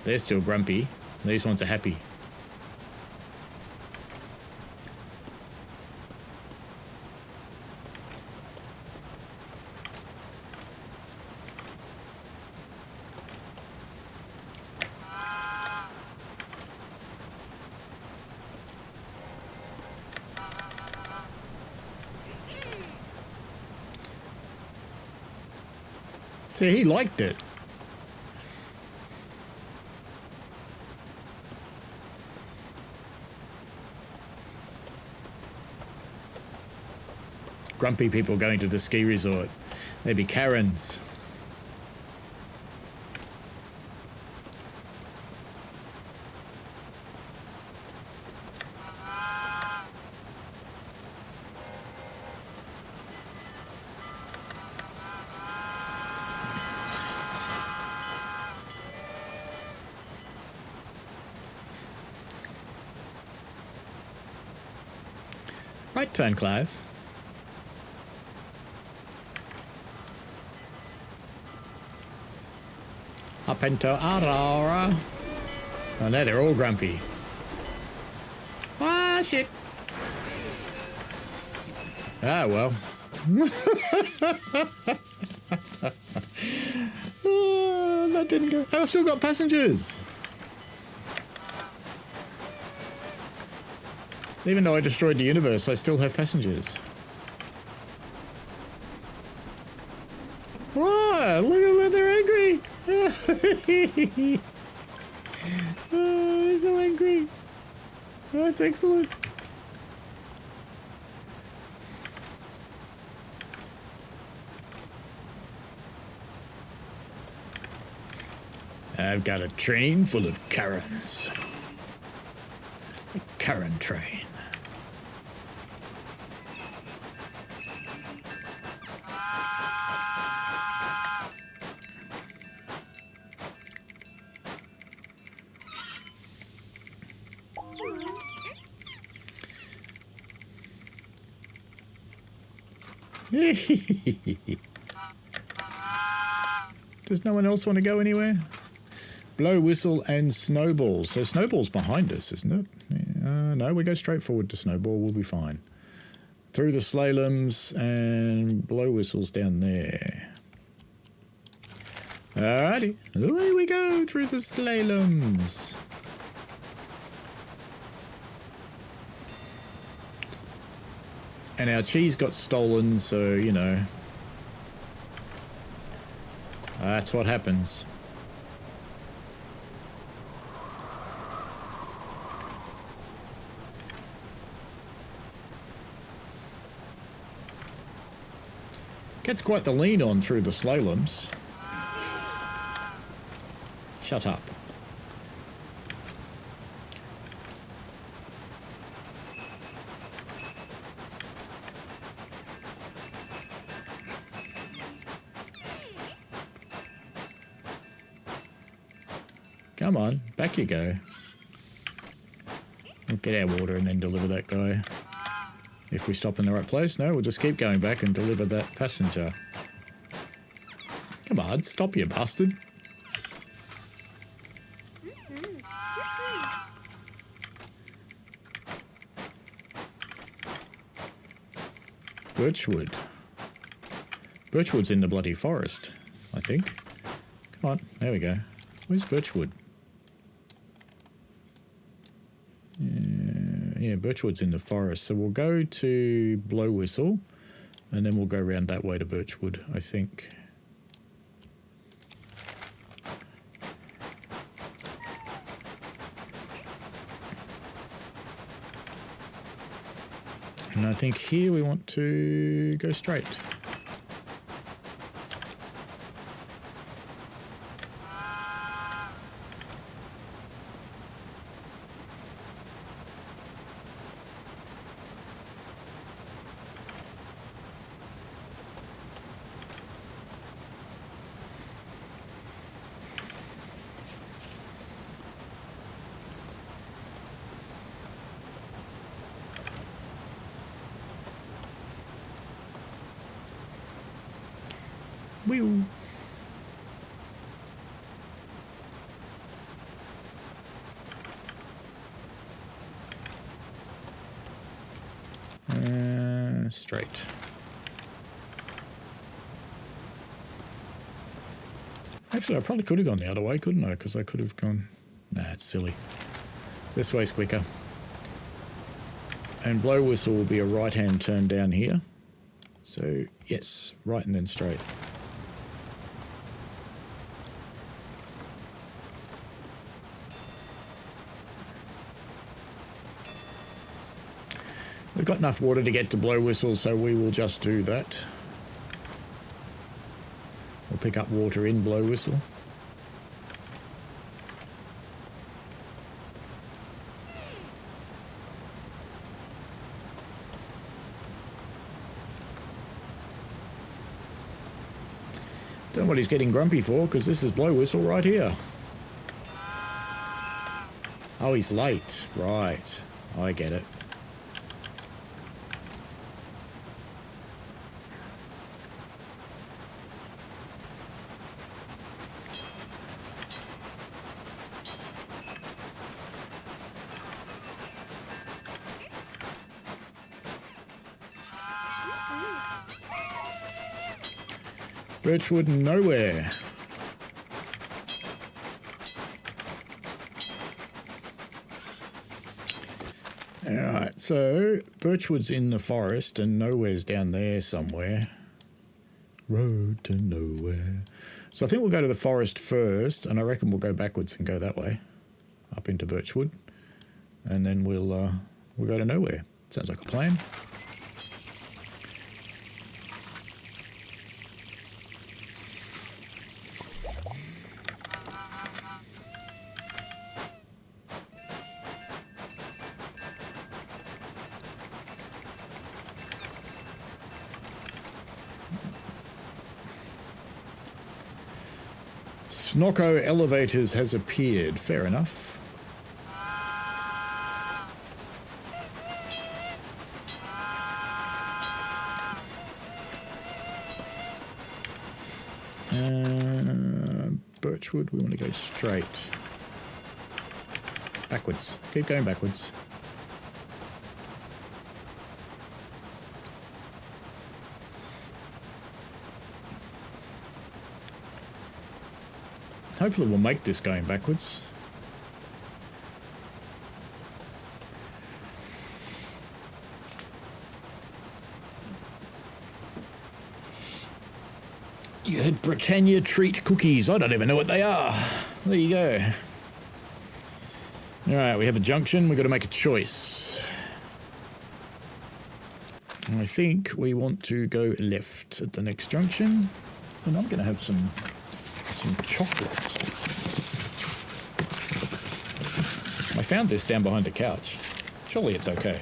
They're still grumpy. These ones are happy. See, he liked it. Grumpy people going to the ski resort. They'd be Karens. Right turn, Clive. Up into Aurora. Oh no, they're all grumpy. Ah, shit. Ah, well. Oh, that didn't go. I've still got passengers. Even though I destroyed the universe, I still have passengers. Wow, look at them, they're angry. Oh, they're so angry. Oh, that's excellent. I've got a train full of Karens. A Karen train. Does no one else want to go anywhere? Blow, whistle, and snowball. So snowball's behind us, isn't it? No, we go straight forward to snowball. We'll be fine. Through the slaloms and blow whistles down there. Alrighty, away we go through the slaloms. And our cheese got stolen, so, you know, that's what happens. Gets quite the lean on through the slaloms. Shut up. Come on, back you go. We'll get our water and then deliver that guy. If we stop in the right place, no, we'll just keep going back and deliver that passenger. Come on, stop you bastard. Birchwood. Birchwood's in the bloody forest, I think. Come on, there we go. Where's Birchwood? Yeah, Birchwood's in the forest. So we'll go to Blow Whistle, and then we'll go around that way to Birchwood, I think. And I think here we want to go straight. Wheel. Straight. Actually, I probably could have gone the other way, couldn't I? Because I could have gone... Nah, it's silly. This way's quicker. And Blow Whistle will be a right-hand turn down here. So, yes, right and then straight. We've got enough water to get to Blow Whistle, so we will just do that. We'll pick up water in Blow Whistle. Don't know what he's getting grumpy for, because this is Blow Whistle right here. Oh, he's late. Right. I get it. Birchwood nowhere. Alright, so Birchwood's in the forest and nowhere's down there somewhere. Road to nowhere. So I think we'll go to the forest first, and I reckon we'll go backwards and go that way. Up into Birchwood. And then we'll go to nowhere. Sounds like a plan. Snocko Elevators has appeared. Fair enough. Birchwood, we want to go straight. Backwards. Keep going backwards. Hopefully we'll make this going backwards. You had Britannia treat cookies. I don't even know what they are. There you go. All right, we have a junction. We've got to make a choice. I think we want to go left at the next junction. And I'm going to have some chocolate. I found this down behind the couch. Surely it's okay.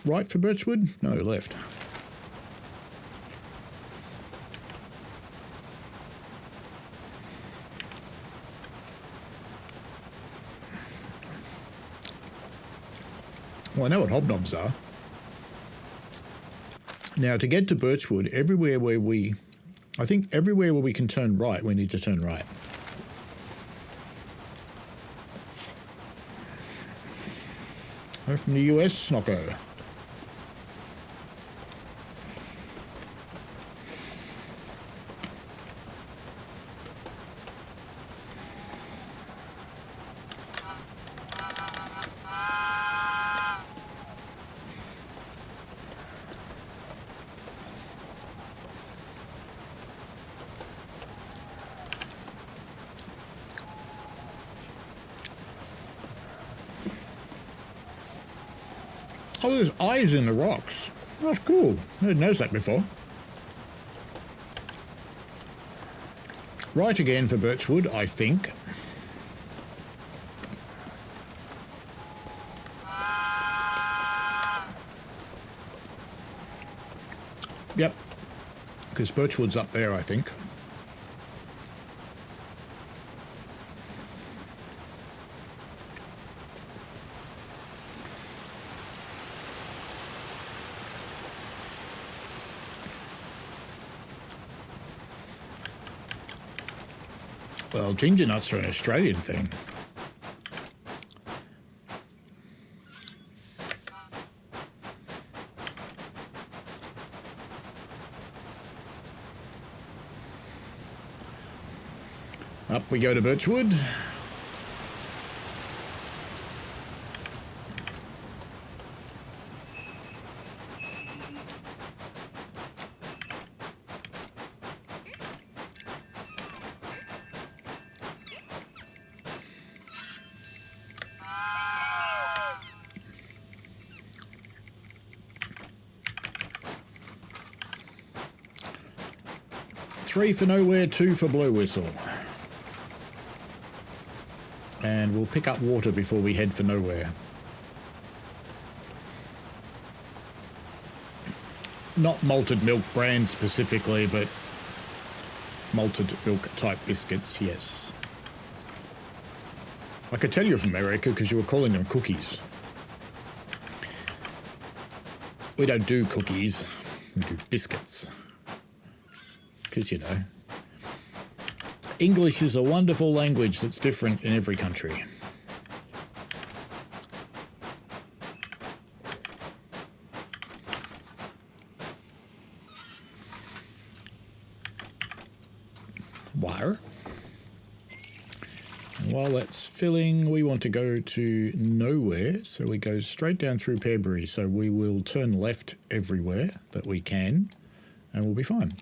Right for Birchwood? No, left. Well, I know what hobnobs are. Now, to get to Birchwood, I think everywhere where we can turn right, we need to turn right. We're from the US, Snocko. Oh, there's eyes in the rocks. That's cool. I didn't notice that before. Right again for Birchwood, I think. Yep. Because Birchwood's up there, I think. Well, ginger nuts are an Australian thing. Up we go to Birchwood. Three for nowhere, two for blow whistle. And we'll pick up water before we head for nowhere. Not malted milk brand specifically, but malted milk type biscuits, yes. I could tell you're from America because you were calling them cookies. We don't do cookies, we do biscuits. Because, you know, English is a wonderful language that's different in every country. Wire. And while that's filling, we want to go to nowhere, so we go straight down through Pearbury. So we will turn left everywhere that we can, and we'll be fine.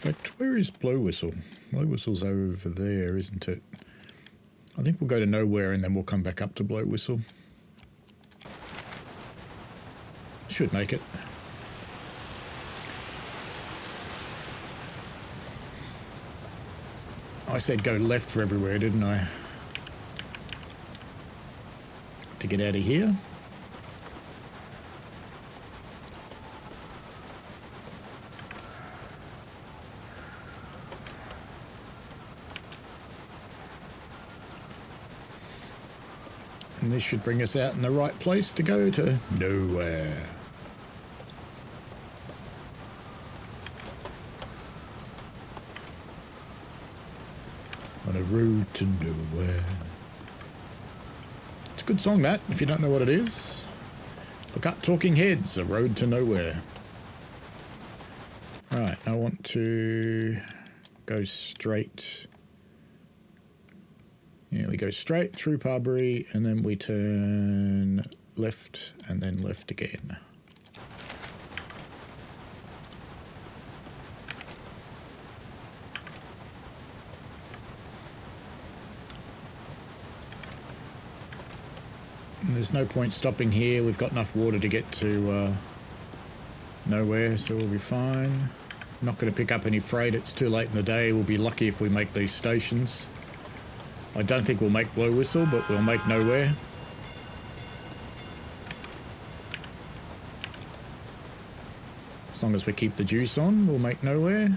In fact, where is Blow Whistle? Blow Whistle's over there, isn't it? I think we'll go to nowhere and then we'll come back up to Blow Whistle. Should make it. I said go left for everywhere, didn't I? To get out of here. And this should bring us out in the right place to go to nowhere. On a road to nowhere. It's a good song, that, if you don't know what it is. Look up Talking Heads, A Road to Nowhere. Right, I want to go straight. Yeah, we go straight through Parbury and then we turn left and then left again. And there's no point stopping here. We've got enough water to get to nowhere, so we'll be fine. Not going to pick up any freight. It's too late in the day. We'll be lucky if we make these stations. I don't think we'll make Blow Whistle, but we'll make Nowhere. As long as we keep the juice on, we'll make Nowhere.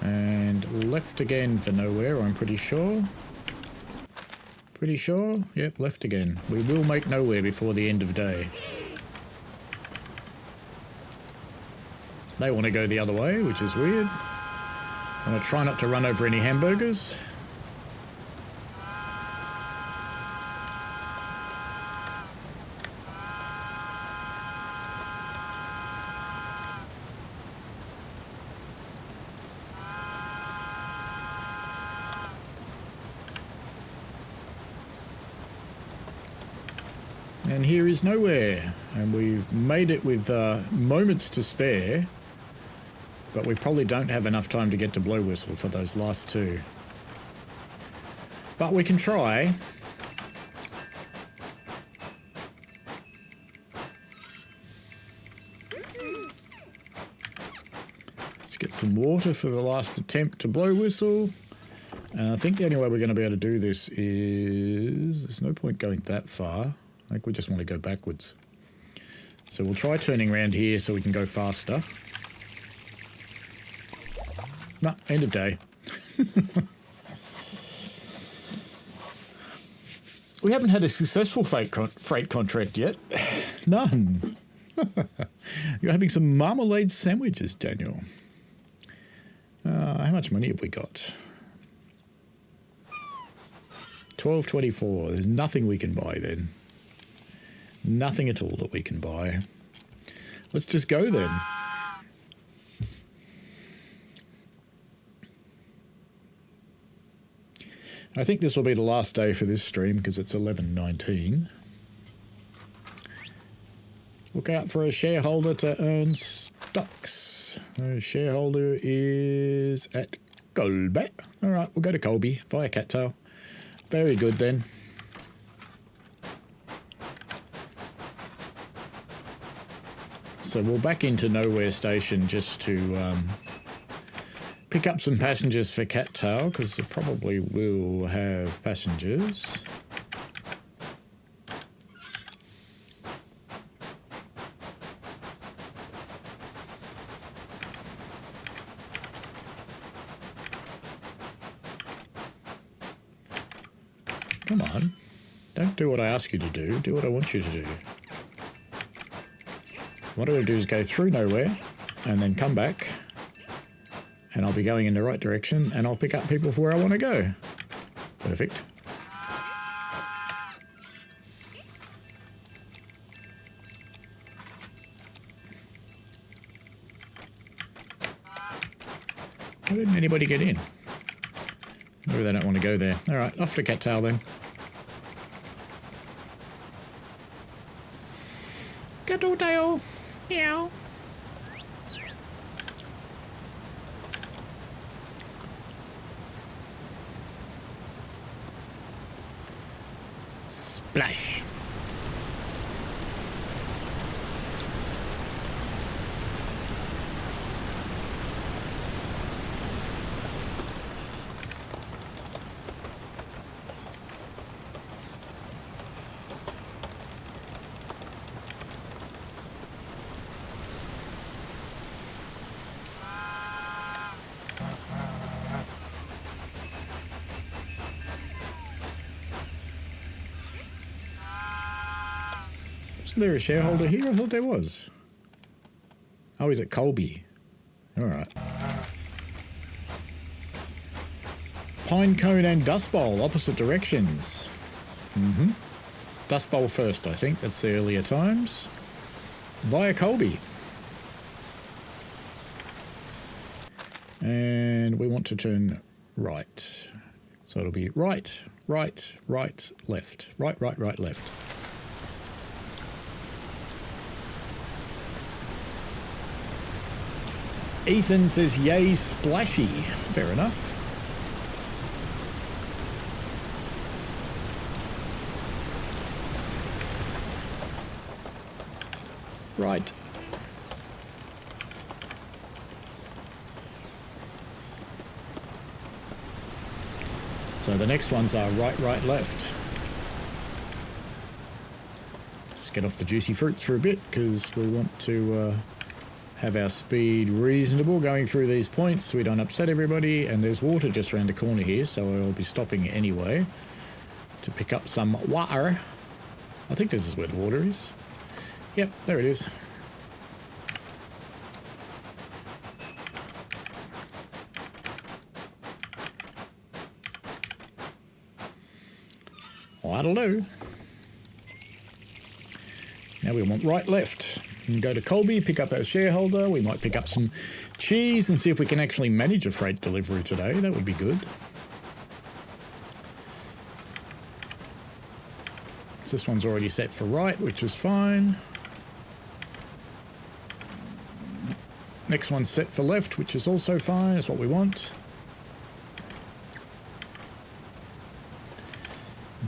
And left again for Nowhere, I'm pretty sure. Pretty sure? Yep, left again. We will make Nowhere before the end of day. They want to go the other way, which is weird. I'm going to try not to run over any hamburgers. And here is Nowhere, and we've made it with moments to spare, but we probably don't have enough time to get to Blow Whistle for those last two. But we can try. Let's get some water for the last attempt to Blow Whistle. And I think the only way we're going to be able to do this is... there's no point going that far. I think we just want to go backwards. So we'll try turning around here so we can go faster. No, end of day. We haven't had a successful freight contract yet. None. You're having some marmalade sandwiches, Daniel. How much money have we got? 12.24. There's nothing we can buy then. Nothing at all that we can buy. Let's just go then. I think this will be the last day for this stream because it's 11:19. Look out for a shareholder to earn stocks. The shareholder is at Colby. All right, we'll go to Colby via Cattail. Very good then. So we'll back into Nowhere Station just to pick up some passengers for Cattail, because it probably will have passengers. Come on. Don't do what I ask you to do. Do what I want you to do. What I'm going to do is go through Nowhere and then come back, and I'll be going in the right direction, and I'll pick up people for where I want to go. Perfect. Why didn't anybody get in? Maybe they don't want to go there. All right, off to Cattail then. Cattail. Meow. Splash. Isn't there a shareholder here? I thought there was. Oh, is it Colby? All right. Pinecone and Dust Bowl, opposite directions. Dust Bowl first, I think. That's the earlier times. Via Colby. And we want to turn right. So it'll be right, right, right, left. Right, right, right, left. Ethan says, yay, splashy. Fair enough. Right. So the next ones are right, right, left. Just get off the juicy fruits for a bit because we want to have our speed reasonable going through these points so we don't upset everybody. And there's water just around the corner here, so I'll be stopping anyway to pick up some water. I think this is where the water is. Yep, there it is. That'll do. Now we want right, left. And go to Colby, pick up our shareholder. We might pick up some cheese and see if we can actually manage a freight delivery today. That would be good. So this one's already set for right, which is fine. Next one's set for left, which is also fine. That's what we want.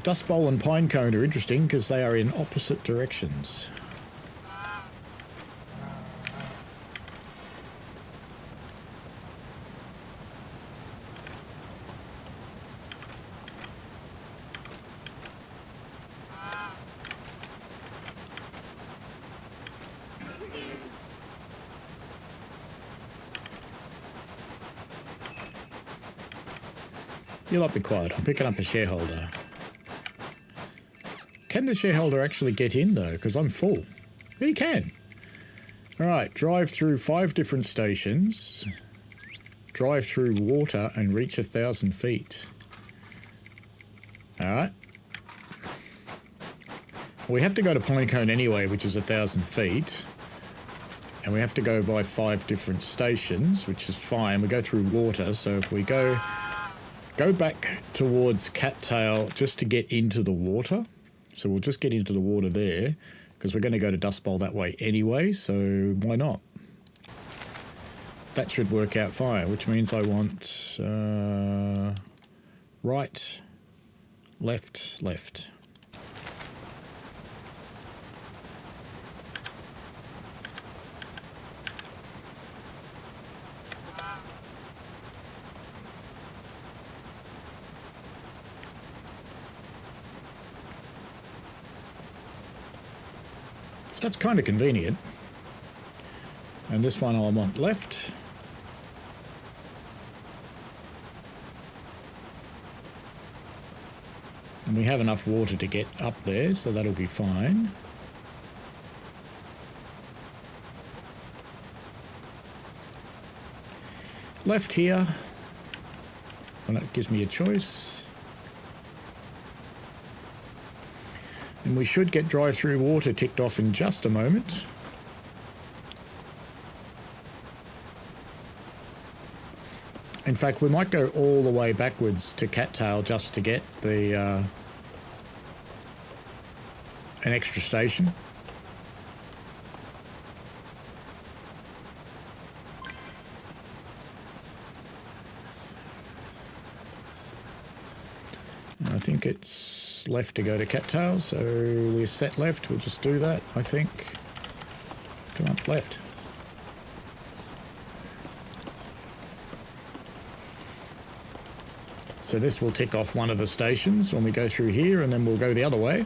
Dust Bowl and Pinecone are interesting because they are in opposite directions. You'll not be quiet. I'm picking up a shareholder. Can the shareholder actually get in, though? Because I'm full. He can. All right, drive through 5 different stations. Drive through water and reach 1,000 feet. All right. We have to go to Pinecone anyway, which is 1,000 feet. And we have to go by 5 different stations, which is fine. We go through water, so if we go back towards Cattail just to get into the water. So we'll just get into the water there because we're going to go to Dust Bowl that way anyway, so why not? That should work out fine, which means I want right, left, left. That's kind of convenient. And this one I want left. And we have enough water to get up there, so that'll be fine. Left here. And that gives me a choice. And we should get drive-through water ticked off in just a moment. In fact, we might go all the way backwards to Cattail just to get the an extra station. I think it's left to go to Cattail, so we're set left. We'll just do that, I think. Come on, left. So this will tick off one of the stations when we go through here, and then we'll go the other way.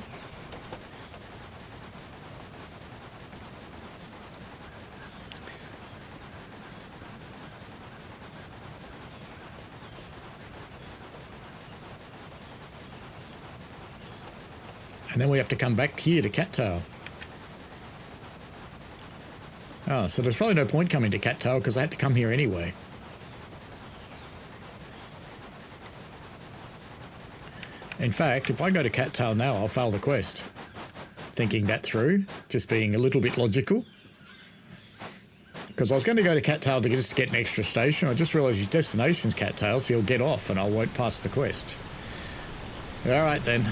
And then we have to come back here to Cattail. Oh, so there's probably no point coming to Cattail because I had to come here anyway. In fact, if I go to Cattail now, I'll fail the quest. Thinking that through, just being a little bit logical. Because I was going to go to Cattail to just get an extra station. I just realised his destination's Cattail, so he'll get off and I won't pass the quest. Alright then.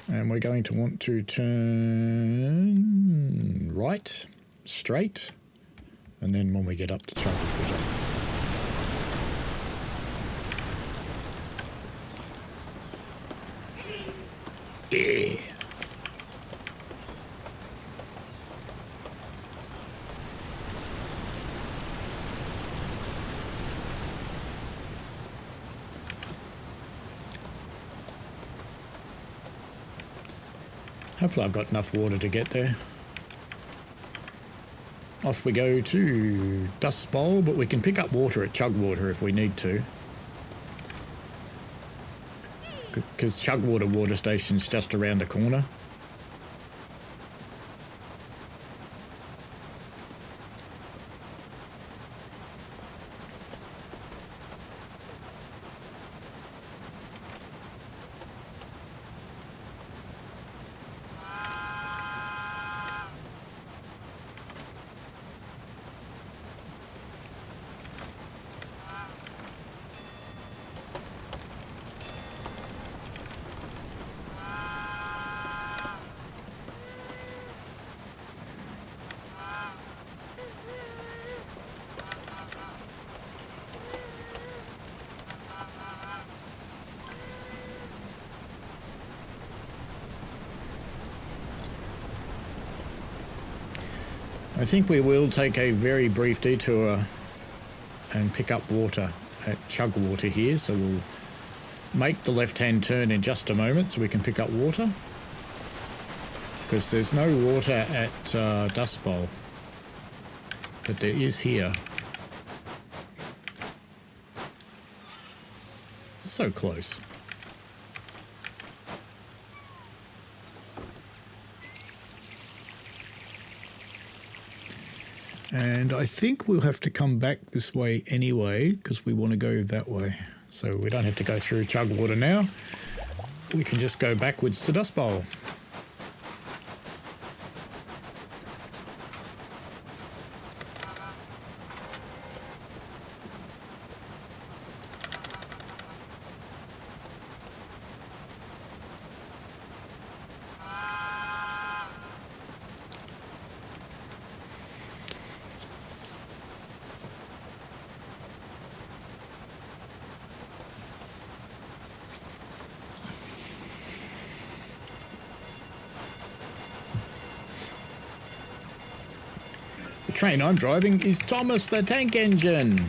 And we're going to want to turn right, straight, and then when we get up to Cosmoporium. Yeah. Hopefully I've got enough water to get there. Off we go to Dust Bowl, but we can pick up water at Chugwater if we need to. Because Chugwater water station's just around the corner. I think we will take a very brief detour and pick up water at Chugwater here, so we'll make the left-hand turn in just a moment so we can pick up water, because there's no water at Dust Bowl, but there is here. So close. And I think we'll have to come back this way anyway, because we want to go that way. So we don't have to go through Chugwater now. We can just go backwards to Dust Bowl. The train I'm driving is Thomas the Tank Engine.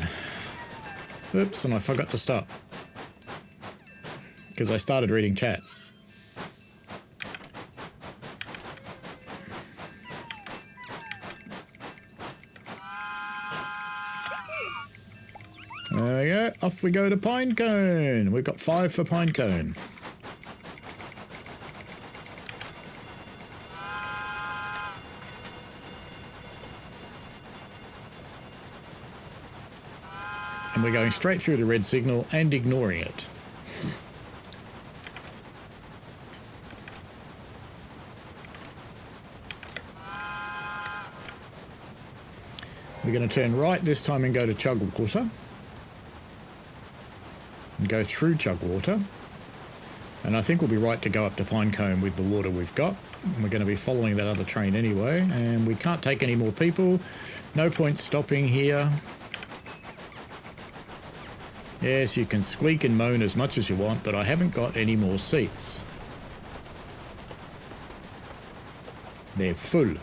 Oops, and I forgot to stop. Because I started reading chat. There we go, off we go to Pinecone. We've got 5 for Pinecone. And we're going straight through the red signal and ignoring it. We're going to turn right this time and go to Chugwater. And go through Chugwater. And I think we'll be right to go up to Pinecone with the water we've got. And we're going to be following that other train anyway. And we can't take any more people. No point stopping here. Yes, you can squeak and moan as much as you want, but I haven't got any more seats. They're full.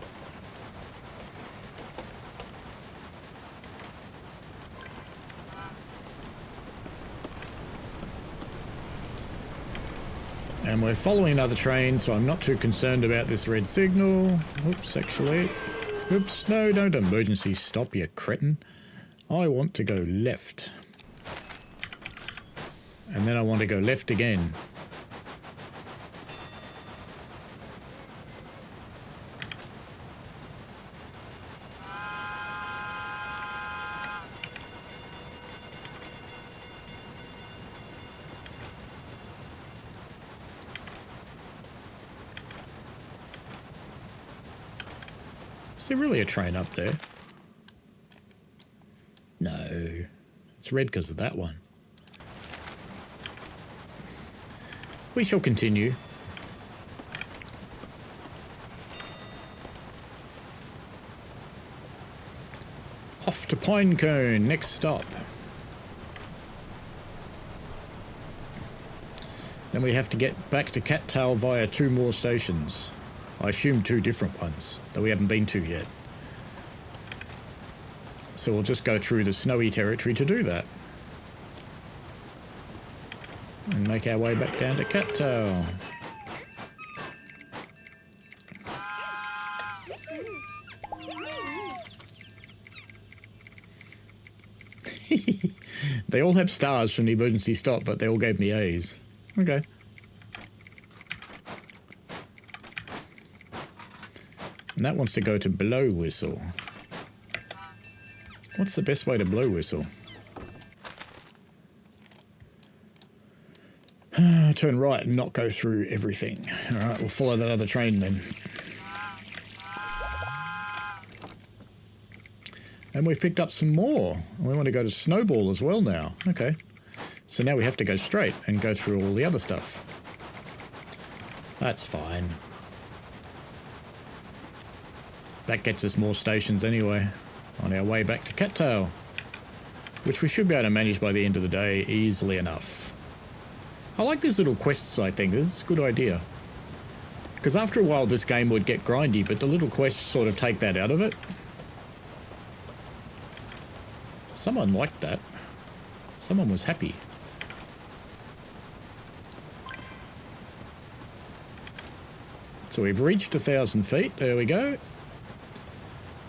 And we're following another train, so I'm not too concerned about this red signal. Oops, actually. Oops, no, don't emergency stop, you cretin. I want to go left. And then I want to go left again. Is there really a train up there? No. It's red because of that one. We shall continue. Off to Pinecone, next stop. Then we have to get back to Cattail via 2 more stations. I assume 2 different ones that we haven't been to yet. So we'll just go through the snowy territory to do that. And make our way back down to Cattail. They all have stars from the emergency stop, but they all gave me A's. Okay. And that wants to go to blow whistle. What's the best way to blow whistle? Turn right and not go through everything. Alright, we'll follow that other train then. And we've picked up some more. We want to go to Snowball as well now. Okay. So now we have to go straight and go through all the other stuff. That's fine. That gets us more stations anyway. On our way back to Cattail. Which we should be able to manage by the end of the day easily enough. I like these little quests, I think. It's a good idea. Because after a while this game would get grindy, but the little quests sort of take that out of it. Someone liked that. Someone was happy. So we've reached 1,000 feet. There we go.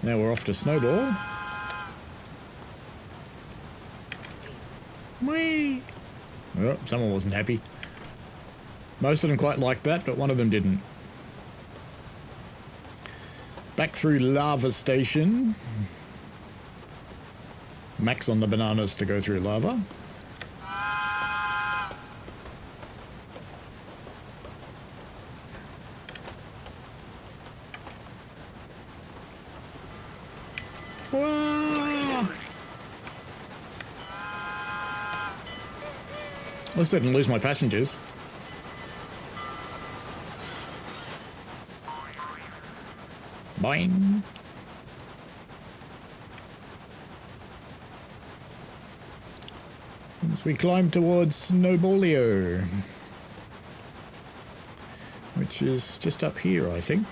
Now we're off to Snowball. Whee! Oh, someone wasn't happy. Most of them quite liked that, but one of them didn't. Back through Lava Station. Max on the bananas to go through lava. Whoa. At least I didn't lose my passengers. Boing. As we climb towards Snowballio, which is just up here, I think.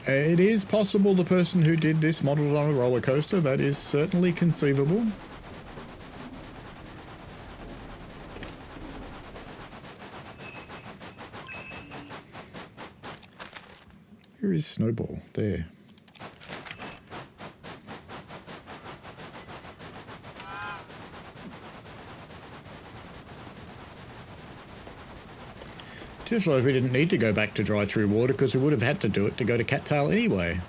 It is possible the person who did this modeled on a roller coaster. That is certainly conceivable. Where is Snowball? There. Just like we didn't need to go back to drive-through water because we would have had to do it to go to Cattail anyway.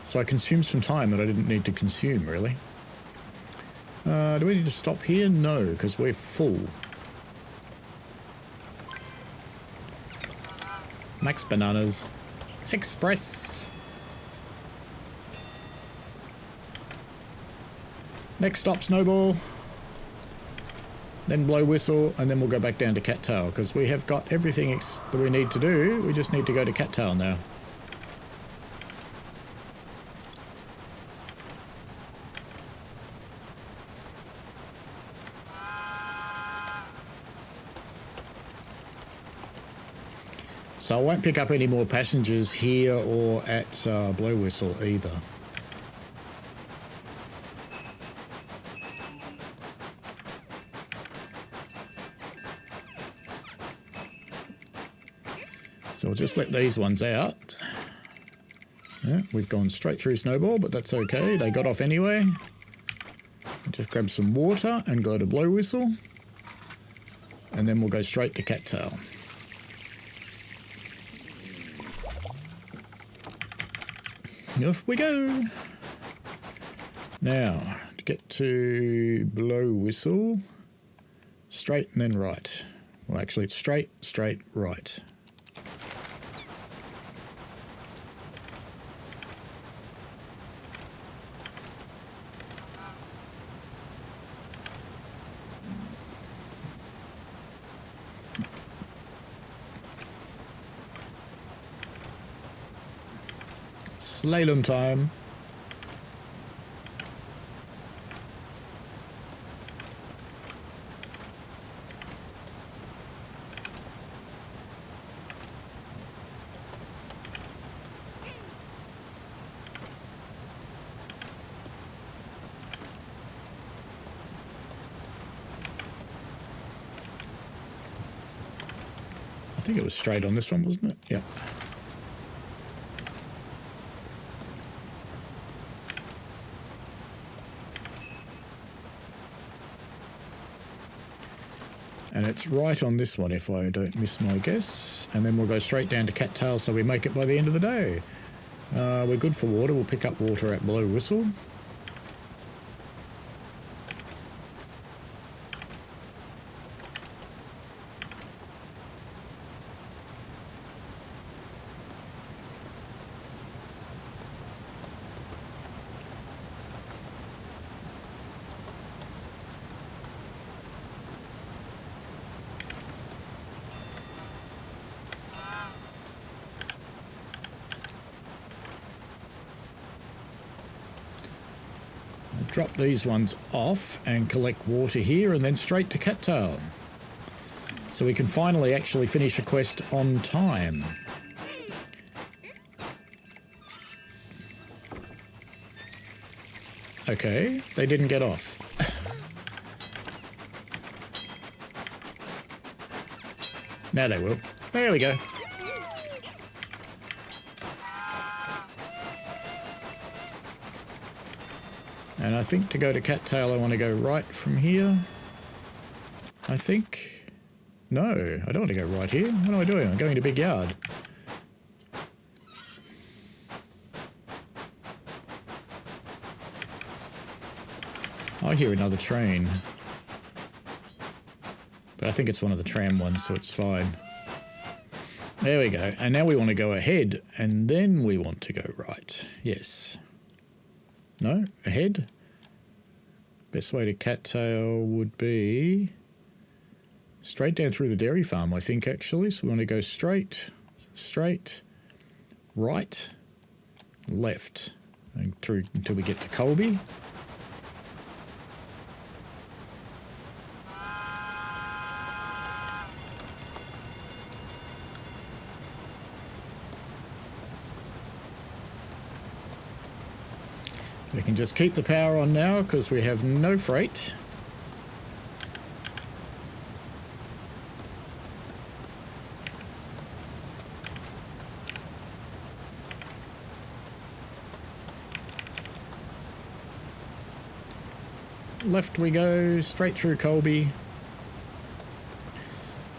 So I consumed some time that I didn't need to consume, really. Do we need to stop here? No, because we're full. Max bananas. Express. Next stop, Snowball. Then blow whistle, and then we'll go back down to Cattail, because we have got everything that we need to do. We just need to go to Cattail now. So I won't pick up any more passengers here or at Blow Whistle either. So we'll just let these ones out. Yeah, we've gone straight through Snowball, but that's okay. They got off anyway. Just grab some water and go to Blow Whistle. And then we'll go straight to Cattail. Off we go. Now, to get to Blow Whistle, straight and then right. Well, actually, it's straight, straight, right. Slalom time. I think it was straight on this one, wasn't it? Yeah. And it's right on this one if I don't miss my guess. And then we'll go straight down to Cattail so we make it by the end of the day. We're good for water. We'll pick up water at Blow Whistle. Drop these ones off and collect water here and then straight to Cattail. So we can finally actually finish a quest on time. Okay, they didn't get off. Now they will. There we go. And I think to go to Cattail, I want to go right from here. I think... No, I don't want to go right here. What am I doing? I'm going to Big Yard. I hear another train. But I think it's one of the tram ones, so it's fine. There we go. And now we want to go ahead, and then we want to go right. Yes. No? Ahead? Best way to Cattail would be straight down through the dairy farm, I think, actually. So we want to go straight, straight, right, left, and through until we get to Colby. We can just keep the power on now because we have no freight. Left we go, straight through Colby.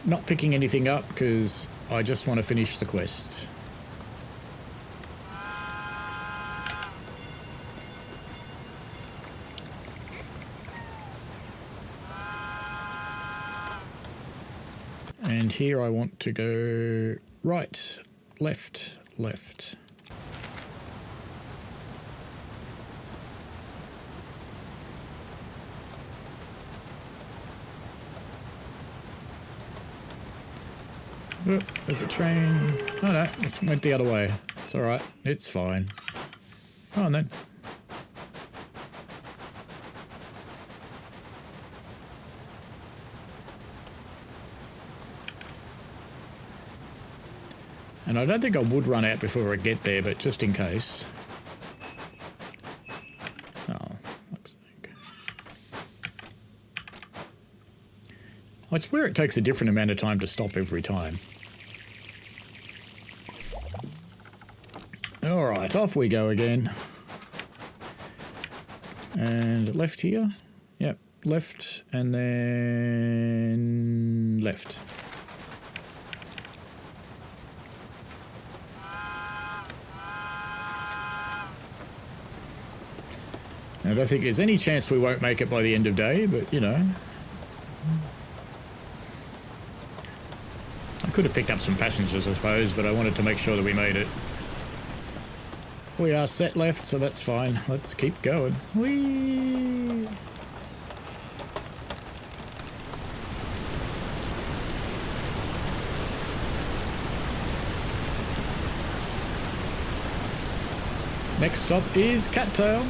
Not picking anything up because I just want to finish the quest. And here I want to go right, left, left. Oh, there's a train. Oh no, it went the other way. It's alright, it's fine. Come on then. And I don't think I would run out before I get there, but just in case. Oh, looks like. I swear it takes a different amount of time to stop every time. Alright. Right, off we go again. And left here. Yep, left and then left. I don't think there's any chance we won't make it by the end of day, but you know. I could have picked up some passengers, I suppose, but I wanted to make sure that we made it. We are set left, so that's fine. Let's keep going. Whee! Next stop is Cattail.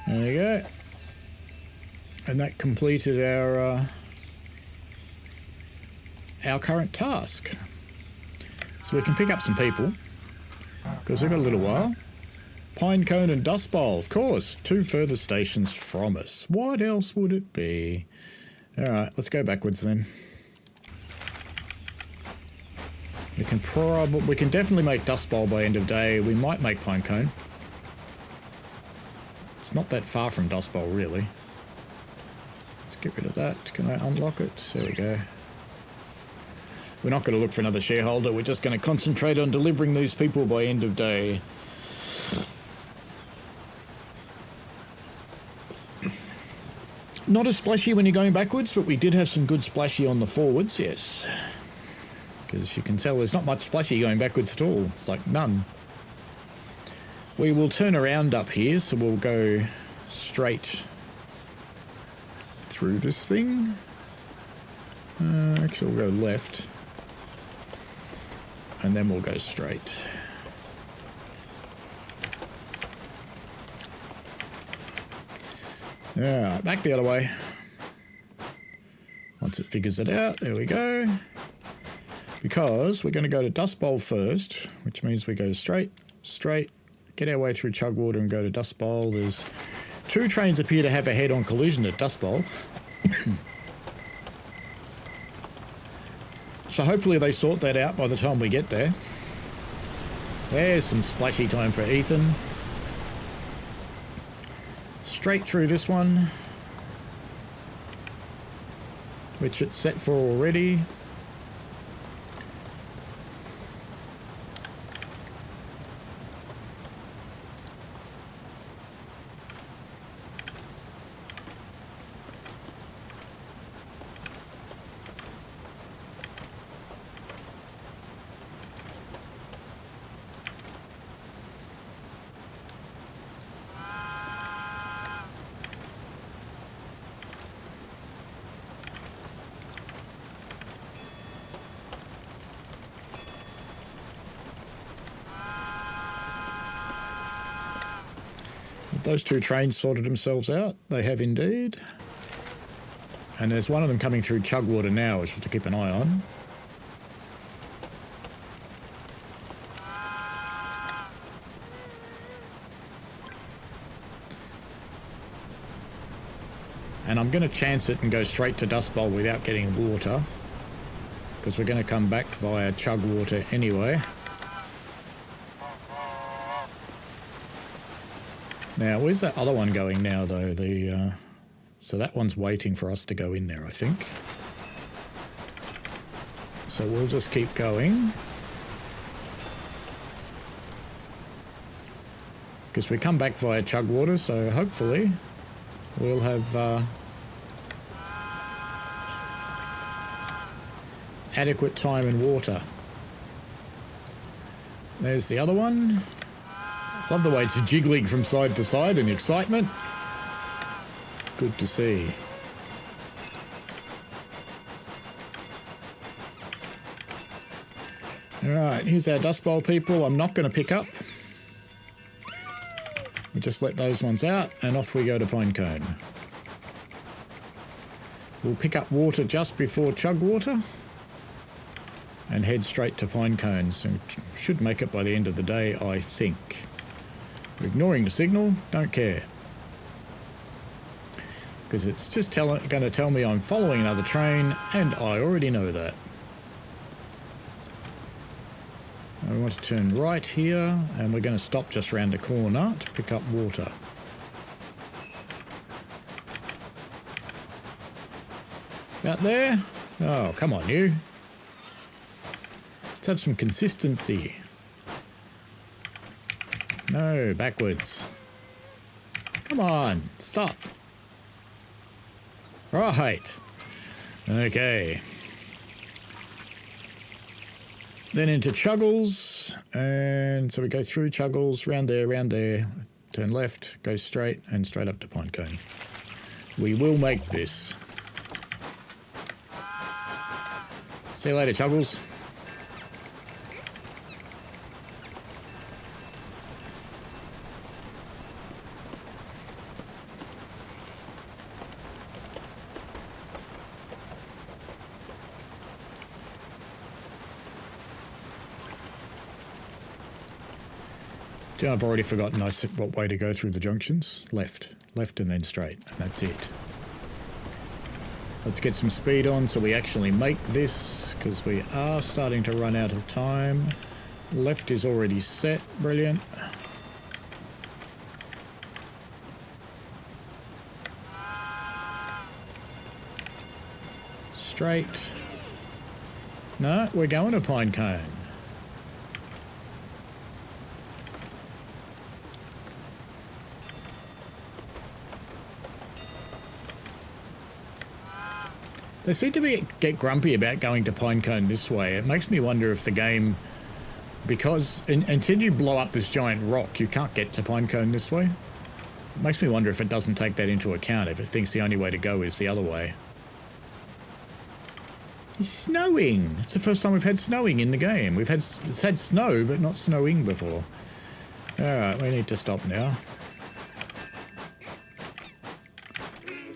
There we go. And that completed our current task. So we can pick up some people, because we've got a little while. Pinecone and Dust Bowl, of course, 2 further stations from us. What else would it be? Alright, let's go backwards then. We can definitely make Dust Bowl by end of day. We might make Pinecone. It's not that far from Dust Bowl, really. Let's get rid of that. Can I unlock it? There we go. We're not going to look for another shareholder. We're just going to concentrate on delivering these people by end of day. Not as splashy when you're going backwards, but we did have some good splashy on the forwards, yes. Because you can tell there's not much splashy going backwards at all. It's like none. We will turn around up here, so we'll go straight through this thing. Actually, we'll go left. And then we'll go straight. Yeah, back the other way. Once it figures it out, there we go. Because we're going to go to Dust Bowl first, which means we go straight, get our way through Chugwater and go to Dust Bowl. There's 2 trains appear to have a head-on collision at Dust Bowl. So hopefully they sort that out by the time we get there. There's some splashy time for Ethan. Straight through this one, which it's set for already. Those 2 trains sorted themselves out. They have indeed. And there's one of them coming through Chugwater now, which is to keep an eye on. And I'm going to chance it and go straight to Dust Bowl without getting water, because we're going to come back via Chugwater anyway. Now, where's that other one going now, though? So that one's waiting for us to go in there, I think. So we'll just keep going. Because we come back via Chugwater, so hopefully we'll have adequate time and water. There's the other one. Love the way it's jiggling from side to side in excitement. Good to see. Alright, here's our Dust Bowl people. I'm not going to pick up. We'll just let those ones out and off we go to Pinecone. We'll pick up water just before Chugwater. and head straight to pine cones. And should make it by the end of the day, I think. Ignoring the signal, don't care. Because it's just going to tell me I'm following another train, and I already know that. I want to turn right here, and we're going to stop just around the corner to pick up water. Out there? Oh, come on, you. Let's have some consistency. No, backwards. Come on, stop. Right. Okay. Then into Chuggles, and so we go through Chuggles, round there, turn left, go straight, and straight up to Pinecone. We will make this. See you later, Chuggles. I've already forgotten what way to go through the junctions. Left and then straight, and that's it. Let's get some speed on so we actually make this, because we are starting to run out of time. Left is already set, brilliant. Straight. No, we're going to Pinecone. They seem to get grumpy about going to Pinecone this way. It makes me wonder if the game, because until you blow up this giant rock, you can't get to Pinecone this way. It makes me wonder if it doesn't take that into account, if it thinks the only way to go is the other way. It's snowing. It's the first time we've had snowing in the game. It's had snow, but not snowing before. All right, we need to stop now.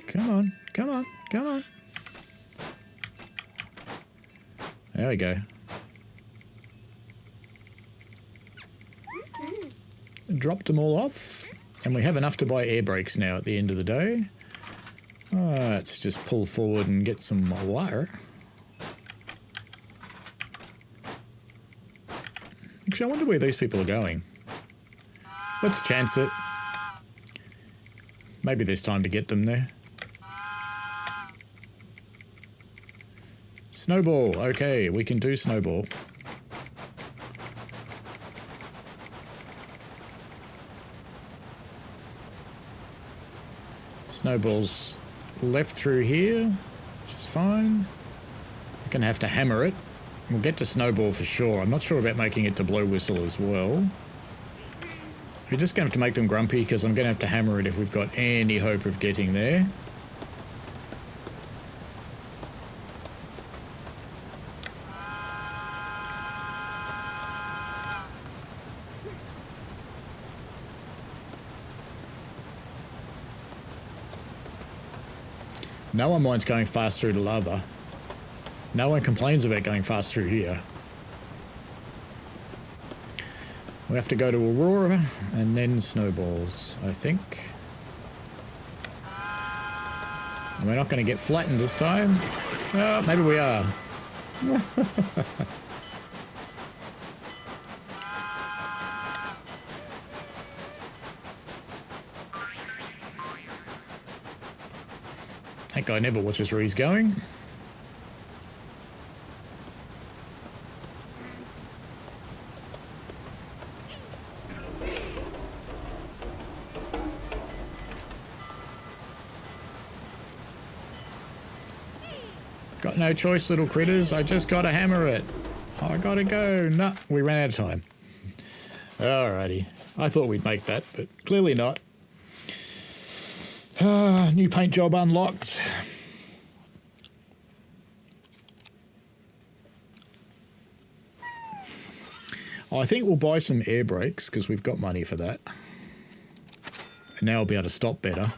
Come on, come on, come on. There we go. Dropped them all off, and we have enough to buy air brakes now at the end of the day. Let's just pull forward and get some water. Actually, I wonder where these people are going. Let's chance it. Maybe there's time to get them there. Snowball. Okay, we can do snowball. Snowball's left through here, which is fine. We're going to have to hammer it. We'll get to snowball for sure. I'm not sure about making it to blow whistle as well. We're just going to have to make them grumpy because I'm going to have to hammer it if we've got any hope of getting there. No one minds going fast through the lava. No one complains about going fast through here. We have to go to Aurora and then snowballs, I think. And we're not going to get flattened this time. Oh, maybe we are. That guy never watches where he's going. Got no choice, little critters. I just gotta hammer it. I gotta go. No, we ran out of time. Alrighty. I thought we'd make that, but clearly not. New paint job unlocked. I think we'll buy some air brakes because we've got money for that. And now I'll be able to stop better.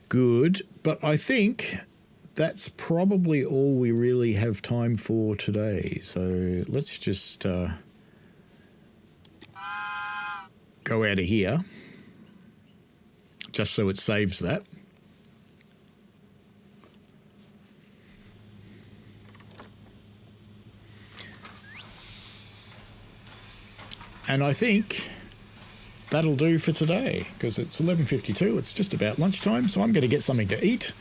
Good, but I think that's probably all we really have time for today. So let's just go out of here, just so it saves that. And I think that'll do for today, because it's 11:52. It's just about lunchtime, so I'm going to get something to eat.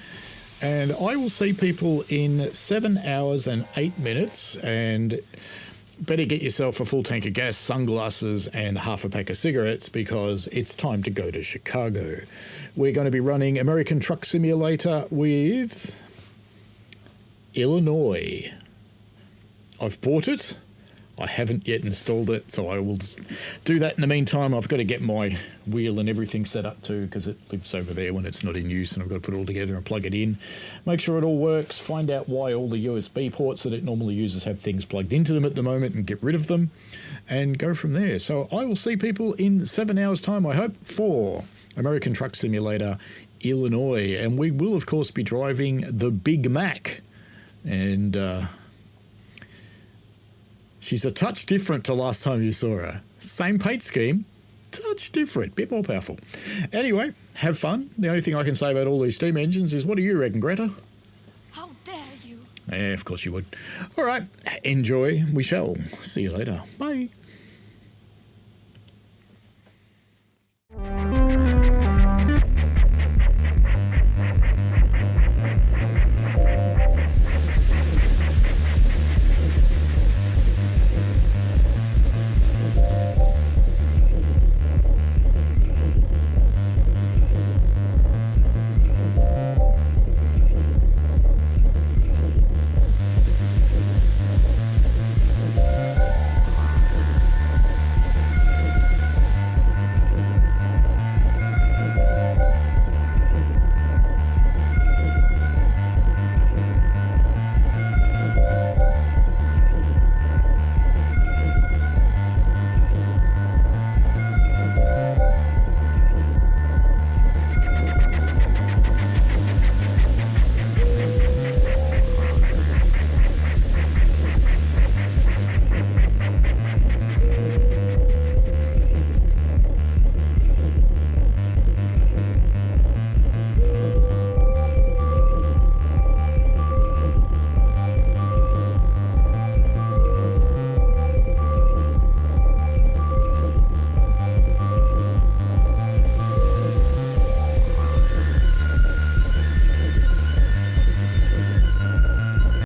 And I will see people in 7 hours and 8 minutes. And better get yourself a full tank of gas, sunglasses, and half a pack of cigarettes, because it's time to go to Chicago. We're going to be running American Truck Simulator with Illinois. I've bought it. I haven't yet installed it, so I will do that in the meantime. I've got to get my wheel and everything set up too, because it lives over there when it's not in use, and I've got to put it all together and plug it in. Make sure it all works, find out why all the USB ports that it normally uses have things plugged into them at the moment, and get rid of them, and go from there. So I will see people in 7 hours' time, I hope, for American Truck Simulator Illinois. And we will, of course, be driving the Big Mac. And she's a touch different to last time you saw her. Same paint scheme, touch different, bit more powerful. Anyway, have fun. The only thing I can say about all these steam engines is, what do you reckon, Greta? How dare you? Yeah, of course you would. All right, enjoy. We shall see you later. Bye.